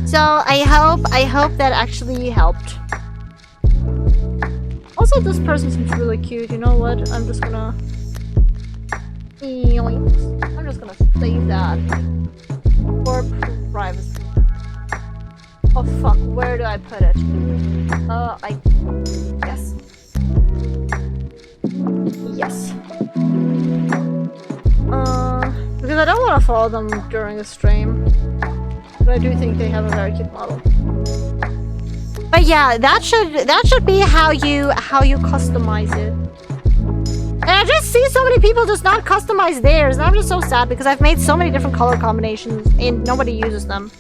So I hope that actually helped. Also, this person seems really cute. You know what? I'm just gonna save that for privacy. Oh fuck, where do I put it? Yes. Because I don't want to follow them during the stream. But I do think they have a very cute model. But yeah, that should be how you customize it. And I just see so many people just not customize theirs, and I'm just so sad because I've made so many different color combinations and nobody uses them.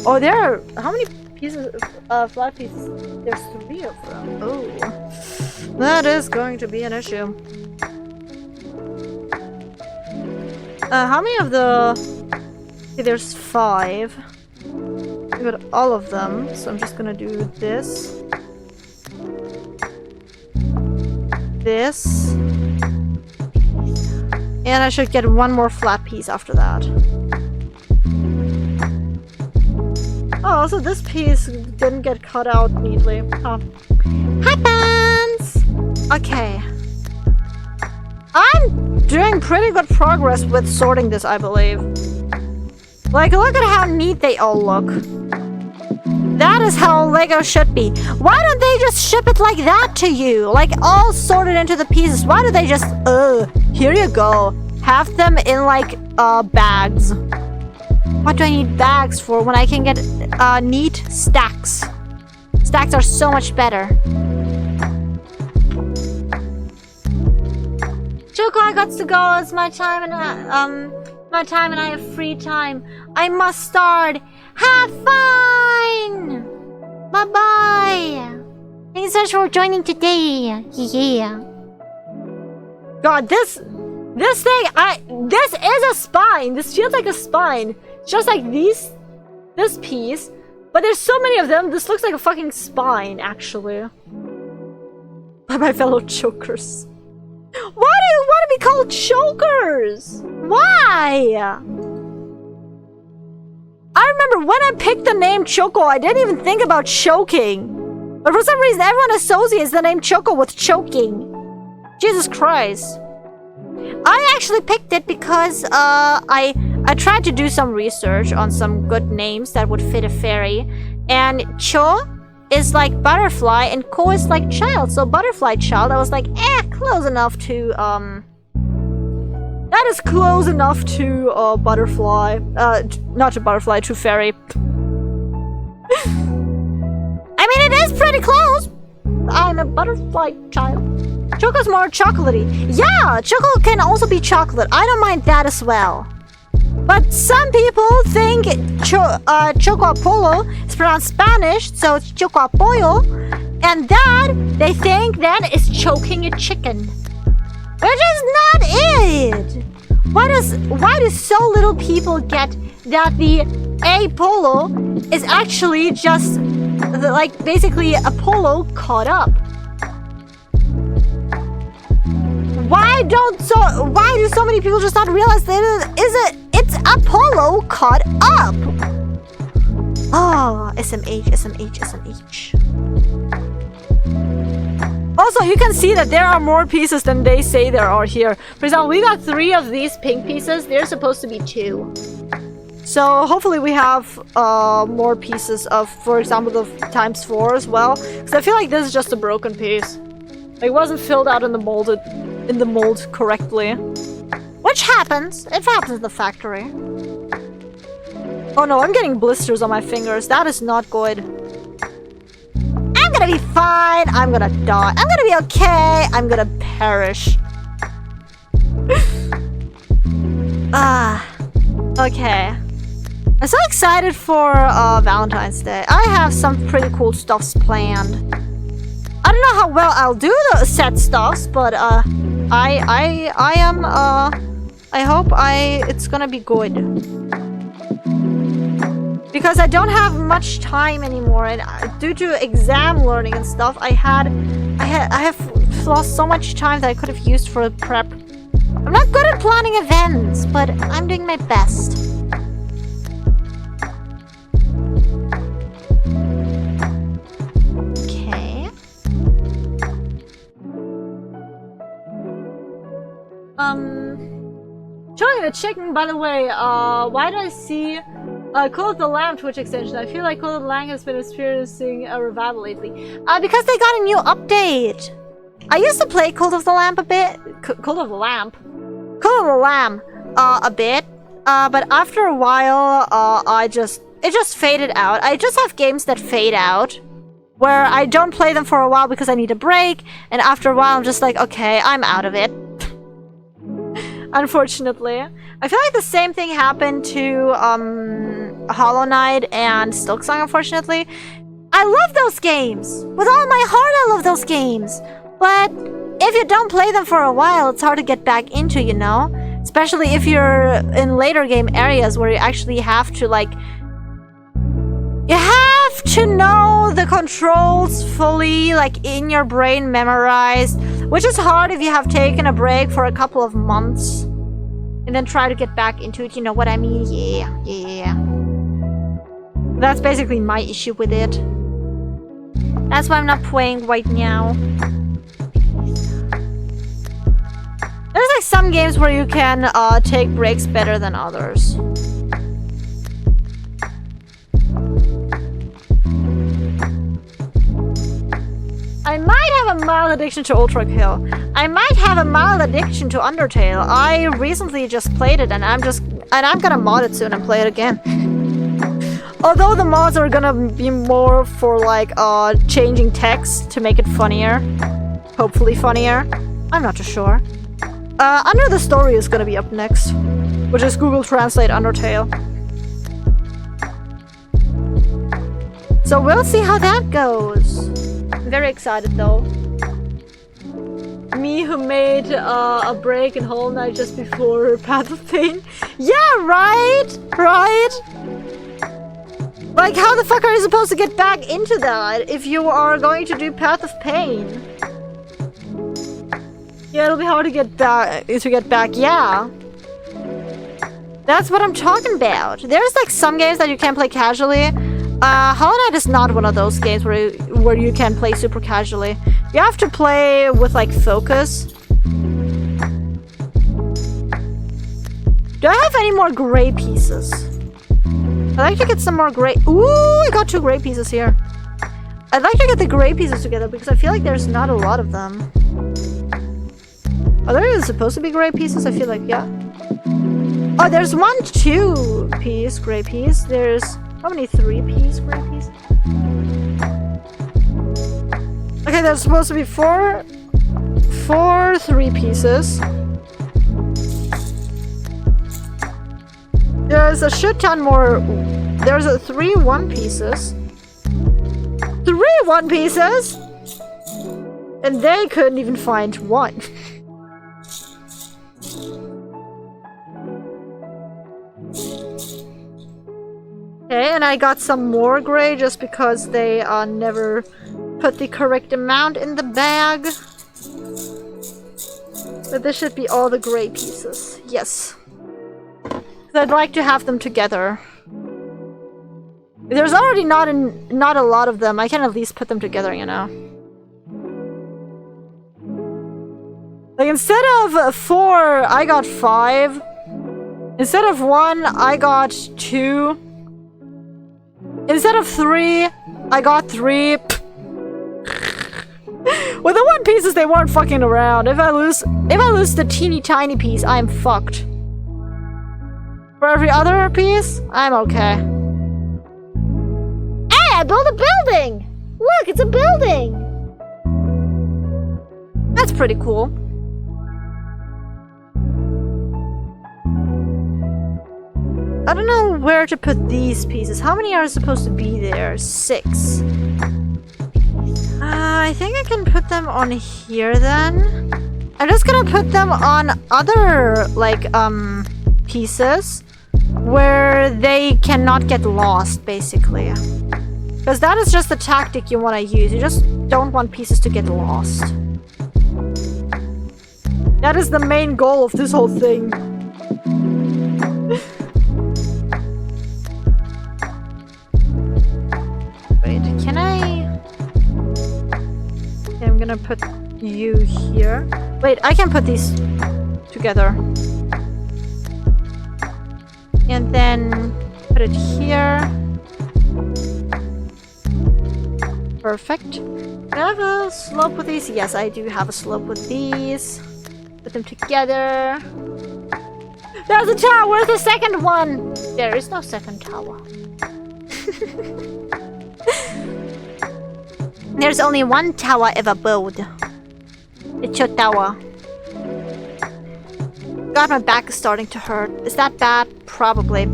Oh, there are how many pieces of flat pieces? There's 3 of them. Oh, that is going to be an issue. How many of the? Okay, there's 5. I got all of them, so I'm just gonna do this. This. And I should get 1 more flat piece after that. Oh, also this piece didn't get cut out neatly. Huh. Happens! Okay. I'm doing pretty good progress with sorting this, I believe. Like, look at how neat they all look. That is how Lego should be. Why don't they just ship it like that to you? Like, all sorted into the pieces. Why do they just, here you go. Have them in, like, bags. What do I need bags for when I can get, neat stacks? Stacks are so much better. Choco, I got to go. It's my time and I have free time. I must start. Have fun! Bye-bye! Thanks so much for joining today. Yeah. God, this thing, this is a spine. This feels like a spine. Just like this piece. But there's so many of them, this looks like a fucking spine, actually. By my fellow chokers. Why do you want to be called chokers? Why? I remember when I picked the name Choco, I didn't even think about choking. But for some reason, everyone associates the name Choco with choking. Jesus Christ. I actually picked it because I tried to do some research on some good names that would fit a fairy. And Cho is like butterfly and Ko is like child. So butterfly child, I was like, close enough to that is close enough to butterfly. Not to butterfly, to fairy. I mean, it is pretty close. I'm a butterfly child. Choco's more chocolatey. Yeah, Choco can also be chocolate. I don't mind that as well. But some people think Choco Polo is pronounced Spanish, so it's Choco Pollo. And that, they think that is choking a chicken. Which is not it! Why do so little people get that the A polo is actually just like basically a polo caught up? Why do so many people just not realize that it's a polo caught up? Oh, SMH. Also, you can see that there are more pieces than they say there are here. For example, we got 3 of these pink pieces. They're supposed to be 2. So hopefully we have more pieces of, for example, the × 4 as well. Because I feel like this is just a broken piece. It wasn't filled out in the mold correctly. Which happens. It happens in the factory. Oh no, I'm getting blisters on my fingers. That is not good. I'm gonna be fine. I'm gonna die. I'm gonna be okay. I'm gonna perish. Okay. I'm so excited for Valentine's Day. I have some pretty cool stuffs planned. I don't know how well I'll do the set stuffs, but I hope it's gonna be good. Because I don't have much time anymore, and due to exam learning and stuff, I have lost so much time that I could have used for prep. I'm not good at planning events, but I'm doing my best. Okay. Showing the chicken, by the way, why do I see Call of the Lamb Twitch extension? I feel like Call of the Lamb has been experiencing a revival lately. Because they got a new update. I used to play Call of the Lamb a bit. Call of the Lamb a bit. But after a while, it just faded out. I just have games that fade out, where I don't play them for a while because I need a break, and after a while I'm just like, okay, I'm out of it. Unfortunately. I feel like the same thing happened to Hollow Knight and Silksong, unfortunately. I love those games! With all my heart, I love those games! But if you don't play them for a while, it's hard to get back into, you know? Especially if you're in later game areas where you actually have to, like... You have to know the controls fully, like, in your brain memorized. Which is hard if you have taken a break for a couple of months. And then try to get back into it, you know what I mean? Yeah. That's basically my issue with it. That's why I'm not playing right now. There's like some games where you can take breaks better than others. I might have a mild addiction to Ultra Kill. I might have a mild addiction to Undertale. I recently just played it, and I'm gonna mod it soon and play it again. Although the mods are gonna be more for like changing text to make it funnier. Hopefully funnier. I'm not too sure. Under the Story is gonna be up next, which is Google Translate Undertale. So we'll see how that goes. I'm very excited though. Miho who made a break in Hollow Knight just before Path of Pain. Yeah, right? Like, how the fuck are you supposed to get back into that if you are going to do Path of Pain? Yeah, it'll be hard to get back. Yeah. That's what I'm talking about. There's like some games that you can play casually. Hollow Knight is not one of those games where you can play super casually. You have to play with like focus. Do I have any more gray pieces? I'd like to get some more gray. Ooh, I got 2 gray pieces here. I'd like to get the gray pieces together because I feel like there's not a lot of them. Are there even supposed to be gray pieces? I feel like, yeah. Oh, there's 1 2-piece gray piece. There's how many 3-piece gray pieces? Okay, there's supposed to be 4 3-pieces. There's a shit ton more. There's a 3 1-pieces. 3 1-pieces! And they couldn't even find 1. Okay, and I got some more gray just because they never put the correct amount in the bag. But this should be all the gray pieces. Yes. I'd like to have them together. There's already not a lot of them. I can at least put them together, you know. Like instead of 4, I got 5. Instead of 1, I got 2. Instead of 3, I got 3. With the 1 pieces, they weren't fucking around. If I lose the teeny tiny piece, I'm fucked. For every other piece, I'm okay. Hey, I built a building! Look, it's a building! That's pretty cool. I don't know where to put these pieces. How many are supposed to be there? 6. I think I can put them on here then. I'm just gonna put them on other, like, pieces where they cannot get lost, basically. Because that is just the tactic you want to use. You just don't want pieces to get lost. That is the main goal of this whole thing. Wait, can I... Okay, I'm gonna put you here. Wait, I can put these together. And then put it here. Perfect. Do I have a slope with these? Yes, I do have a slope with these. Put them together. There's a tower! Where's the second one? There is no second tower. There's only one tower ever built. It's your tower. God, my back is starting to hurt. Is that bad? Probably.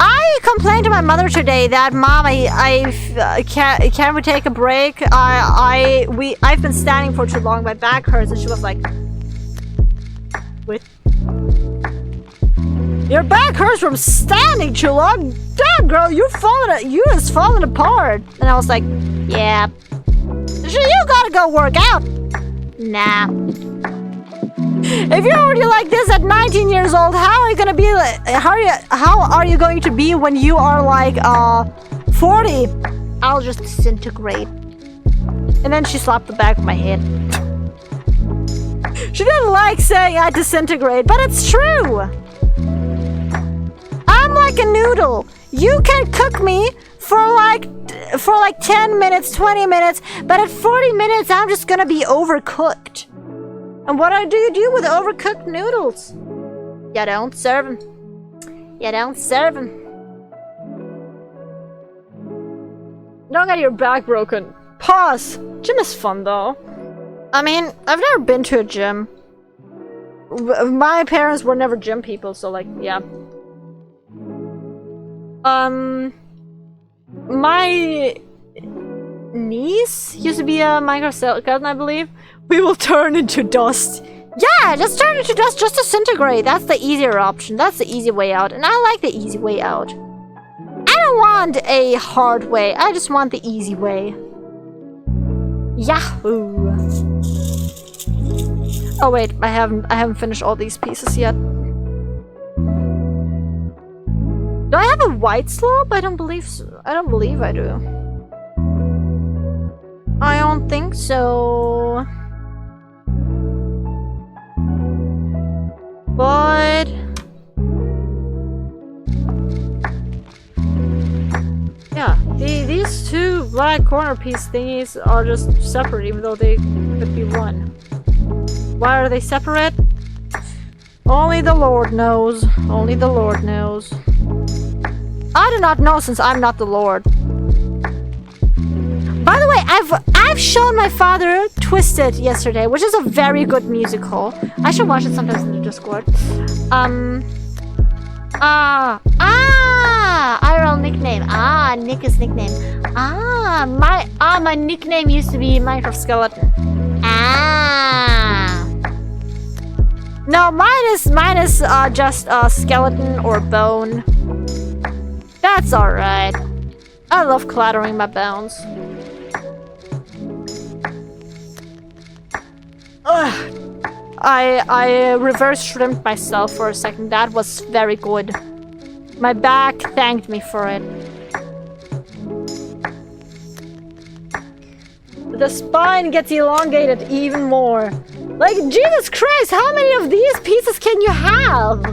I complained to my mother today that, Mom, can we take a break? I've been standing for too long. My back hurts, and she was like, "What? Your back hurts from standing too long? Damn, girl, you is falling apart." And I was like, "Yeah." So you gotta go work out. Nah. If you're already like this at 19 years old, how are you gonna be? How are you going to be when you are like 40? I'll just disintegrate. And then she slapped the back of my head. She didn't like saying I disintegrate, but it's true. I'm like a noodle. You can cook me for like 10 minutes, 20 minutes, but at 40 minutes, I'm just gonna be overcooked. And what do you do with overcooked noodles? You don't serve them. You don't serve them. Don't get your back broken. Pause. Gym is fun though. I mean, I've never been to a gym. My parents were never gym people, so like, yeah. My niece used to be a Minecraft cousin, I believe. We will turn into dust. Yeah, just turn it to dust, just disintegrate. That's the easier option. That's the easy way out. And I like the easy way out. I don't want a hard way. I just want the easy way. Yahoo! Oh wait, I haven't finished all these pieces yet. Do I have a white slope? I don't believe so. I don't believe I do. I don't think so. But yeah, these two black corner piece thingies are just separate, even though they could be one. Why are they separate? Only the Lord knows. Only the Lord knows. I do not know, since I'm not the Lord. By the way, I've shown my father TwT yesterday, which is a very good musical. I should watch it sometimes in the Discord. IRL nickname. Nick's nickname. My nickname used to be Minecraft Skeleton. No, mine is just skeleton or bone. That's alright. I love clattering my bones. Ugh. I reverse shrimped myself for a second. That was very good. My back thanked me for it. The spine gets elongated even more. Like, Jesus Christ, how many of these pieces can you have?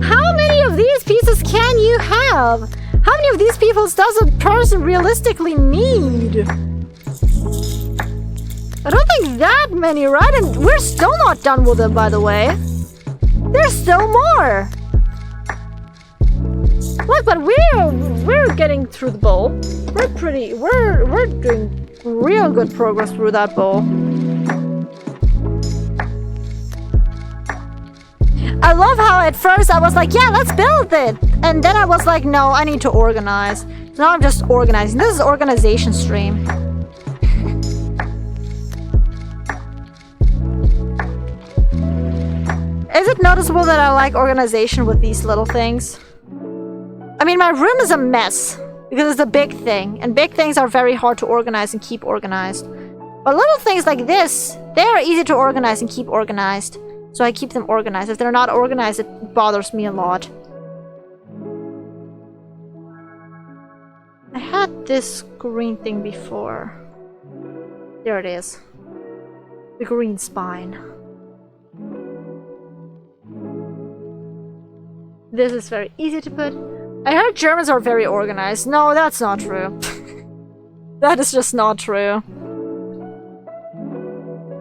How many of these pieces can you have? How many of these pieces does a person realistically need? I don't think that many, right? And we're still not done with them, by the way. There's still more. Look, but we're getting through the bowl. We're doing real good progress through that bowl. I love how at first I was like, yeah, let's build it. And then I was like, no, I need to organize. So now I'm just organizing. This is organization stream. Is it noticeable that I like organization with these little things? I mean, my room is a mess because it's a big thing, and big things are very hard to organize and keep organized. But little things like this, they are easy to organize and keep organized. So I keep them organized. If they're not organized, it bothers me a lot. I had this green thing before. There it is. The green spine. This is very easy to put. I heard Germans are very organized. No, that's not true. That is just not true.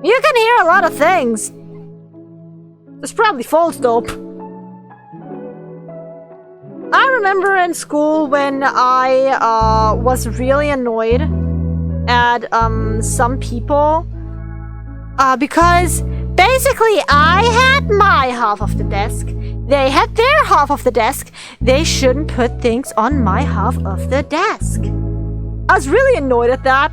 You can hear a lot of things. It's probably false dope. I remember in school when I was really annoyed at some people because basically I had my half of the desk. They had their half of the desk. They shouldn't put things on my half of the desk. I was really annoyed at that.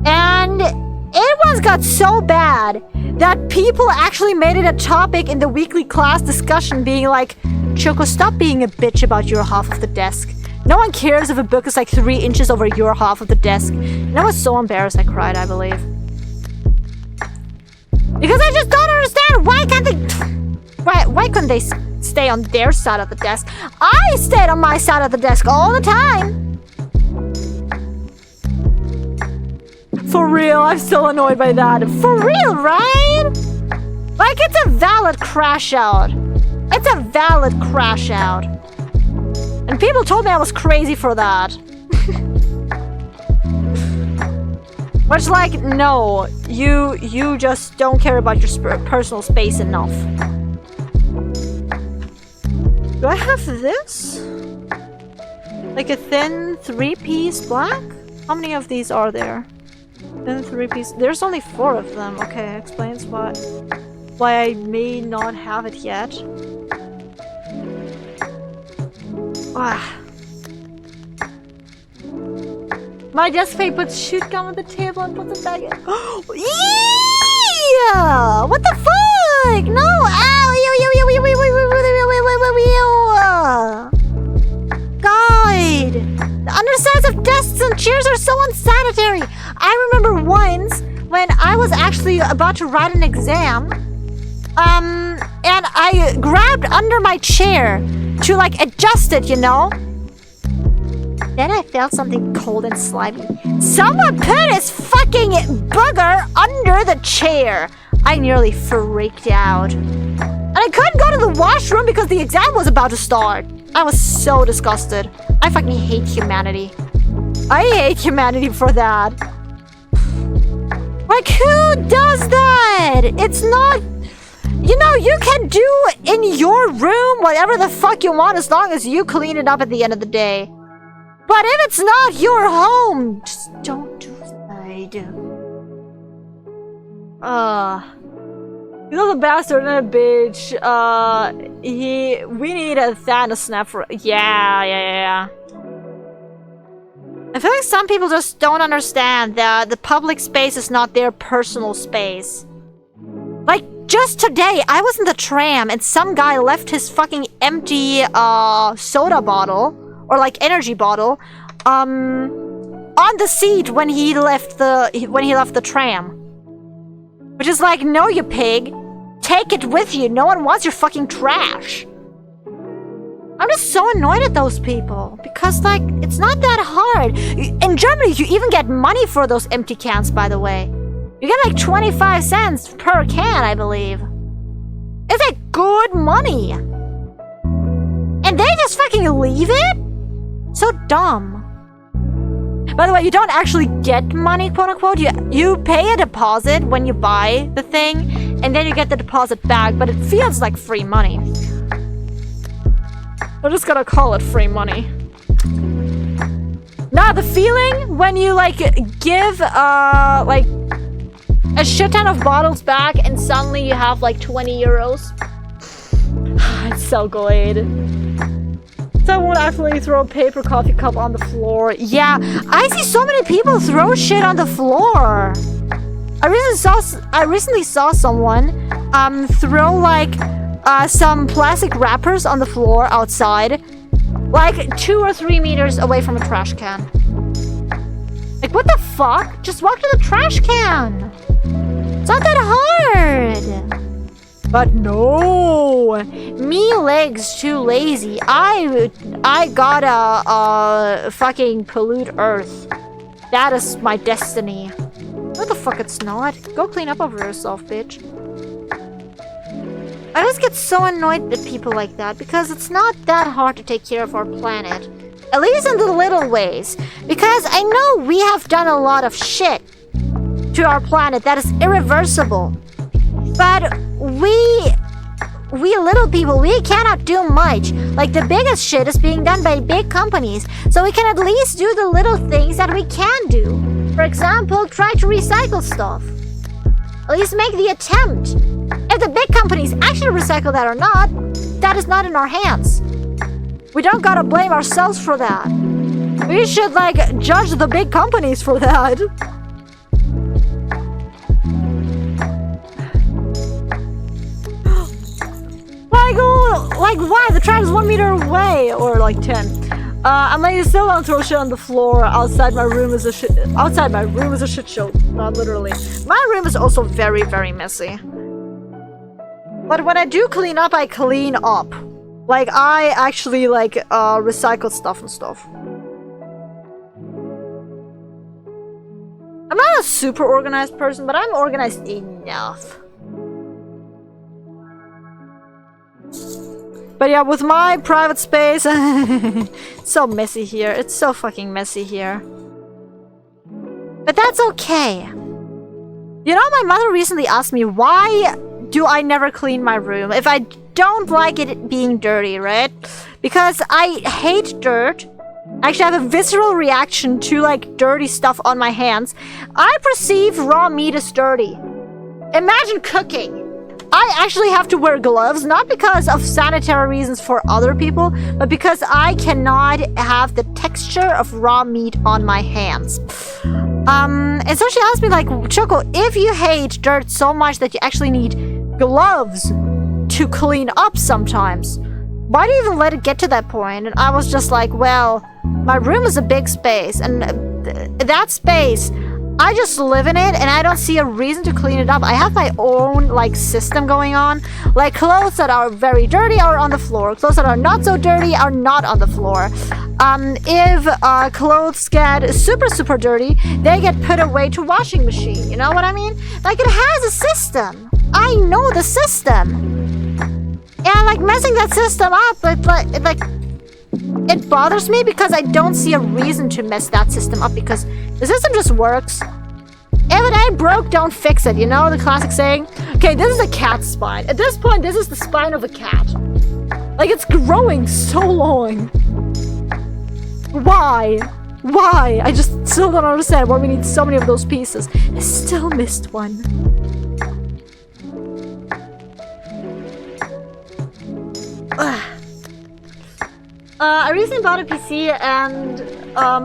And it got so bad that people actually made it a topic in the weekly class discussion, being like, Choco, stop being a bitch about your half of the desk. No one cares if a book is like 3 inches over your half of the desk. And I was so embarrassed I cried, I believe. Because I just don't understand, why can't they... Why couldn't they stay on their side of the desk? I stayed on my side of the desk all the time! For real, I'm still annoyed by that. For real, right? Like, it's a valid crash out. It's a valid crash out. And people told me I was crazy for that. Much like, no, you just don't care about your personal space enough. Do I have this? Like a thin 3-piece black? How many of these are there? Thin 3-piece. There's only 4 of them. Okay, explains why I may not have it yet. Ah. My desk mate puts shoot gum on the table and puts it back in. Yeah! What the fuck? chairs are so unsanitary. I remember once when I was actually about to write an exam, and I grabbed under my chair to like adjust it, you know? Then I felt something cold and slimy. Someone put his fucking booger under the chair. I nearly freaked out. And I couldn't go to the washroom because the exam was about to start. I was so disgusted. I fucking hate humanity. I hate humanity for that. Like, who does that? It's not... You know, you can do in your room whatever the fuck you want as long as you clean it up at the end of the day. But if it's not your home, just don't do that. He's a bastard and a bitch. We need a Thanos snap for... Yeah. I feel like some people just don't understand that the public space is not their personal space. Like, just today, I was in the tram and some guy left his fucking empty soda bottle or like energy bottle on the seat when he left the tram. Which is like, no, you pig. Take it with you. No one wants your fucking trash. I'm just so annoyed at those people. Because, like, it's not that hard. In Germany, you even get money for those empty cans, by the way. You get like 25 cents per can, I believe. It's like good money. And they just fucking leave it? So dumb. By the way, you don't actually get money, quote unquote. You pay a deposit when you buy the thing, and then you get the deposit back, but it feels like free money. We're just gonna call it free money. Now, the feeling when you like give like a shit ton of bottles back and suddenly you have like 20 euros. It's so good. Someone actually throw a paper coffee cup on the floor. Yeah, I see so many people throw shit on the floor. I recently saw someone throw like some plastic wrappers on the floor outside, like 2 or 3 meters away from a trash can. Like, what the fuck? Just walk to the trash can. It's not that hard. But no, me legs too lazy. I gotta fucking pollute Earth. That is my destiny. What the fuck? It's not. Go clean up over yourself, bitch. I just get so annoyed at people like that because it's not that hard to take care of our planet. At least in the little ways. Because I know we have done a lot of shit to our planet that is irreversible. But we little people, we cannot do much. Like, the biggest shit is being done by big companies. So we can at least do the little things that we can do. For example, try to recycle stuff. At least make the attempt. If the big companies actually recycle that or not, that is not in our hands. We don't gotta blame ourselves for that. We should, like, judge the big companies for that. Like, why? The track is 1 meter away, or like 10. I'm like, still don't throw shit on the floor. Outside my room is a shit show. Not literally. My room is also very, very messy. But when I do clean up, I clean up. Like, I actually like recycle stuff and stuff. I'm not a super organized person, but I'm organized enough. But yeah, with my private space, it's so messy here. It's so fucking messy here. But that's okay. You know, my mother recently asked me, why do I never clean my room if I don't like it being dirty, right? Because I hate dirt. Actually, I have a visceral reaction to like dirty stuff on my hands. I perceive raw meat as dirty. Imagine cooking. I actually have to wear gloves, not because of sanitary reasons for other people, but because I cannot have the texture of raw meat on my hands. And so she asked me, like, Choco, if you hate dirt so much that you actually need gloves to clean up sometimes, why do you even let it get to that point? And I was just like, well, my room is a big space, and that space, I just live in it and I don't see a reason to clean it up. I have my own like system going on. Like clothes that are very dirty are on the floor. Clothes that are not so dirty are not on the floor. If clothes get super dirty, they get put away to washing machine. You know what I mean? Like it has a system. I know the system. And like messing that system up, it bothers me because I don't see a reason to mess that system up because the system just works. If it ain't broke, don't fix it. You know the classic saying? Okay, this is a cat's spine. At this point, this is the spine of a cat. Like, it's growing so long. Why? Why? I just still don't understand why we need so many of those pieces. I still missed one. I recently bought a PC and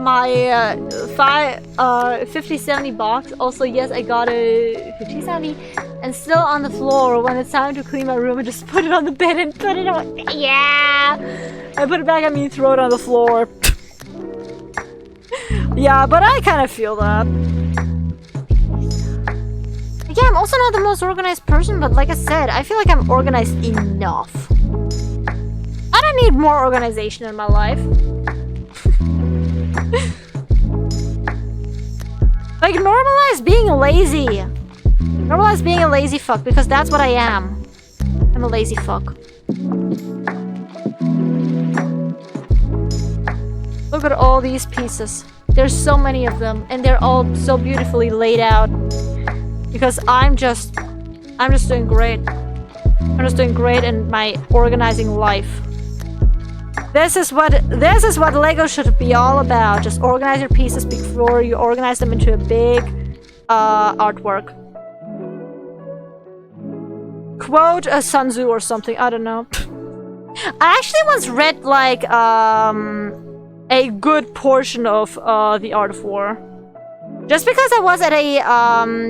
my 5070 box. Also, yes, I got a 5070 and still on the floor. When it's time to clean my room, I just put it on the bed and put it on. Yeah! I put it back, I mean, throw it on the floor. Yeah, but I kind of feel that. Yeah, I'm also not the most organized person, but like I said, I feel like I'm organized enough. I don't need more organization in my life. Like, normalize being lazy. Normalize being a lazy fuck, because that's what I am. I'm a lazy fuck. Look at all these pieces. There's so many of them, and they're all so beautifully laid out. Because I'm just doing great. I'm just doing great in my organizing life. This is what Lego should be all about. Just organize your pieces before you organize them into a big artwork. Quote a Sun Tzu or something. I don't know. I actually once read like a good portion of The Art of War. Just because I was at a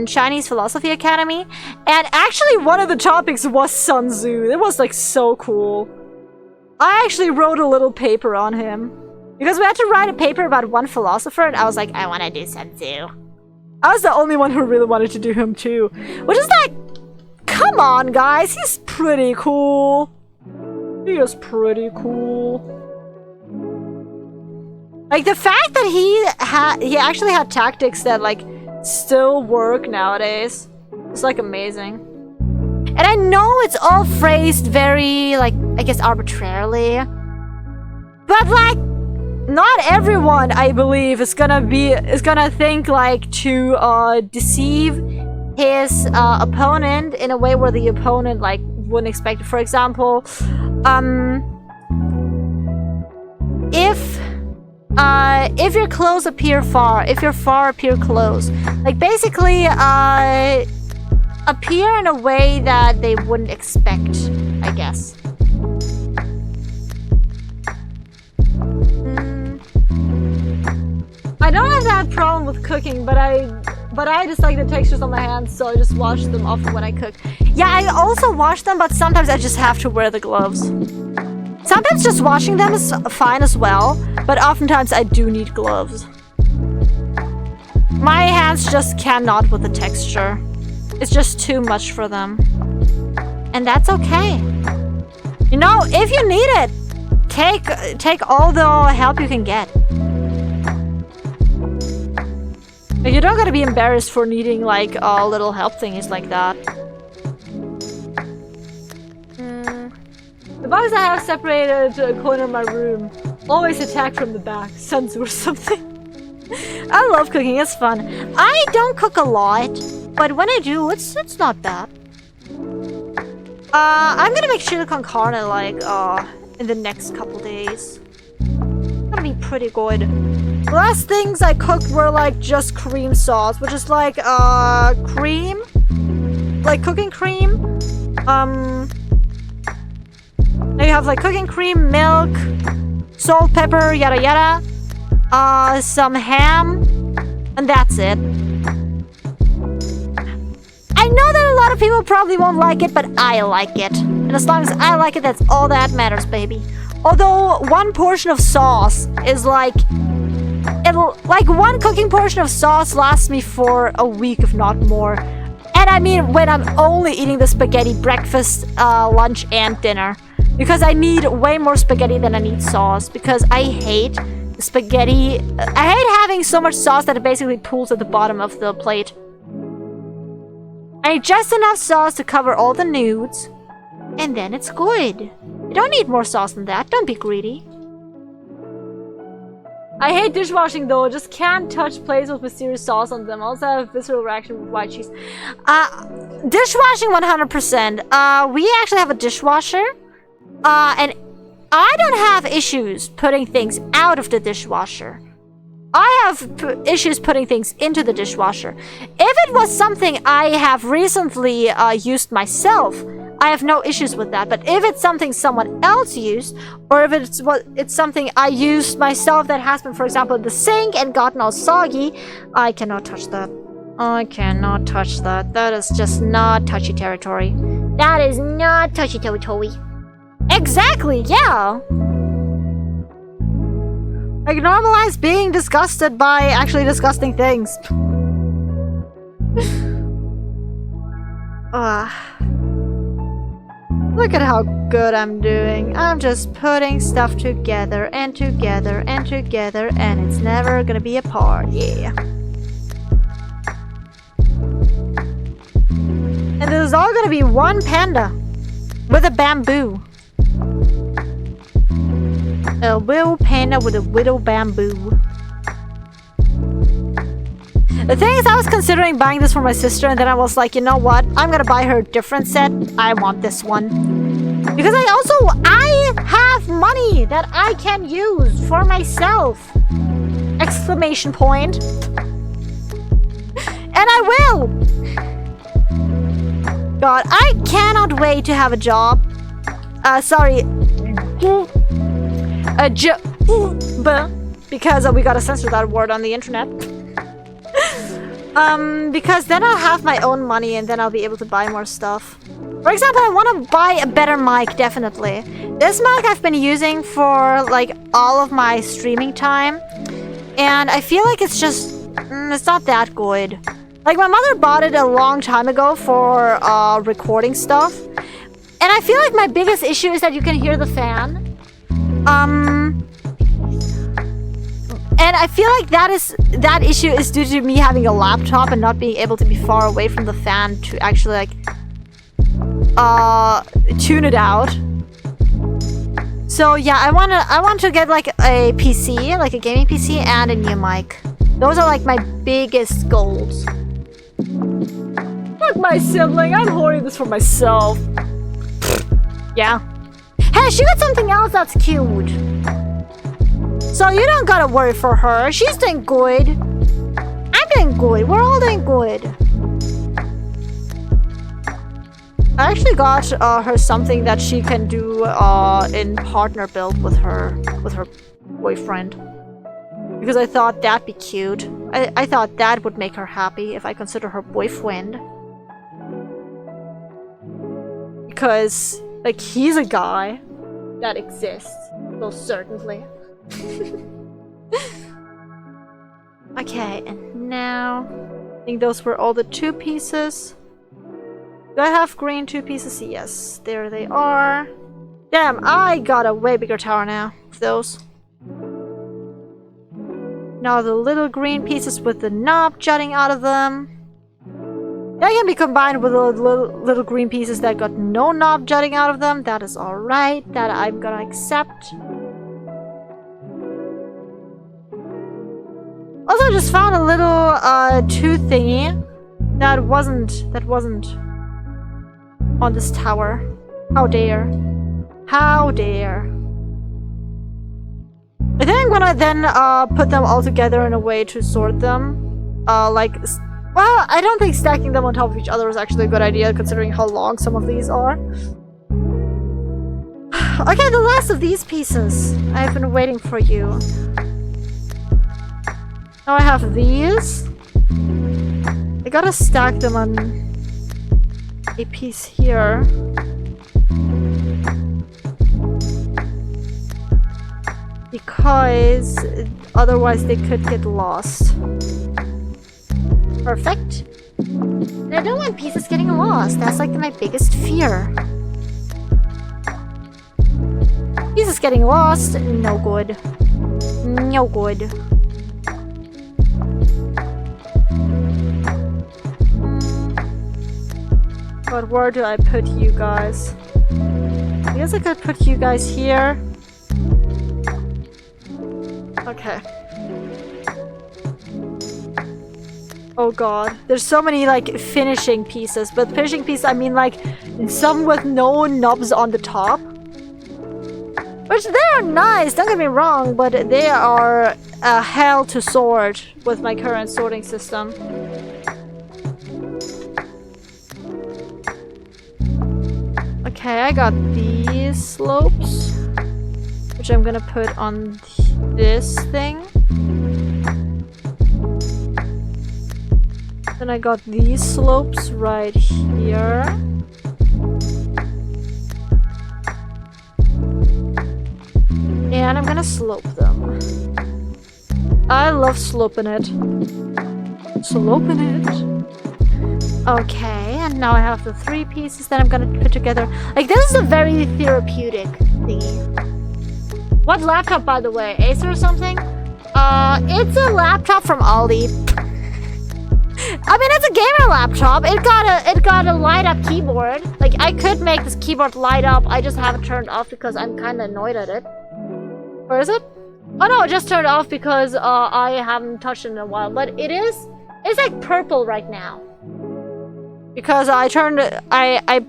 Chinese philosophy academy, and actually one of the topics was Sun Tzu. It was like so cool. I actually wrote a little paper on him. Because we had to write a paper about one philosopher, and I was like, I want to do Sun Tzu. I was the only one who really wanted to do him too. Which is like, come on guys, he's pretty cool. He is pretty cool. Like the fact that he actually had tactics that like still work nowadays is like amazing. And I know it's all phrased very like, I guess, arbitrarily. But like, not everyone, I believe, is gonna think like to deceive his opponent in a way where the opponent like wouldn't expect it. For example, if your clothes appear far, if your far appear close, like basically appear in a way that they wouldn't expect, I guess. I don't have that problem with cooking, but I just like the textures on my hands, so I just wash them often when I cook. Yeah, I also wash them, but sometimes I just have to wear the gloves. Sometimes just washing them is fine as well, but oftentimes I do need gloves. My hands just cannot with the texture. It's just too much for them. And that's okay. You know, if you need it, take all the help you can get. You don't gotta be embarrassed for needing like little help thingies like that. The bugs I have separated to a corner of my room. Always attack from the back. Sun Tzu or something. I love cooking, it's fun. I don't cook a lot, but when I do, it's not bad. I'm gonna make chili con carne like in the next couple days. It's gonna be pretty good. The last things I cooked were like just cream sauce, which is like cream, like cooking cream. Now you have like cooking cream, milk, salt, pepper, yada yada, some ham, and that's it. I know that a lot of people probably won't like it, but I like it. And as long as I like it, that's all that matters, baby. Although one portion of sauce is like like one cooking portion of sauce lasts me for a week, if not more. And I mean when I'm only eating the spaghetti breakfast, lunch, and dinner. Because I need way more spaghetti than I need sauce. Because I hate spaghetti. I hate having so much sauce that it basically pools at the bottom of the plate. I need just enough sauce to cover all the nudes. And then it's good. You don't need more sauce than that. Don't be greedy. I hate dishwashing though. Just can't touch plates with mysterious sauce on them. I also have a visceral reaction with white cheese. Dishwashing 100%. We actually have a dishwasher. And I don't have issues putting things out of the dishwasher. I have issues putting things into the dishwasher. If it was something I have recently used myself, I have no issues with that. But if it's something someone else used, or if it's something I used myself that has been, for example, in the sink and gotten all soggy, I cannot touch that. I cannot touch that. That is just not touchy territory. That is not touchy territory. Exactly, yeah. Like, normalize being disgusted by actually disgusting things. Look at how good I'm doing. I'm just putting stuff together and together and together, and it's never gonna be apart, yeah. And this is all gonna be one panda with a bamboo. A little panda with a little bamboo. The thing is, I was considering buying this for my sister, and then I was like, you know what? I'm gonna buy her a different set. I want this one. Because I have money that I can use for myself. Exclamation point. And I will! God, I cannot wait to have a job. Sorry. A job. Because we gotta censor that word on the internet. Because then I'll have my own money and then I'll be able to buy more stuff. For example, I want to buy a better mic, definitely. This mic I've been using for, like, all of my streaming time. And I feel like it's just... it's not that good. Like, my mother bought it a long time ago for, recording stuff. And I feel like my biggest issue is that you can hear the fan. And I feel like that issue is due to me having a laptop and not being able to be far away from the fan to actually, like, tune it out. So yeah, I want to get like a PC, like a gaming PC, and a new mic. Those are like my biggest goals. Fuck my sibling, I'm hoarding this for myself. Yeah. Hey, she got something else that's cute. So you don't gotta worry for her. She's doing good. I'm doing good. We're all doing good. I actually got her something that she can do in partner build with her boyfriend. Because I thought that'd be cute. I thought that would make her happy if I consider her boyfriend. Because, like, he's a guy that exists. Most certainly. Okay, and now... I think those were all the 2 pieces. Do I have green 2 pieces? Yes, there they are. Damn, I got a way bigger tower now with those. Now the little green pieces with the knob jutting out of them. They can be combined with the little green pieces that got no knob jutting out of them. That is alright. That I'm gonna accept. Also, I just found a little tooth thingy that wasn't on this tower. How dare. How dare. I think I'm gonna then put them all together in a way to sort them. Well, I don't think stacking them on top of each other is actually a good idea considering how long some of these are. Okay, the last of these pieces. I've been waiting for you. Now I have these. I gotta stack them on a piece here. Because otherwise they could get lost. Perfect. And I don't want pieces getting lost. That's like my biggest fear. Pieces getting lost, no good. No good. But where do I put you guys? I guess I could put you guys here. Okay. Oh god. There's so many like finishing pieces. But finishing pieces I mean like some with no knobs on the top. Which they are nice, don't get me wrong, but they are hell to sort with my current sorting system. Okay, I got these slopes, which I'm gonna put on this thing. Then I got these slopes right here. And I'm gonna slope them. I love sloping it. Sloping it. Okay, and now I have the 3 pieces that I'm gonna put together. Like, this is a very therapeutic thingy. What laptop, by the way? Acer or something? It's a laptop from Aldi. I mean, it's a gamer laptop. It got a light up keyboard. Like, I could make this keyboard light up. I just have it turned off because I'm kind of annoyed at it. Where is it? Oh no, it just turned off because I haven't touched it in a while. But it's like purple right now. Because I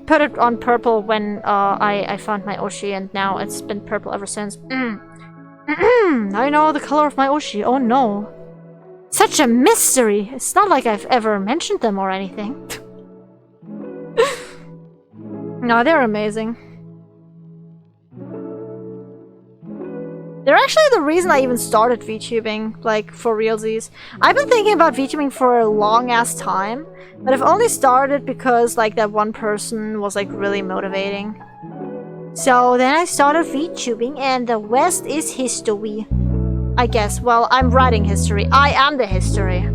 put it on purple when I found my Oshi, and now it's been purple ever since. I know the color of my Oshi. Oh no. Such a mystery. It's not like I've ever mentioned them or anything. No, they're amazing. They're actually the reason I even started VTubing, like, for realsies. I've been thinking about VTubing for a long-ass time, but I've only started because, like, that one person was, like, really motivating. So then I started VTubing, and the rest is history. I guess. Well, I'm writing history. I am the history.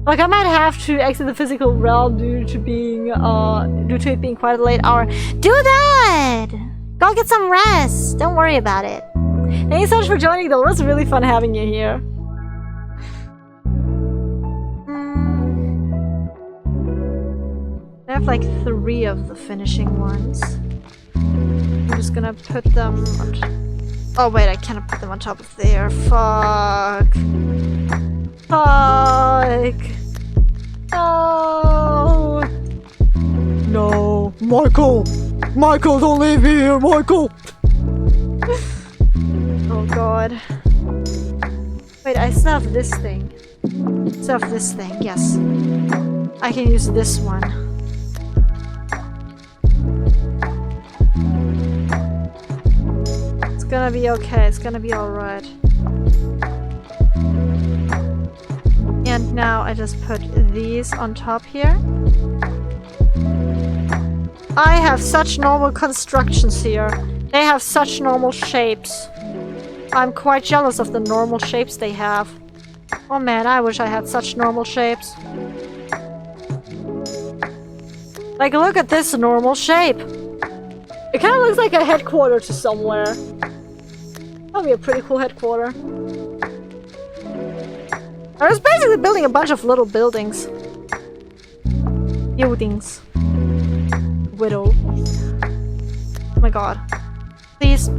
Like, I might have to exit the physical realm due to it being quite a late hour. Do that! Go get some rest. Don't worry about it. Thank you so much for joining, though. It was really fun having you here. I have like 3 of the finishing ones. I'm just gonna put them on... Oh wait, I cannot put them on top of there. Fuck. Fuck. No. No. Michael! Michael, don't leave me here, Michael! Oh god. Wait, I still have this thing. Still have this thing, yes. I can use this one. It's gonna be okay, it's gonna be alright. And now I just put these on top here. I have such normal constructions here. They have such normal shapes. I'm quite jealous of the normal shapes they have. Oh man, I wish I had such normal shapes. Like, look at this normal shape. It kind of looks like a headquarter to somewhere. That'd be a pretty cool headquarter. I was basically building a bunch of little buildings. Buildings. Widow. Oh my god. Please,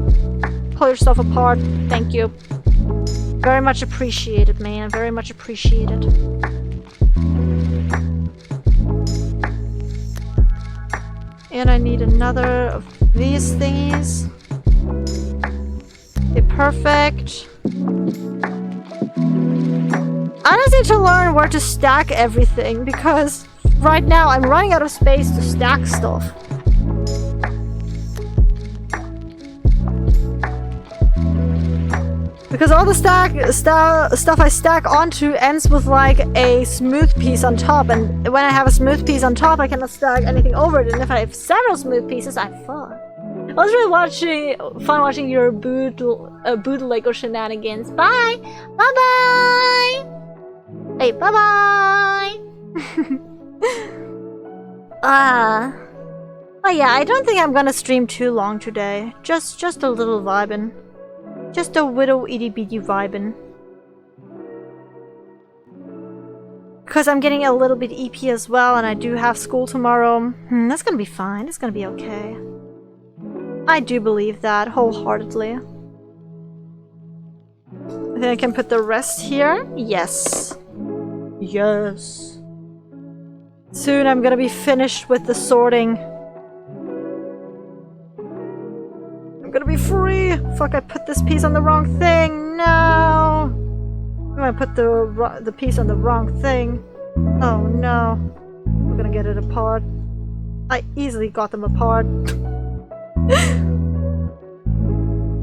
pull yourself apart. Thank you. Very much appreciated, man. Very much appreciated. And I need another of these thingies. Okay, perfect. I just need to learn where to stack everything, because right now I'm running out of space to stack stuff. Because all the stuff I stack onto ends with like a smooth piece on top, and when I have a smooth piece on top I cannot stack anything over it, and if I have several smooth pieces I fall. It was really fun watching your boot Lego shenanigans. Bye! Bye-bye! Hey, bye-bye! Oh yeah, I don't think I'm gonna stream too long today. Just a little vibin'. Just a little itty-bitty vibin'. Because I'm getting a little bit EP as well, and I do have school tomorrow. That's gonna be fine. It's gonna be okay. I do believe that wholeheartedly. I think I can put the rest here. Yes. Yes. Soon I'm gonna be finished with the sorting. I'm gonna be free! Fuck, I put this piece on the wrong thing! No! I'm gonna put the piece on the wrong thing. Oh no. I'm gonna get it apart. I easily got them apart.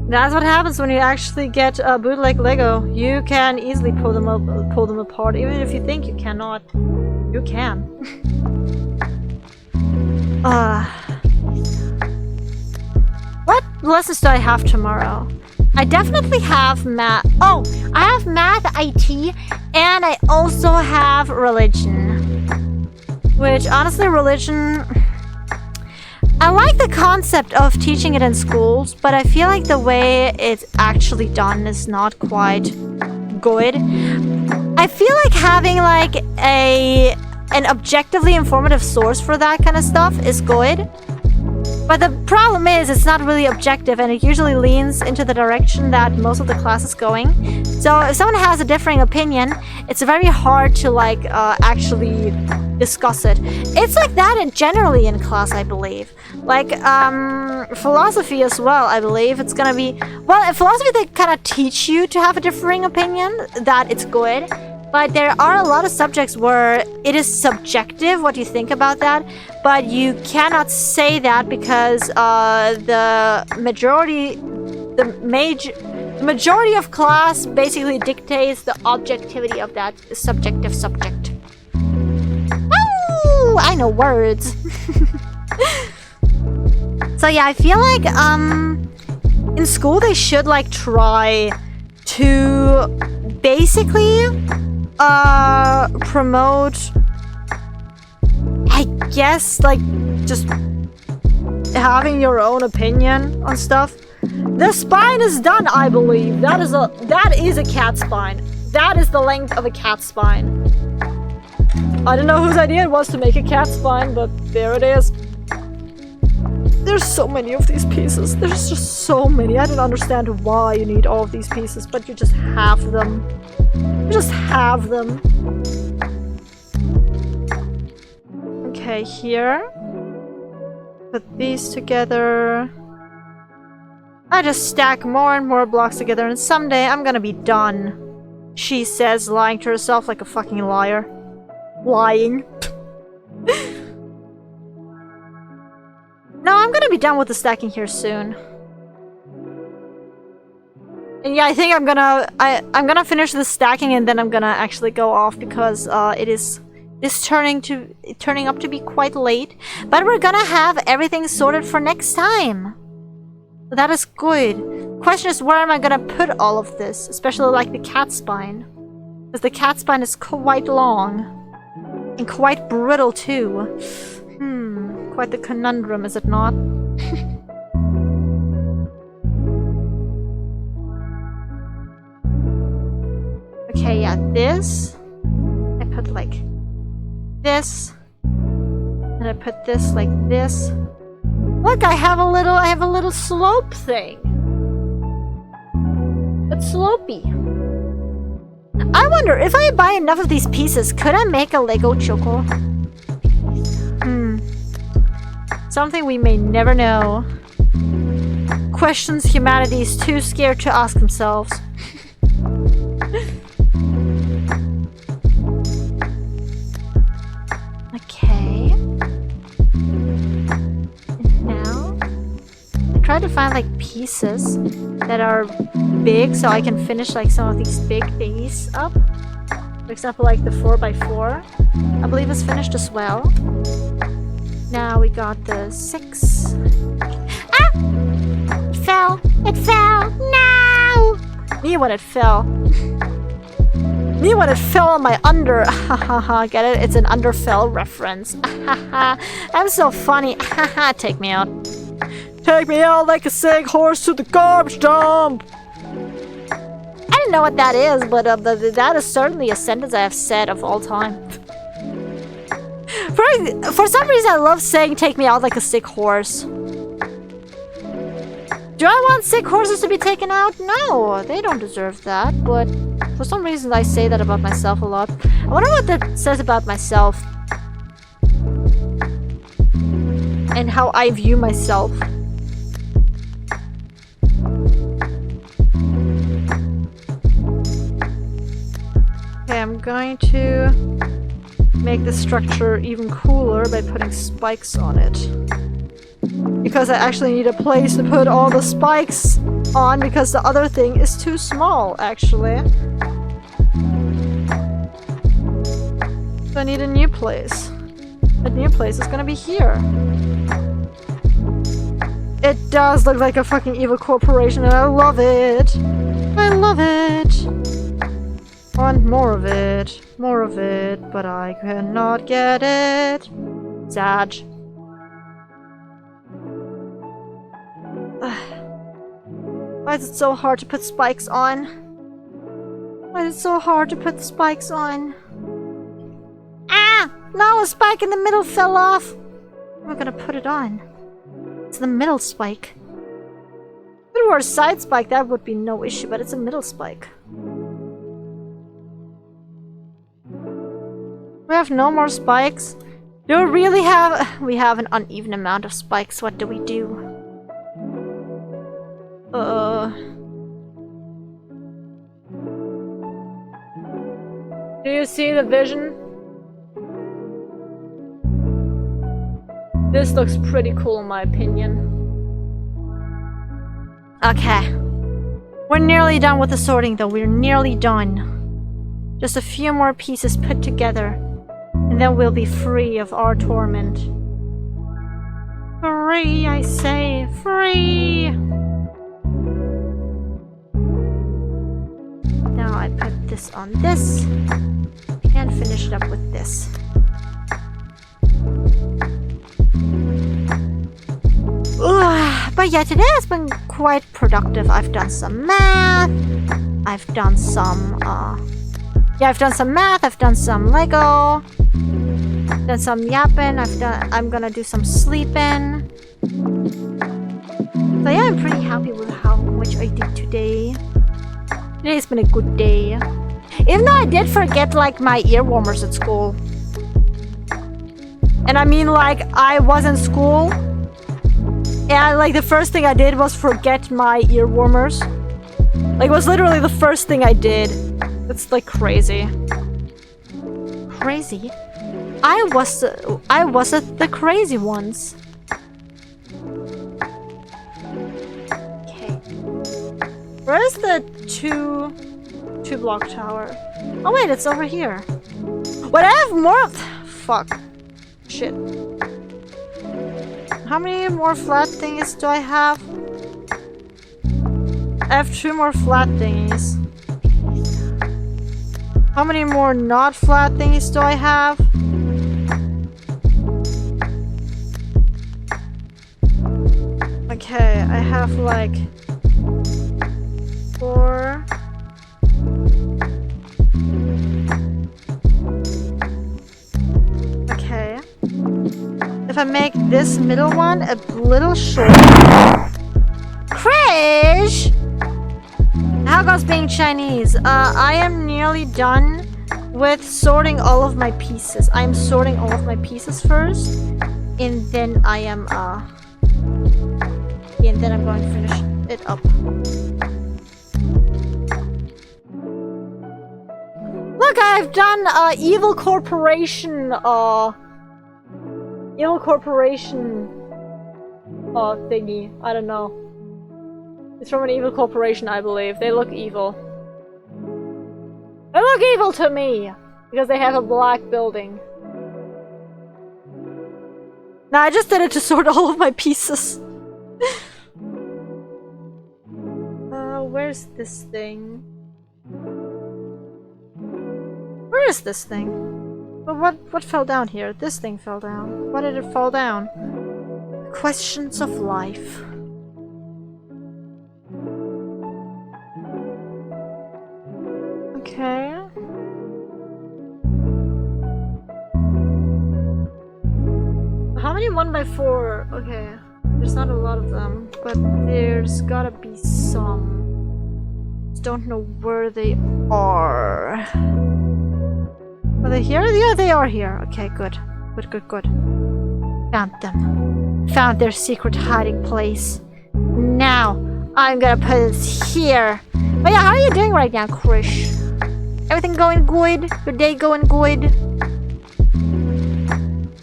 That's what happens when you actually get a bootleg Lego. You can easily pull them apart, even if you think you cannot. You can. What lessons do I have tomorrow? I definitely have math. Oh, I have math, IT, and I also have religion. Which, honestly, religion... I like the concept of teaching it in schools, but I feel like the way it's actually done is not quite good. I feel like having like an objectively informative source for that kind of stuff is good. But the problem is it's not really objective, and it usually leans into the direction that most of the class is going. So if someone has a differing opinion, it's very hard to like actually discuss it. It's like that generally in class, I believe. Like philosophy as well, I believe it's gonna be... Well, in philosophy they kind of teach you to have a differing opinion, that it's good. But there are a lot of subjects where it is subjective what you think about that, but you cannot say that because the majority of class basically dictates the objectivity of that subjective subject. Oh, I know words. So yeah, I feel like in school they should like try to basically promote, I guess, like just having your own opinion on stuff. The spine is done, I believe. That is a cat spine. That is the length of a cat spine. I don't know whose idea it was to make a cat spine, but there it is. There's so many of these pieces. There's just so many. I don't understand why you need all of these pieces, but you just have them. You just have them. Okay, here. Put these together. I just stack more and more blocks together, and someday I'm gonna be done. She says, lying to herself like a fucking liar. Lying. No, I'm gonna be done with the stacking here soon. And yeah, I think I'm gonna finish the stacking, and then I'm gonna actually go off because it is turning up to be quite late. But we're gonna have everything sorted for next time. So that is good. Question is, where am I gonna put all of this? Especially like the cat spine. Because the cat spine is quite long. And quite brittle too. Quite the conundrum, is it not? Okay, yeah, this. I put like this. And I put this like this. Look, I have a little slope thing. It's slopey. I wonder, if I buy enough of these pieces, could I make a Lego Choco? Something we may never know. Questions humanity is too scared to ask themselves. Okay. And now, I try to find like pieces that are big so I can finish like some of these big thingies up. For example, like the 4x4, I believe is finished as well. Now we got the 6. Ah! It fell. It fell. No! Me when it fell. Me when it fell on my under. Hahaha, get it? It's an underfell reference. I'm so funny. Haha, take me out. Take me out like a sick horse to the garbage dump. I don't know what that is, but that is certainly a sentence I have said of all time. For some reason, I love saying "take me out like a sick horse." Do I want sick horses to be taken out? No, they don't deserve that, but for some reason I say that about myself a lot. I wonder what that says about myself. And how I view myself. Okay, I'm going to make the structure even cooler by putting spikes on it. Because I actually need a place to put all the spikes on because the other thing is too small, actually. So I need a new place. The new place is gonna be here. It does look like a fucking evil corporation and I love it! I love it! I want more of it, but I cannot get it. Sad. Why is it so hard to put spikes on? Why is it so hard to put spikes on? Ah! No, a spike in the middle fell off! I'm gonna put it on. It's the middle spike. If it were a side spike, that would be no issue, but it's a middle spike. We have no more spikes. Do we really have... We have an uneven amount of spikes. What do we do? Do you see the vision? This looks pretty cool in my opinion. Okay. We're nearly done with the sorting though. We're nearly done. Just a few more pieces put together. And then we'll be free of our torment. Free, I say. Free! Now I put this on this. And finish it up with this. But yeah, today has been quite productive. I've done some math. I've done some, yeah, I've done some math. I've done some Lego. Done some yapping. I'm gonna do some sleeping. So yeah, I'm pretty happy with how much I did today. Today's been a good day. Even though I did forget, like, my ear warmers at school. And I mean, like, I was in school. And, like, the first thing I did was forget my ear warmers. Like, it was literally the first thing I did. It's, like, crazy. Crazy? I wasn't the crazy ones. Okay. Where's the two block tower? Oh wait, it's over here. What, I have more of... Fuck. Shit. How many more flat thingies do I have? I have 2 more flat thingies. How many more not flat thingies do I have? Okay, I have like 4. Okay. If I make this middle one a little short. Crash! How goes being Chinese? I am nearly done with sorting all of my pieces. I am sorting all of my pieces first. And then I am, and then I'm going to finish it up. Look, I've done evil corporation thingy. I don't know. It's from an evil corporation, I believe. They look evil. They look evil to me because they have a black building. Now I just did it to sort all of my pieces. Where's this thing? Where is this thing? Well, what fell down here? This thing fell down. Why did it fall down? Questions of life. Okay. How many 1x4? Okay. There's not a lot of them, but there's gotta be some. Just don't know where they are. Are they here? Yeah, they are here. Okay, good. Good. Found them. Found their secret hiding place. Now, I'm gonna put this here. But yeah, how are you doing right now, Krish? Everything going good? Your day going good?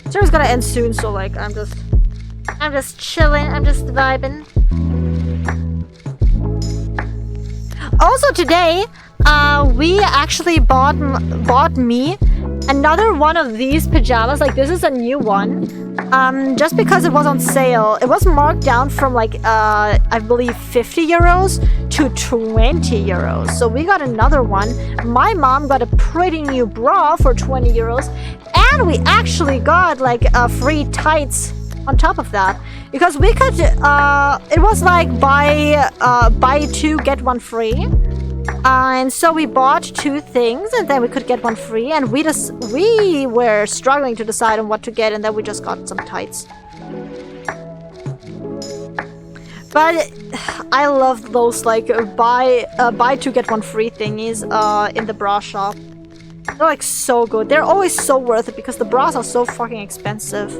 It's gonna end soon, so like, I'm just chilling. I'm just vibing. Also today, we actually bought me another one of these pajamas. Like, this is a new one. Just because it was on sale. It was marked down from like, I believe 50 euros to 20 euros. So we got another one. My mom got a pretty new bra for 20 euros. And we actually got like free tights on top of that. Because we could, it was like buy two, get one free. And so we bought two things and then we could get one free, and we were struggling to decide on what to get, and then we just got some tights. But I love those like buy two get one free thingies in the bra shop. They're like so good. They're always so worth it because the bras are so fucking expensive.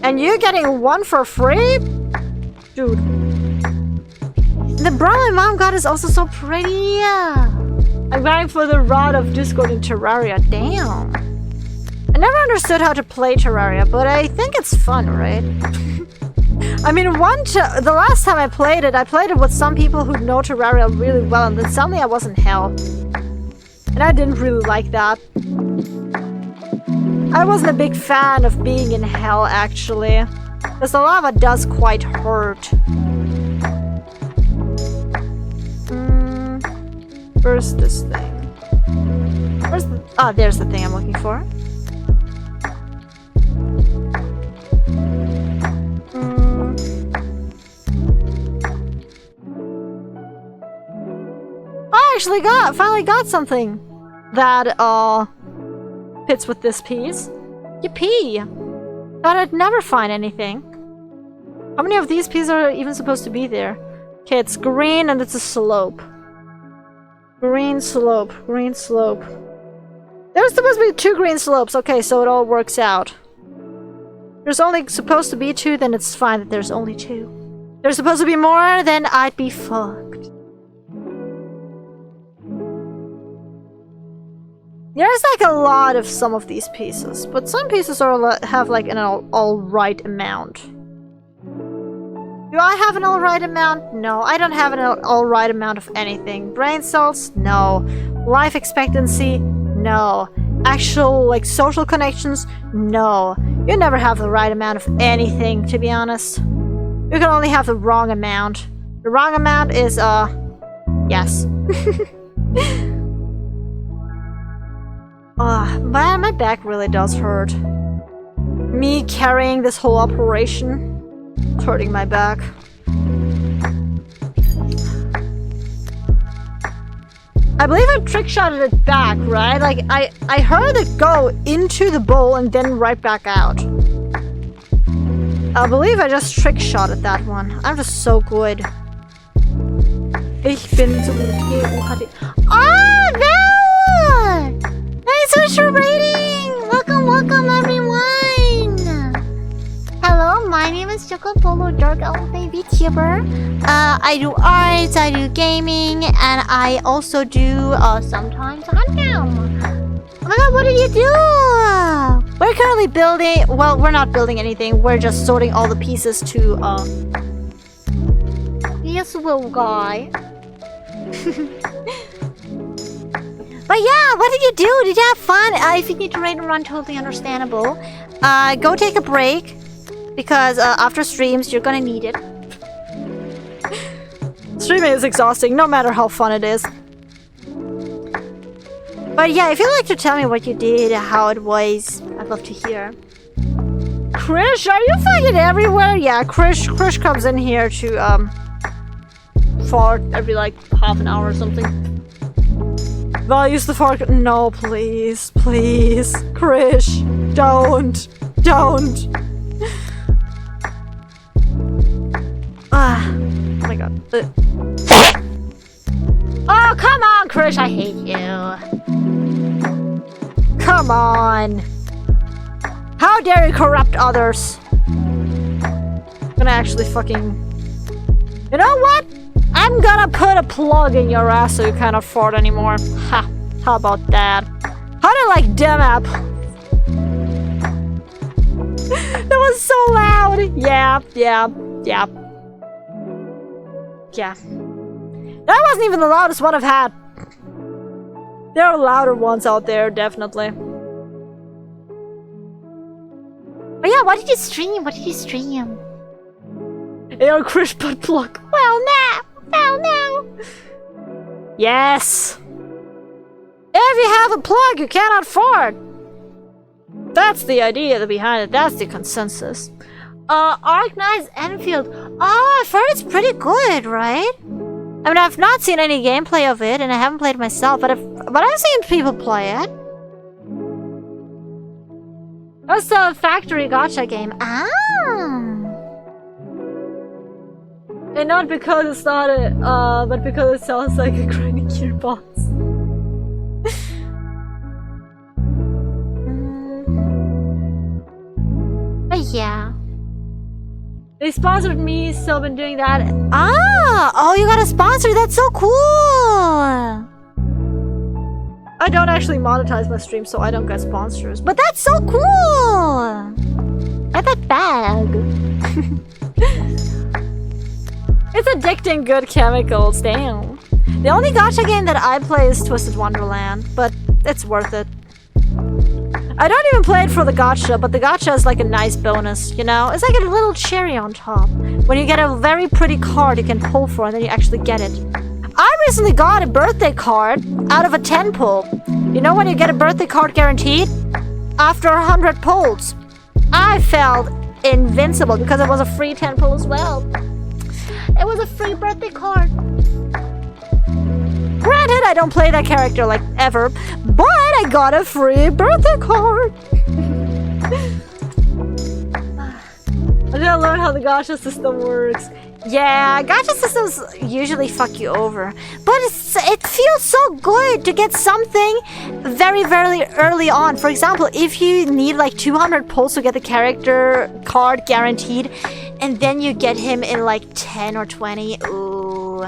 And you getting one for free? Dude. The bra my mom got is also so pretty. I'm going for the rod of Discord in Terraria. Damn. I never understood how to play Terraria, but I think it's fun, right? I mean, the last time I played it with some people who know Terraria really well, and then suddenly I was in hell. And I didn't really like that. I wasn't a big fan of being in hell, actually. Because the lava does quite hurt. Where's this thing? Where's the... Ah, there's the thing I'm looking for. I actually finally got something that fits with this piece. Yippee! Thought I'd never find anything. How many of these pieces are even supposed to be there? Okay, it's green and it's a slope. Green slope, green slope. There's supposed to be 2 green slopes. Okay, so it all works out. There's only supposed to be 2, then it's fine that there's only 2. There's supposed to be more, then I'd be fucked. There's like a lot of some of these pieces, but some pieces have like an alright amount. Do I have an alright amount? No, I don't have an alright amount of anything. Brain cells? No. Life expectancy? No. Actual, like, social connections? No. You never have the right amount of anything, to be honest. You can only have the wrong amount. The wrong amount is, yes. My back really does hurt. Me carrying this whole operation. It's hurting my back. I believe I trick-shotted it back, right? Like, I heard it go into the bowl and then right back out. I believe I just trick-shotted that one. I'm just so good. Ich bin so gut. Oh, no! Thanks for rating! Welcome, everyone! Hello, my name is Choco Polo Dark Elf Baby Tuber. I do arts, I do gaming, and I also do sometimes handcam. Oh my god, what do you do? We're currently building. Well, we're not building anything. We're just sorting all the pieces to Yes, little guy. But yeah, what did you do? Did you have fun? If you need to raid and run, totally understandable. Go take a break. Because after streams, you're gonna need it. Streaming is exhausting, no matter how fun it is. But yeah, if you'd like to tell me what you did, how it was, I'd love to hear. Krish, are you fucking everywhere? Yeah, Krish comes in here to, fart every, like, half an hour or something. Val, use the fart. No, please. Please. Krish, don't. Ah, oh my god. Oh, come on, Krish, I hate you. Come on. How dare you corrupt others? I'm gonna actually fucking... You know what? I'm gonna put a plug in your ass so you cannot fart anymore. Ha! How about that? How do you like them app? That was so loud! Yeah. That wasn't even the loudest one I've had. There are louder ones out there, definitely. Oh yeah, what did you stream? Air Krish butt plug. Well now. Yes. If you have a plug, you cannot fart. That's the idea behind it. That's the consensus. Arknights Enfield. Oh, I've heard it's pretty good, right? I mean, I've not seen any gameplay of it, and I haven't played it myself, but I've seen people play it. It's a factory gacha game. Ah. And not because it's not but because it sounds like a grinding gearbox. But yeah. They sponsored me, so I've been doing that. Oh, you got a sponsor. That's so cool. I don't actually monetize my stream, so I don't get sponsors. But that's so cool. Get that bag. It's addicting good chemicals, damn. The only gacha game that I play is Twisted Wonderland, but it's worth it. I don't even play it for the gacha, but the gacha is like a nice bonus, you know? It's like a little cherry on top. When you get a very pretty card you can pull for and then you actually get it. I recently got a birthday card out of a 10 pull. You know when you get a birthday card guaranteed? After 100 pulls. I felt invincible because it was a free 10 pull as well. It was a free birthday card. Granted, I don't play that character like ever, but I got a free birthday card. I gotta learn how the gacha system works. Yeah, gacha systems usually fuck you over, but it feels so good to get something very, very early on. For example, if you need like 200 pulls to get the character card guaranteed, and then you get him in like 10 or 20, ooh.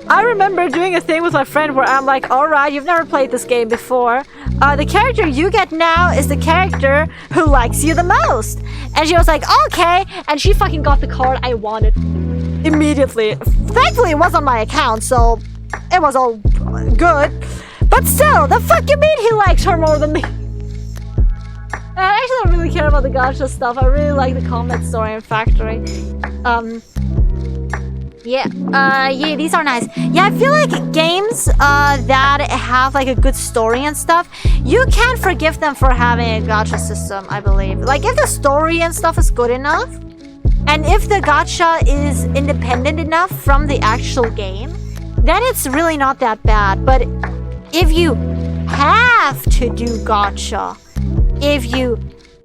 I remember doing a thing with my friend where I'm like, alright, you've never played this game before. The character you get now is the character who likes you the most. And she was like, okay. And she fucking got the card I wanted immediately. Thankfully, it was on my account, so it was all good. But still, the fuck you mean he likes her more than me? I actually don't really care about the gacha stuff. I really like the combat story and factory. Yeah, these are nice. Yeah, I feel like games that have like a good story and stuff, you can't forgive them for having a gacha system, I believe. Like if the story and stuff is good enough, and if the gacha is independent enough from the actual game, then it's really not that bad. But if you have to do gacha, if you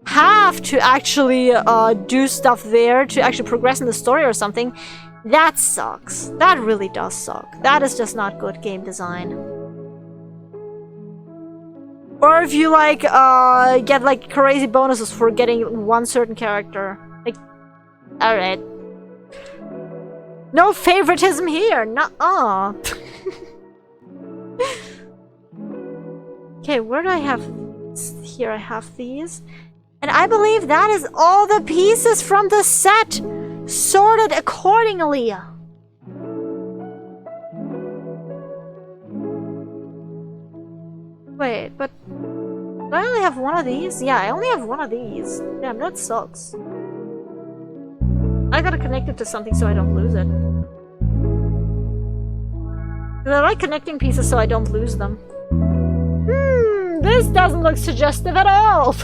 have to actually do stuff there to actually progress in the story or something, that sucks. That really does suck. That is just not good game design. Or if you like get like crazy bonuses for getting one certain character. Like, alright. No favoritism here. Nuh-uh. Okay, where do I have... Here I have these. And I believe that is all the pieces from the set. Sorted accordingly. Wait, but do I only have one of these? Yeah, I only have one of these. Damn, that sucks. I gotta connect it to something so I don't lose it. I like connecting pieces so I don't lose them. This doesn't look suggestive at all!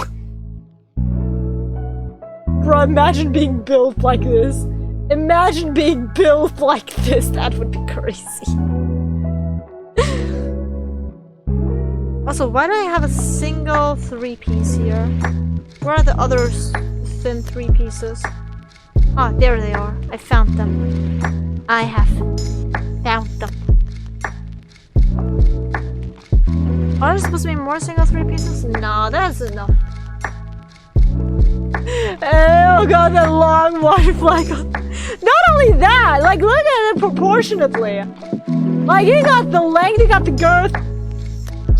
Bro, imagine being built like this. Imagine being built like this. That would be crazy. Also, why do I have a single 3-piece here? Where are the other thin 3 pieces? Ah, there they are. I found them. I have found them. Are there supposed to be more single 3 pieces? No, that's enough. Oh god, that long white flag. Not only that, like look at it proportionately. Like you got the length, you got the girth.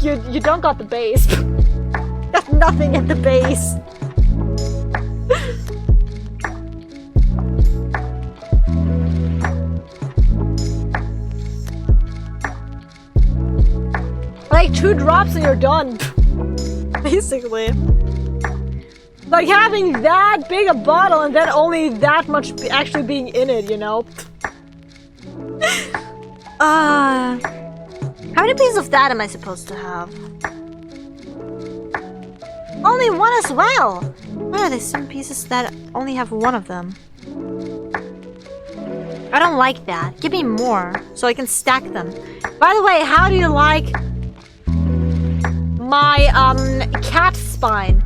You don't got the base. Got nothing at the base. Like 2 drops and you're done. Basically. Like having that big a bottle and then only that much actually being in it, you know? How many pieces of that am I supposed to have? Only 1 as well! Why are there some pieces that only have 1 of them? I don't like that. Give me more so I can stack them. By the way, how do you like my cat spine?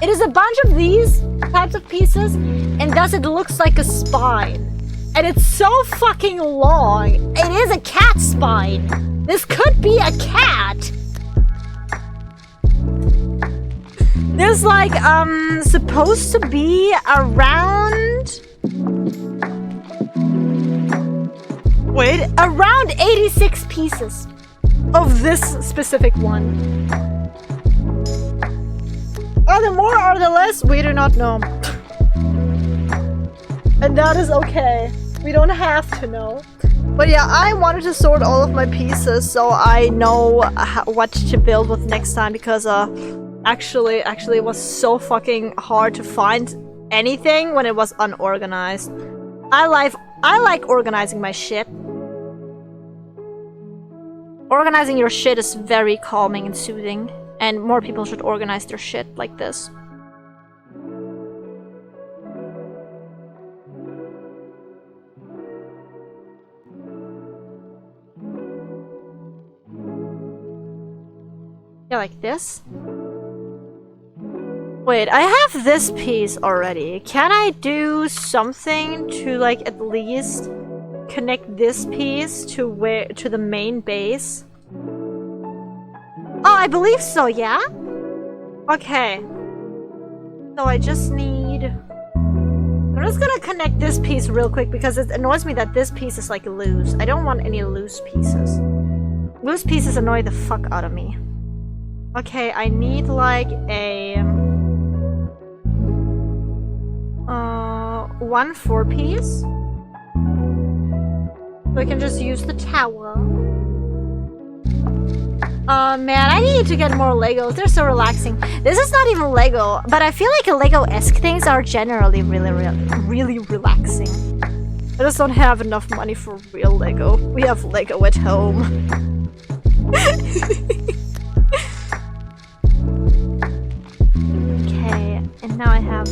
It is a bunch of these types of pieces, and thus it looks like a spine. And it's so fucking long. It is a cat spine. This could be a cat. There's like, supposed to be around... Wait, around 86 pieces of this specific one. Are there more or are there less? We do not know. And that is okay. We don't have to know. But yeah, I wanted to sort all of my pieces so I know what to build with next time because actually it was so fucking hard to find anything when it was unorganized. I like organizing my shit. Organizing your shit is very calming and soothing. And more people should organize their shit like this. Yeah, like this. Wait, I have this piece already. Can I do something to like at least connect this piece to the main base? Oh, I believe so, yeah? Okay. So I just need... I'm just gonna connect this piece real quick because it annoys me that this piece is like loose. I don't want any loose pieces. Loose pieces annoy the fuck out of me. Okay, I need like a... 1 4-piece. So I can just use the tower. Man, I need to get more Legos. They're so relaxing. This is not even Lego, but I feel like Lego-esque things are generally really relaxing. I just don't have enough money for real Lego. We have Lego at home. Okay, and now I have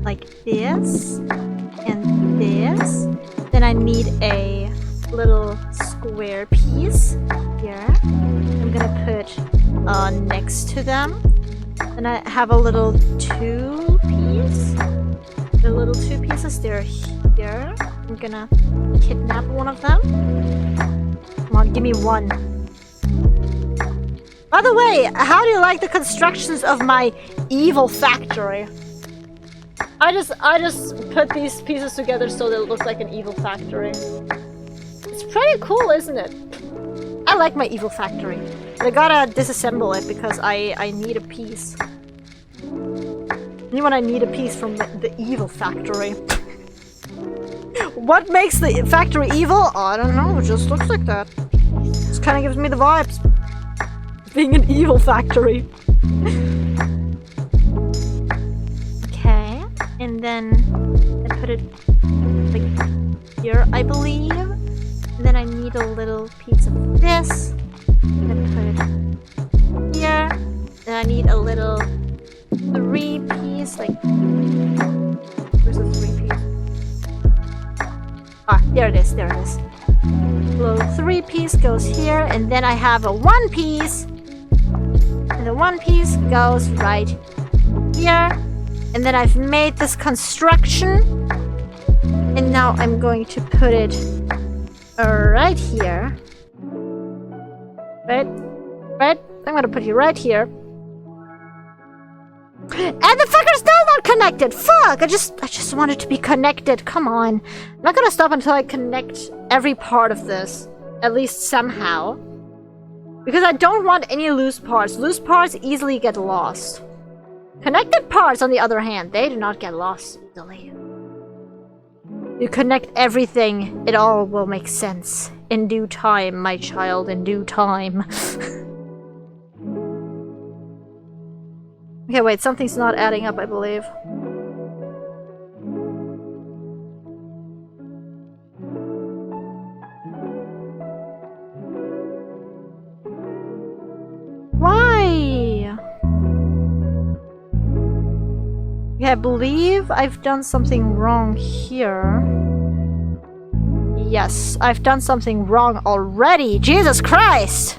like this and this. Then I need a little square piece here. I'm gonna put next to them. Then I have a little 2-piece. The little 2 pieces, they're here. I'm gonna kidnap one of them. Come on, give me 1. By the way, how do you like the constructions of my evil factory? I just put these pieces together so they look like an evil factory. It's pretty cool, isn't it? I like my evil factory. But I gotta disassemble it because I need a piece. You I need a piece from the evil factory. What makes the factory evil? I don't know, it just looks like that. Just kinda gives me the vibes. Being an evil factory. Okay, and then I put it like here, I believe. And then I need a little piece of this. Then put it here. Then I need a little 3-piece, like... Where's the 3-piece? Ah, there it is, there it is. Little 3-piece goes here, and then I have a 1-piece. And the 1-piece goes right here. And then I've made this construction. And now I'm going to put it right here. Right? I'm gonna put you right here. And the fucker's still not connected! Fuck! I just want it to be connected. Come on. I'm not gonna stop until I connect every part of this. At least somehow. Because I don't want any loose parts. Loose parts easily get lost. Connected parts, on the other hand, they do not get lost easily. You connect everything, it all will make sense. In due time, my child, in due time. Okay, wait, something's not adding up, I believe. Why? Okay, I believe I've done something wrong here. Yes, I've done something wrong already! Jesus Christ!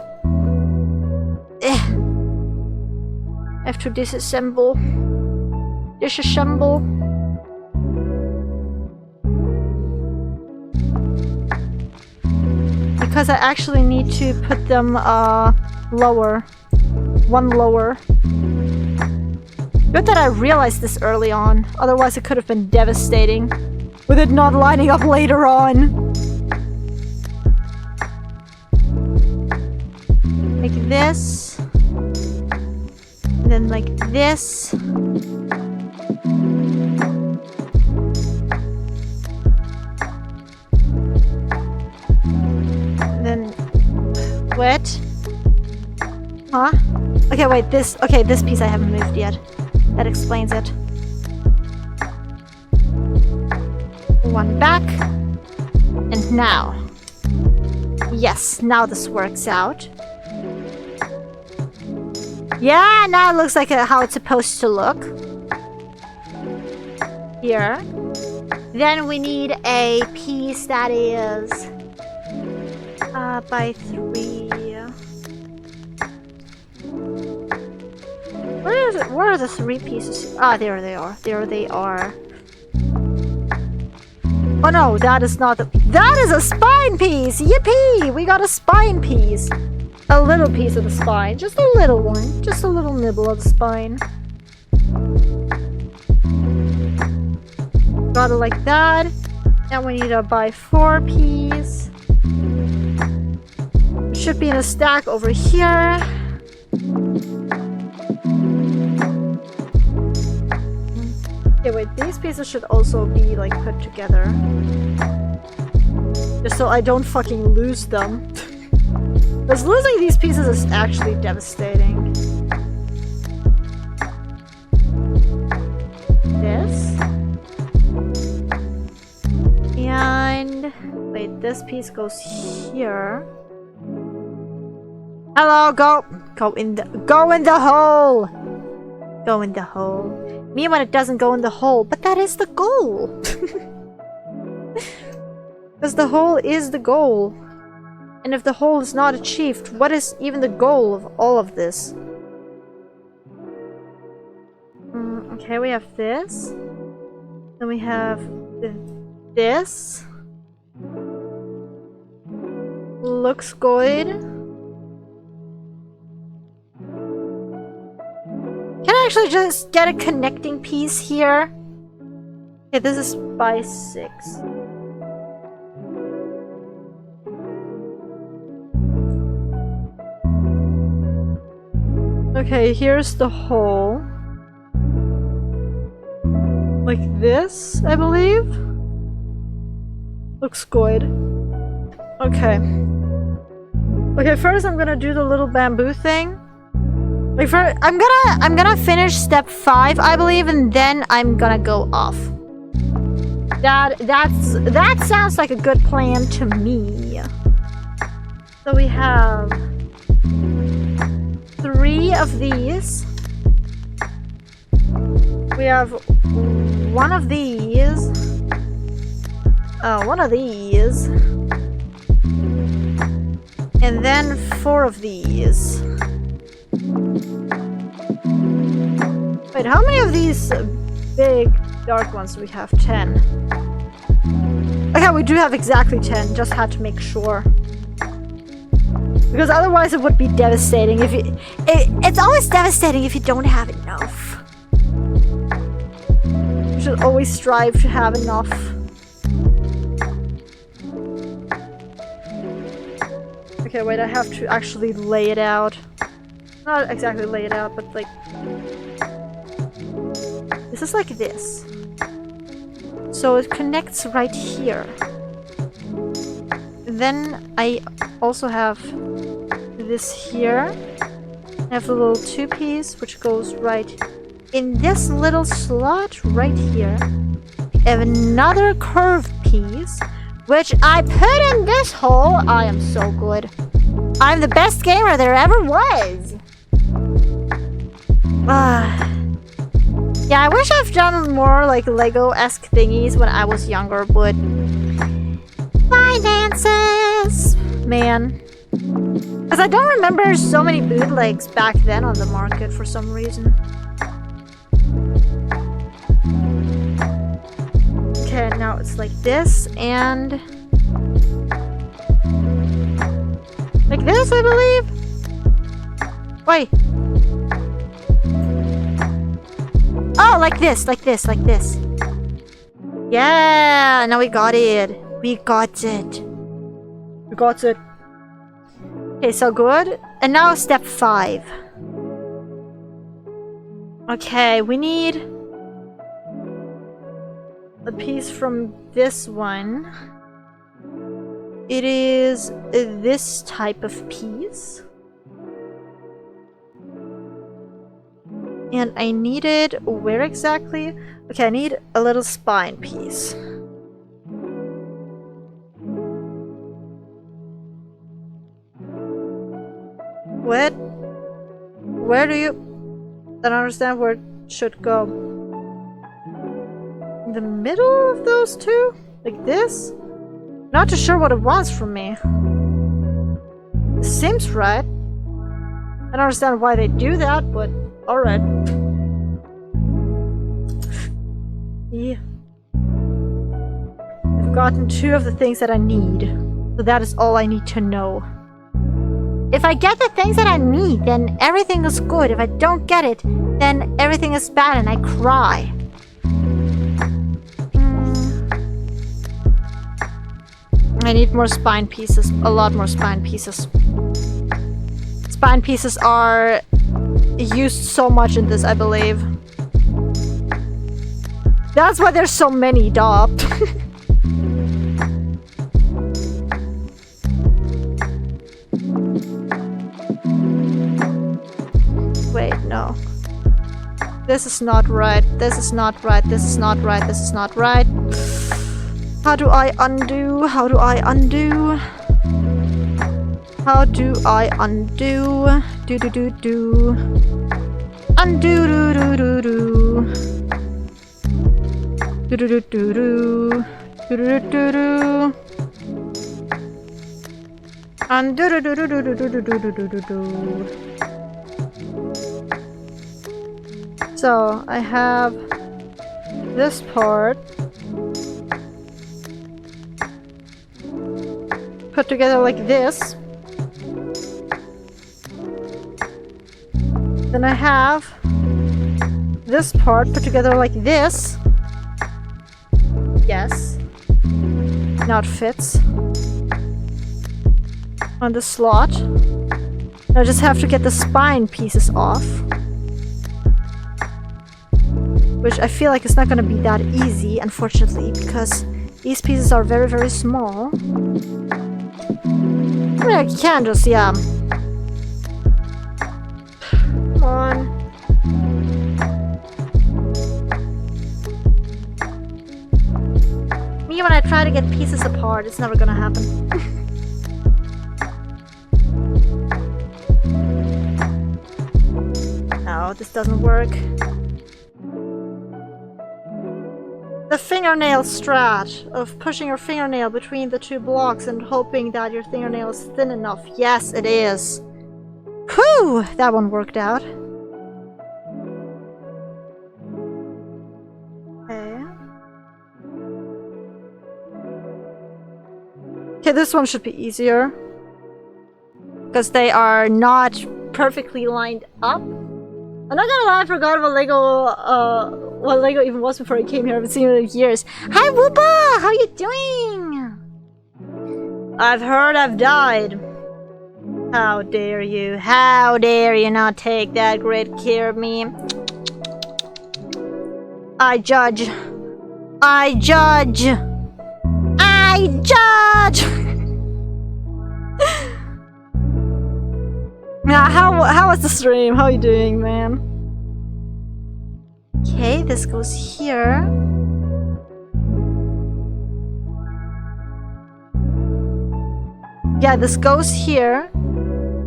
I have to disassemble. Disassemble. Because I actually need to put them lower. One lower. Good that I realized this early on. Otherwise it could have been devastating. With it not lining up later on. Like this. And then like this. And then wet. Huh? Okay, wait, this piece I haven't moved yet. That explains it. One back. And now. Yes, now this works out. Yeah, now it looks like how it's supposed to look. Here. Then we need a piece that is by 3. Where is it? Where are the 3 pieces? Ah, there they are. There they are. Oh no, that is not the... That is a spine piece! Yippee! We got a spine piece. A little piece of the spine. Just a little one. Just a little nibble of the spine. Got it like that. And we need a by 4 piece. Should be in a stack over here. Okay, wait, these pieces should also be, like, put together. Just so I don't fucking lose them. Because losing these pieces is actually devastating. This. And... wait, this piece goes here. Hello, go! Go in the hole! Go in the hole. Me when it doesn't go in the hole, but that is the goal! Because the hole is the goal. And if the hole is not achieved, what is even the goal of all of this? Okay, we have this. Then we have this. Looks good. Can I actually just get a connecting piece here? Okay, this is by 6. Okay, here's the hole. Like this, I believe? Looks good. Okay. Okay, first I'm gonna do the little bamboo thing. Like I'm gonna finish step 5, I believe, and then I'm gonna go off. That sounds like a good plan to me. So we have 3 of these. We have 1 of these. 1 of these. And then 4 of these. Wait, how many of these big dark ones do we have? 10. Okay, we do have exactly 10. Just had to make sure. Because otherwise it would be devastating if you... It's always devastating if you don't have enough. You should always strive to have enough. Okay, wait, I have to actually lay it out. Not exactly lay it out, but like... This is like this. So it connects right here. Then I also have this here. I have a little 2-piece which goes right in this little slot right here. I have another curved piece which I put in this hole. I am so good. I'm the best gamer there ever was. Yeah, I wish I've done more like Lego-esque thingies when I was younger, but finances, man. Because I don't remember so many bootlegs back then on the market for some reason. Okay, now it's like this and like this, I believe. Wait. Oh, like this, like this, like this. Yeah, now we got it. We got it. We got it. Okay, so good. And now step 5. Okay, we need a piece from this one. It is this type of piece. And I needed... where exactly? Okay, I need a little spine piece. What? Where do you... I don't understand where it should go. In the middle of those two? Like this? Not too sure what it wants from me. Seems right. I don't understand why they do that, but alright. Yeah. I've gotten 2 of the things that I need. So that is all I need to know. If I get the things that I need, then everything is good. If I don't get it, then everything is bad and I cry. I need more spine pieces. A lot more spine pieces. Spine pieces are used so much in this, I believe. That's why there's so many, Dop. Wait, no. This is not right. This is not right. This is not right. This is not right. How do I undo? How do I undo? How do I undo? Do do do do. Undo do do do do. Do do do do do. Do do do do. Undo do do do do do do do do do do. So I have this part put together like this. Then I have this part put together like this. Yes. Now it fits on the slot. I just have to get the spine pieces off. Which I feel like it's not gonna be that easy, unfortunately, because these pieces are very, very small. I mean, I can just, yeah. Come on. Even when I try to get pieces apart, it's never gonna happen. No, this doesn't work. The fingernail strat of pushing your fingernail between the two blocks and hoping that your fingernail is thin enough. Yes, it is. Whew! That one worked out. Okay. Okay, this one should be easier. Because they are not perfectly lined up. I'm not gonna lie, I forgot what Lego even was before I came here. I haven't seen it in years. Hi, Woopa! How you doing? I've heard I've died. How dare you? How dare you not take that great care of me? I judge. I judge. I judge! How was the stream? How are you doing, man? Okay, this goes here. Yeah, this goes here.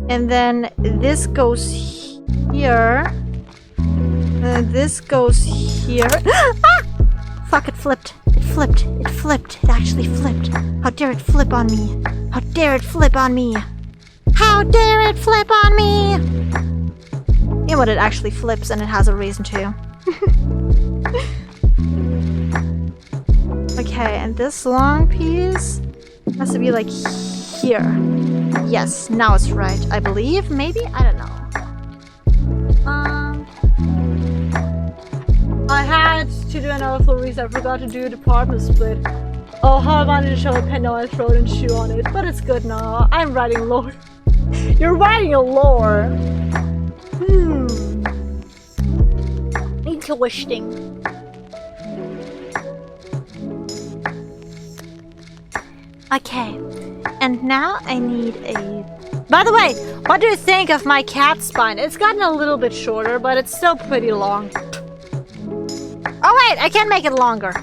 And then this goes here. And this goes here. Ah! Fuck, it flipped. It flipped. It flipped. It actually flipped. How dare it flip on me? How dare it flip on me? How dare it flip on me? You know what, it actually flips and it has a reason to. Okay, and this long piece has to be like here. Yes, now it's right, I believe. Maybe? I don't know. I had to do another full reset. I forgot to do a department split. Oh, how I wanted to show a pen on my throat and chew on it. But it's good now. I'm writing lore. You're writing a lore. Interesting. Okay. And now I need a... By the way, what do you think of my cat spine? It's gotten a little bit shorter, but it's still pretty long. Oh wait, I can make it longer.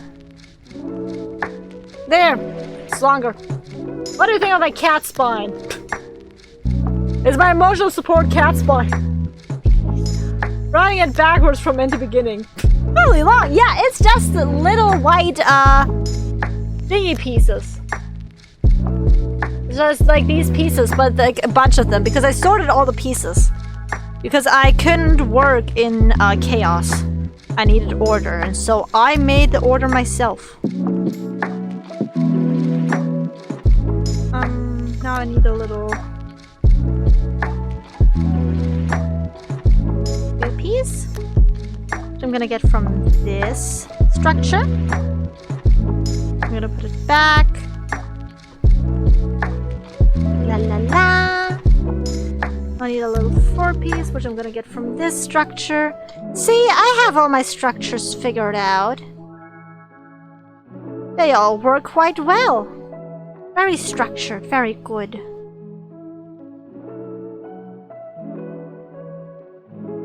There, it's longer. What do you think of my cat spine? It's my emotional support cat spine. Running it backwards from end to beginning. Really long. Yeah, it's just little white thingy pieces. Just like these pieces, but like a bunch of them, because I sorted all the pieces. Because I couldn't work in chaos. I needed order, and so I made the order myself. Now I need a little piece, which I'm gonna get from this structure. I'm gonna put it back. La la la. I need a little 4-piece, which I'm gonna get from this structure. See, I have all my structures figured out. They all work quite well. Very structured, very good.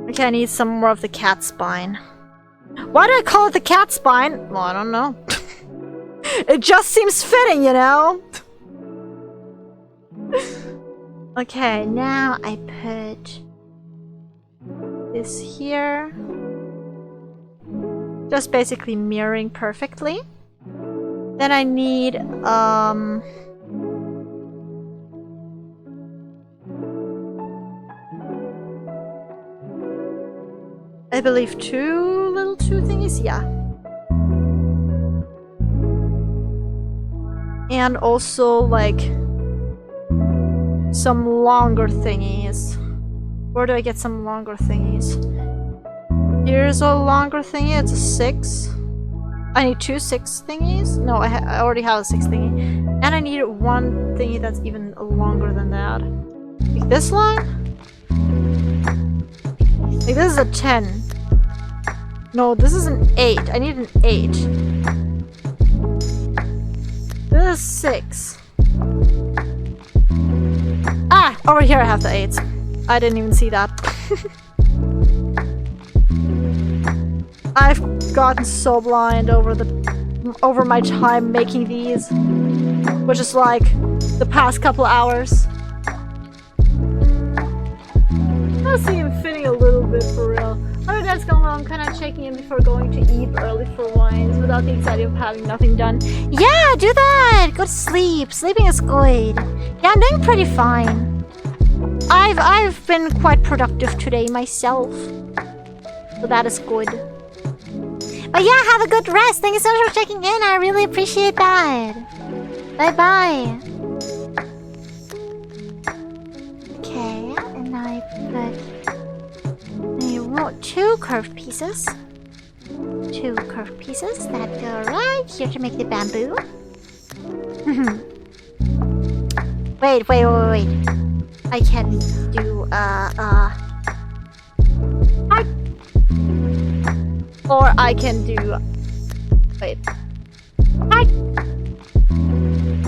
Okay, I need some more of the cat spine. Why do I call it the cat spine? Well, I don't know. It just seems fitting, you know? Okay, now I put this here. Just basically mirroring perfectly. Then I need, I believe two little thingies, yeah. And also, like, some longer thingies. Where do I get some longer thingies? Here's a longer thingy, it's a 6. I need 2 6 thingies? No, I already have a 6 thingy. And I need one thingy that's even longer than that. Like this long? Like this is a 10. No, this is an 8. I need an 8. This is 6. Ah! Over here I have the 8s. I didn't even see that. I've gotten so blind over the over my time making these, which is like the past couple hours. I see him fitting a little bit for real. Alright, that's going well. I'm kind of checking in before going to eat early for wines without the anxiety of having nothing done. Yeah, do that. Go to sleep. Sleeping is good. Yeah, I'm doing pretty fine. I've been quite productive today myself, so that is good. But yeah, have a good rest. Thank you so much for checking in. I really appreciate that. Bye bye. Okay, and I wrote 2 curved pieces. 2 curved pieces that go right here to make the bamboo. wait. I can do Or I can do... Wait.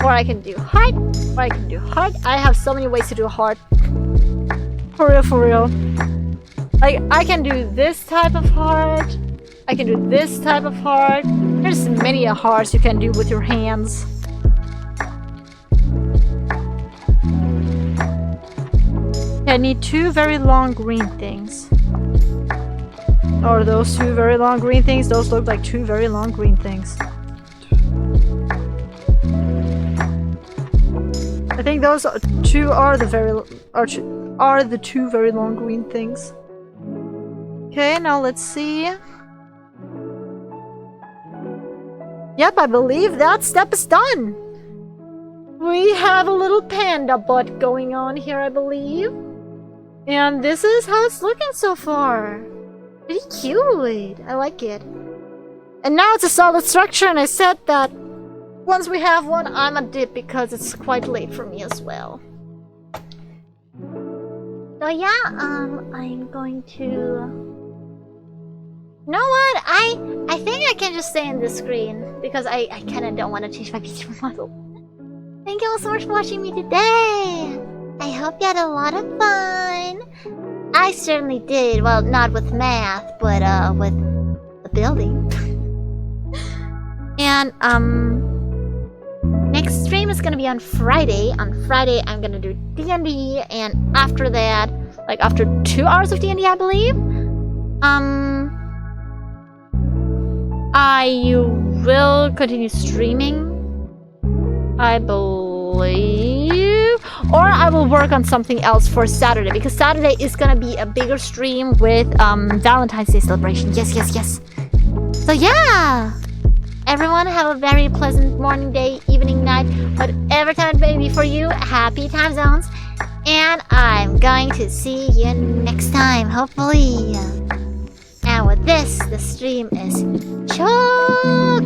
Or I can do heart. Or I can do heart. I have so many ways to do heart. For real. Like, I can do this type of heart. I can do this type of heart. There's many a hearts you can do with your hands. I need 2 very long green things. Are those 2 very long green things? Those look like 2 very long green things. I think those 2 are the the 2 very long green things. Okay, now let's see. Yep, I believe that step is done. We have a little panda butt going on here, I believe. And this is how it's looking so far. Pretty cute. I like it. And now it's a solid structure, and I said that once we have one, I'm a dip because it's quite late for me as well. So yeah, I'm going to... You know what? I think I can just stay in this screen because I kind of don't want to change my PC model. Thank you all so much for watching me today. I hope you had a lot of fun. I certainly did. Well, not with math, but with the building. And next stream is gonna be on Friday. On Friday, I'm gonna do D&D, and after that, like after 2 hours of D&D, I believe, I will continue streaming, I believe, or I will work on something else for Saturday, because Saturday is gonna be a bigger stream with Valentine's Day celebration. Yes. So yeah, everyone have a very pleasant morning, day, evening, night, whatever time it may be for you. Happy time zones, and I'm going to see you next time, hopefully. And with this, the stream is choke.